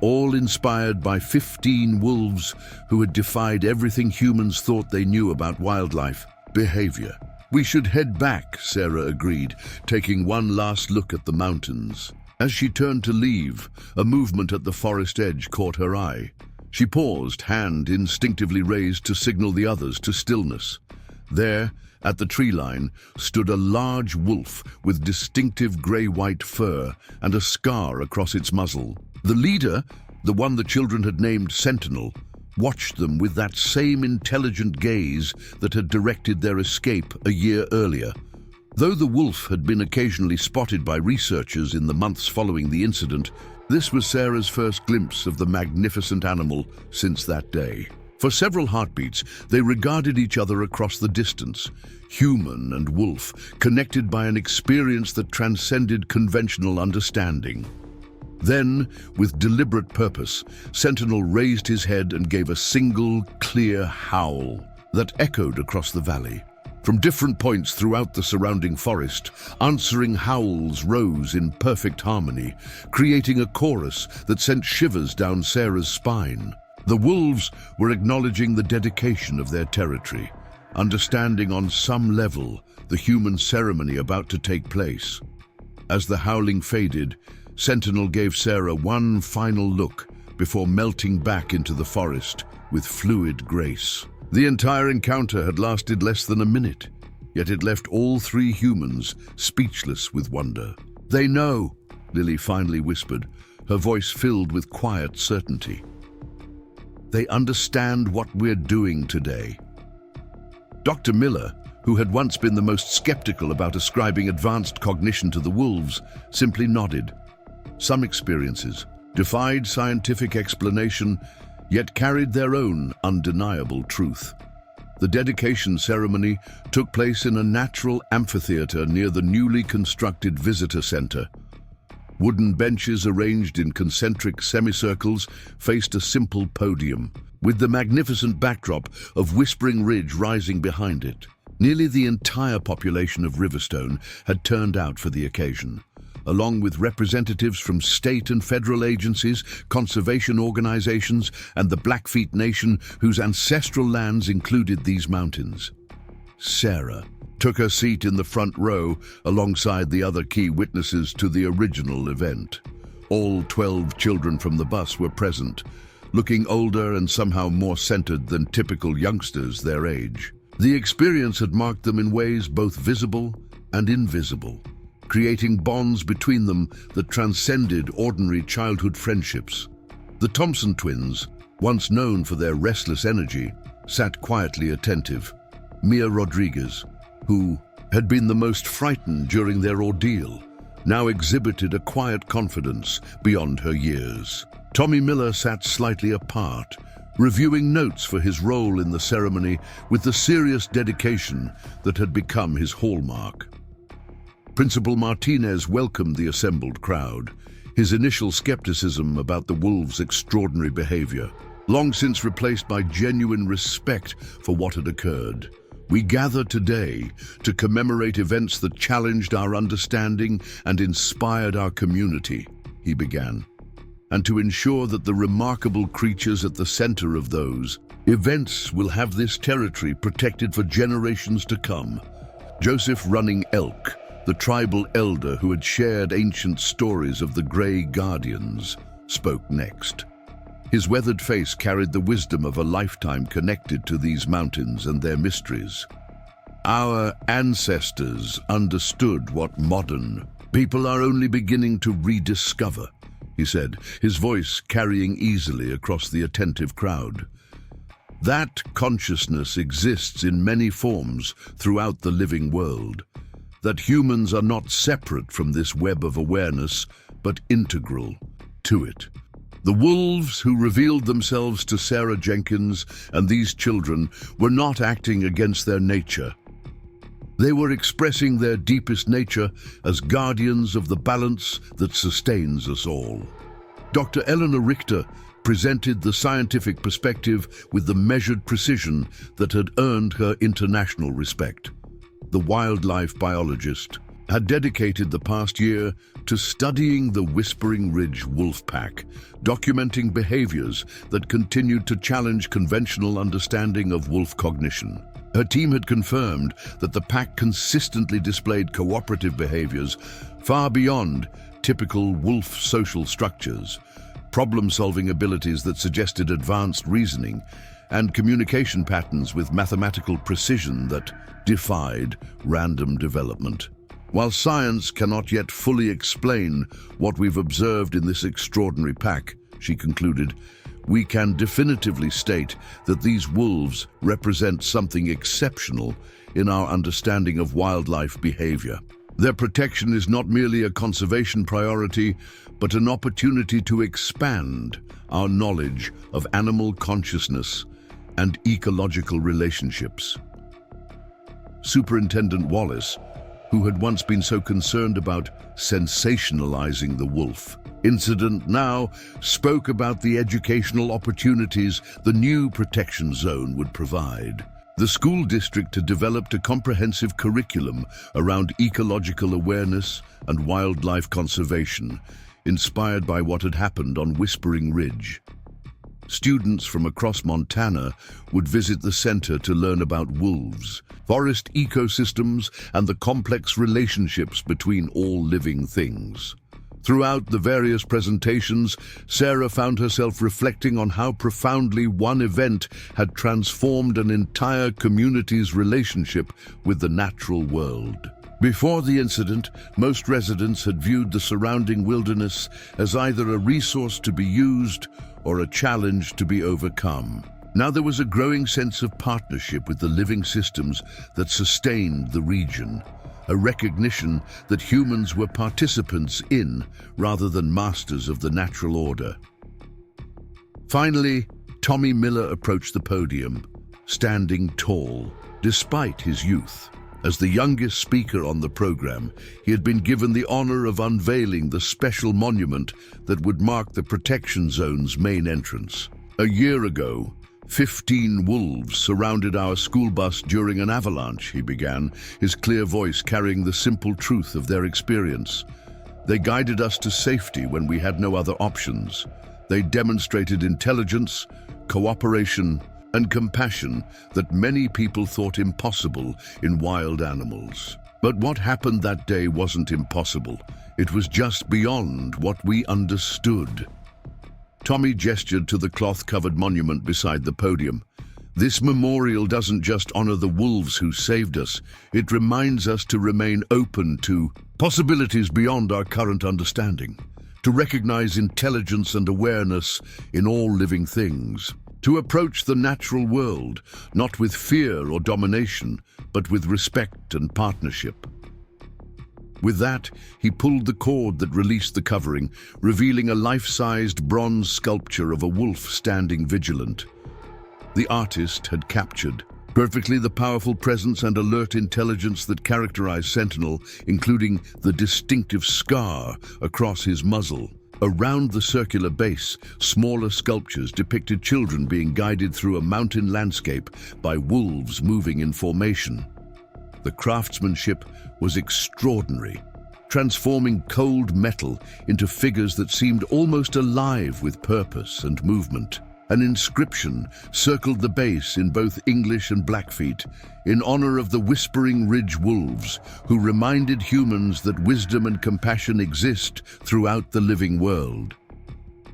all inspired by 15 wolves who had defied everything humans thought they knew about wildlife behavior. "We should head back," Sarah agreed, taking one last look at the mountains. As she turned to leave, a movement at the forest edge caught her eye. She paused, hand instinctively raised to signal the others to stillness. There, at the tree line, stood a large wolf with distinctive grey-white fur and a scar across its muzzle. The leader, the one the children had named Sentinel, watched them with that same intelligent gaze that had directed their escape a year earlier. Though the wolf had been occasionally spotted by researchers in the months following the incident, this was Sarah's first glimpse of the magnificent animal since that day. For several heartbeats, they regarded each other across the distance, human and wolf, connected by an experience that transcended conventional understanding. Then, with deliberate purpose, Sentinel raised his head and gave a single, clear howl that echoed across the valley. From different points throughout the surrounding forest, answering howls rose in perfect harmony, creating a chorus that sent shivers down Sarah's spine. The wolves were acknowledging the dedication of their territory, understanding on some level the human ceremony about to take place. As the howling faded, Sentinel gave Sarah one final look before melting back into the forest with fluid grace. The entire encounter had lasted less than a minute, yet it left all three humans speechless with wonder. "They know," Lily finally whispered, her voice filled with quiet certainty. "They understand what we're doing today." Dr. Miller, who had once been the most skeptical about ascribing advanced cognition to the wolves, simply nodded. Some experiences defied scientific explanation, yet carried their own undeniable truth. The dedication ceremony took place in a natural amphitheater near the newly constructed visitor center. Wooden benches arranged in concentric semicircles faced a simple podium, with the magnificent backdrop of Whispering Ridge rising behind it. Nearly the entire population of Riverstone had turned out for the occasion. along with representatives from state and federal agencies, conservation organizations, and the Blackfeet Nation, whose ancestral lands included these mountains. Sarah took her seat in the front row alongside the other key witnesses to the original event. All 12 children from the bus were present, looking older and somehow more centered than typical youngsters their age. The experience had marked them in ways both visible and invisible, creating bonds between them that transcended ordinary childhood friendships. The Thompson twins, once known for their restless energy, sat quietly attentive. Mia Rodriguez, who had been the most frightened during their ordeal, now exhibited a quiet confidence beyond her years. Tommy Miller sat slightly apart, reviewing notes for his role in the ceremony with the serious dedication that had become his hallmark. Principal Martinez welcomed the assembled crowd, his initial skepticism about the wolves' extraordinary behavior, long since replaced by genuine respect for what had occurred. We gather today to commemorate events that challenged our understanding and inspired our community, he began, and to ensure that the remarkable creatures at the center of those events will have this territory protected for generations to come. Joseph Running Elk, the tribal elder who had shared ancient stories of the Grey Guardians, spoke next. His weathered face carried the wisdom of a lifetime connected to these mountains and their mysteries. Our ancestors understood what modern people are only beginning to rediscover, he said, his voice carrying easily across the attentive crowd. That consciousness exists in many forms throughout the living world. That humans are not separate from this web of awareness, but integral to it. The wolves who revealed themselves to Sarah Jenkins and these children were not acting against their nature. They were expressing their deepest nature as guardians of the balance that sustains us all. Dr. Eleanor Richter presented the scientific perspective with the measured precision that had earned her international respect. The wildlife biologist had dedicated the past year to studying the Whispering Ridge wolf pack, documenting behaviors that continued to challenge conventional understanding of wolf cognition. Her team had confirmed that the pack consistently displayed cooperative behaviors far beyond typical wolf social structures, problem-solving abilities that suggested advanced reasoning, and communication patterns with mathematical precision that defied random development. While science cannot yet fully explain what we've observed in this extraordinary pack, she concluded, we can definitively state that these wolves represent something exceptional in our understanding of wildlife behavior. Their protection is not merely a conservation priority, but an opportunity to expand our knowledge of animal consciousness and ecological relationships. Superintendent Wallace, who had once been so concerned about sensationalizing the wolf incident, now spoke about the educational opportunities the new protection zone would provide. The school district had developed a comprehensive curriculum around ecological awareness and wildlife conservation, inspired by what had happened on Whispering Ridge. Students from across Montana would visit the center to learn about wolves, forest ecosystems, and the complex relationships between all living things. Throughout the various presentations, Sarah found herself reflecting on how profoundly one event had transformed an entire community's relationship with the natural world. Before the incident, most residents had viewed the surrounding wilderness as either a resource to be used or a challenge to be overcome. Now there was a growing sense of partnership with the living systems that sustained the region, a recognition that humans were participants in rather than masters of the natural order. Finally, Tommy Miller approached the podium, standing tall, despite his youth. As the youngest speaker on the program, he had been given the honor of unveiling the special monument that would mark the protection zone's main entrance. A year ago, 15 wolves surrounded our school bus during an avalanche, he began, his clear voice carrying the simple truth of their experience. They guided us to safety when we had no other options. They demonstrated intelligence, cooperation, and compassion that many people thought impossible in wild animals. But what happened that day wasn't impossible. It was just beyond what we understood. Tommy gestured to the cloth-covered monument beside the podium. This memorial doesn't just honor the wolves who saved us, it reminds us to remain open to possibilities beyond our current understanding, to recognize intelligence and awareness in all living things, to approach the natural world not with fear or domination, but with respect and partnership. With that, he pulled the cord that released the covering, revealing a life-sized bronze sculpture of a wolf standing vigilant. The artist had captured perfectly the powerful presence and alert intelligence that characterized Sentinel, including the distinctive scar across his muzzle. Around the circular base, smaller sculptures depicted children being guided through a mountain landscape by wolves moving in formation. The craftsmanship was extraordinary, transforming cold metal into figures that seemed almost alive with purpose and movement. An inscription circled the base in both English and Blackfeet in honor of the Whispering Ridge Wolves, who reminded humans that wisdom and compassion exist throughout the living world.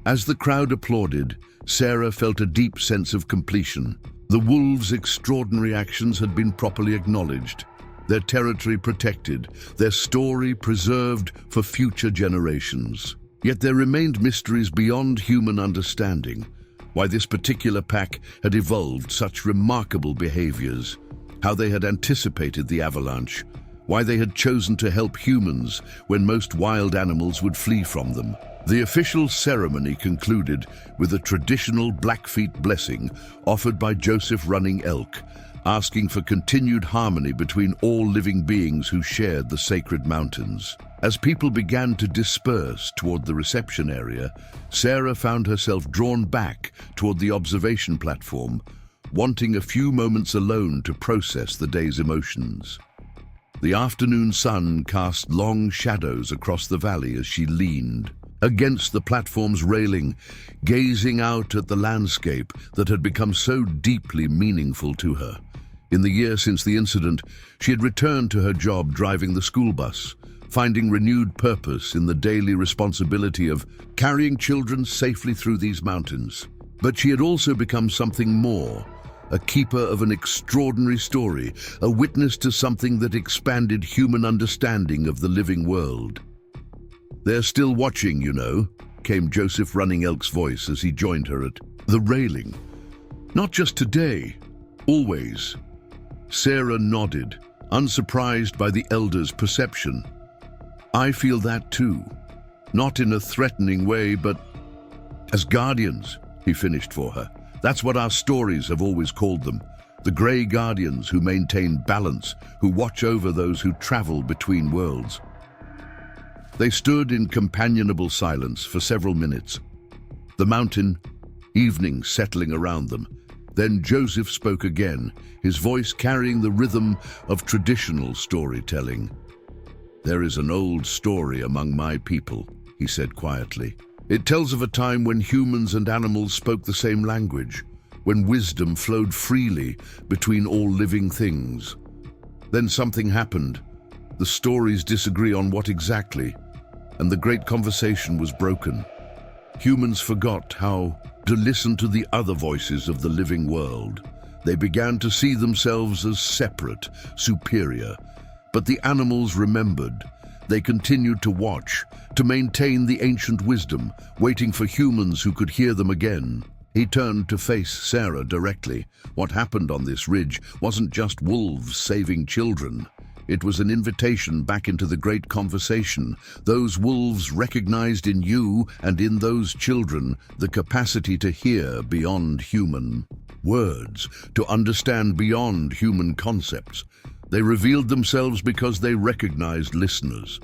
As the crowd applauded, Sarah felt a deep sense of completion. The wolves' extraordinary actions had been properly acknowledged, their territory protected, their story preserved for future generations. Yet there remained mysteries beyond human understanding. Why this particular pack had evolved such remarkable behaviors, how they had anticipated the avalanche, why they had chosen to help humans when most wild animals would flee from them. The official ceremony concluded with a traditional Blackfeet blessing offered by Joseph Running Elk, asking for continued harmony between all living beings who shared the sacred mountains. As people began to disperse toward the reception area, Sarah found herself drawn back toward the observation platform, wanting a few moments alone to process the day's emotions. The afternoon sun cast long shadows across the valley as she leaned against the platform's railing, gazing out at the landscape that had become so deeply meaningful to her. In the year since the incident, she had returned to her job driving the school bus, finding renewed purpose in the daily responsibility of carrying children safely through these mountains. But she had also become something more, a keeper of an extraordinary story, a witness to something that expanded human understanding of the living world. "They're still watching, you know," came Joseph Running Elk's voice as he joined her at the railing. "Not just today, always." Sarah nodded, unsurprised by the elder's perception. "I feel that too. Not in a threatening way, but as guardians," he finished for her. "That's what our stories have always called them. The Grey Guardians who maintain balance, who watch over those who travel between worlds." They stood in companionable silence for several minutes, the mountain, evening settling around them. Then Joseph spoke again, his voice carrying the rhythm of traditional storytelling. "There is an old story among my people," he said quietly. "It tells of a time when humans and animals spoke the same language, when wisdom flowed freely between all living things. Then something happened. The stories disagree on what exactly, and the great conversation was broken. Humans forgot how to listen to the other voices of the living world. They began to see themselves as separate, superior. But the animals remembered. They continued to watch, to maintain the ancient wisdom, waiting for humans who could hear them again." He turned to face Sarah directly. What happened on this ridge wasn't just wolves saving children. It was an invitation back into the great conversation. Those wolves recognized in you and in those children the capacity to hear beyond human words, to understand beyond human concepts. They revealed themselves because they recognized listeners.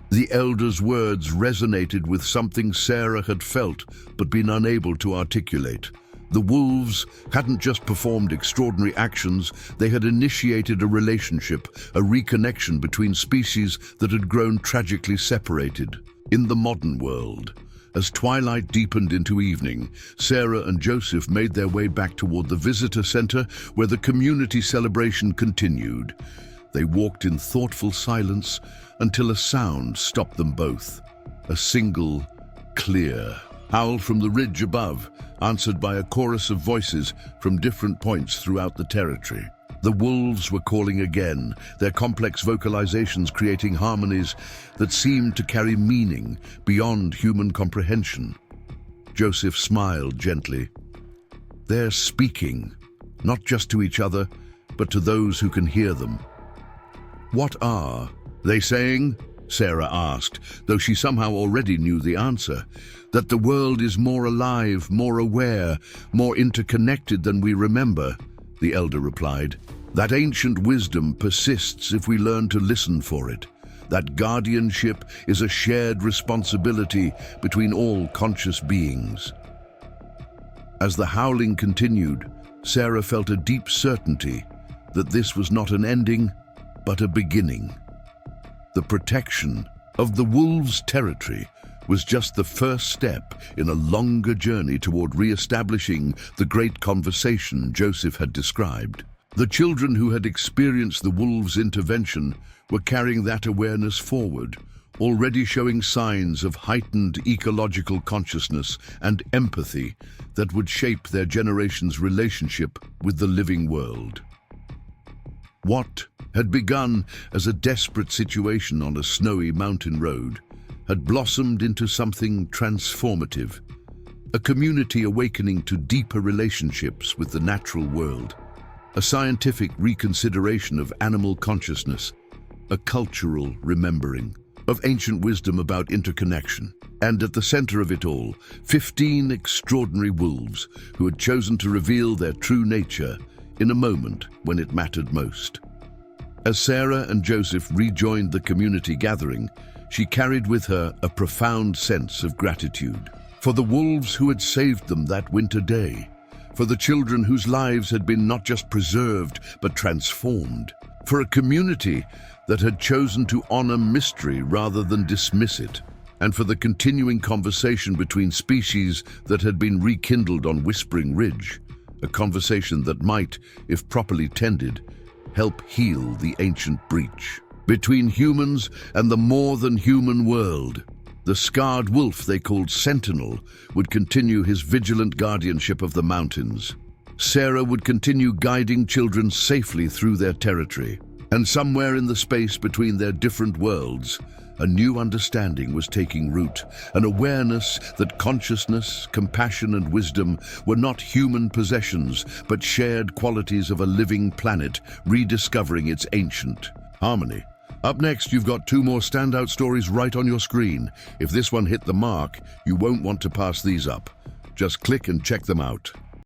The elder's words resonated with something Sarah had felt but been unable to articulate. The wolves hadn't just performed extraordinary actions, they had initiated a relationship, a reconnection between species that had grown tragically separated. In the modern world, as twilight deepened into evening, Sarah and Joseph made their way back toward the visitor center where the community celebration continued. They walked in thoughtful silence until a sound stopped them both. A single, clear howl from the ridge above, answered by a chorus of voices from different points throughout the territory. The wolves were calling again, their complex vocalizations creating harmonies that seemed to carry meaning beyond human comprehension. Joseph smiled gently. They're speaking, not just to each other, but to those who can hear them. What are they saying? Sarah asked, though she somehow already knew the answer. That the world is more alive, more aware, more interconnected than we remember, the elder replied. That ancient wisdom persists if we learn to listen for it. That guardianship is a shared responsibility between all conscious beings. As the howling continued, Sarah felt a deep certainty that this was not an ending, but a beginning. The protection of the wolves' territory was just the first step in a longer journey toward re-establishing the great conversation Joseph had described. The children who had experienced the wolves' intervention were carrying that awareness forward, already showing signs of heightened ecological consciousness and empathy that would shape their generation's relationship with the living world. What had begun as a desperate situation on a snowy mountain road had blossomed into something transformative, a community awakening to deeper relationships with the natural world, a scientific reconsideration of animal consciousness, a cultural remembering of ancient wisdom about interconnection. And at the center of it all, 15 extraordinary wolves who had chosen to reveal their true nature in a moment when it mattered most. As Sarah and Joseph rejoined the community gathering, she carried with her a profound sense of gratitude for the wolves who had saved them that winter day, for the children whose lives had been not just preserved but transformed, for a community that had chosen to honor mystery rather than dismiss it, and for the continuing conversation between species that had been rekindled on Whispering Ridge, a conversation that might, if properly tended, help heal the ancient breach between humans and the more-than-human world. The scarred wolf they called Sentinel would continue his vigilant guardianship of the mountains. Sarah would continue guiding children safely through their territory. And somewhere in the space between their different worlds, a new understanding was taking root, an awareness that consciousness, compassion, and wisdom were not human possessions, but shared qualities of a living planet rediscovering its ancient harmony. Up next, you've got 2 more standout stories right on your screen. If this one hit the mark, you won't want to pass these up. Just click and check them out.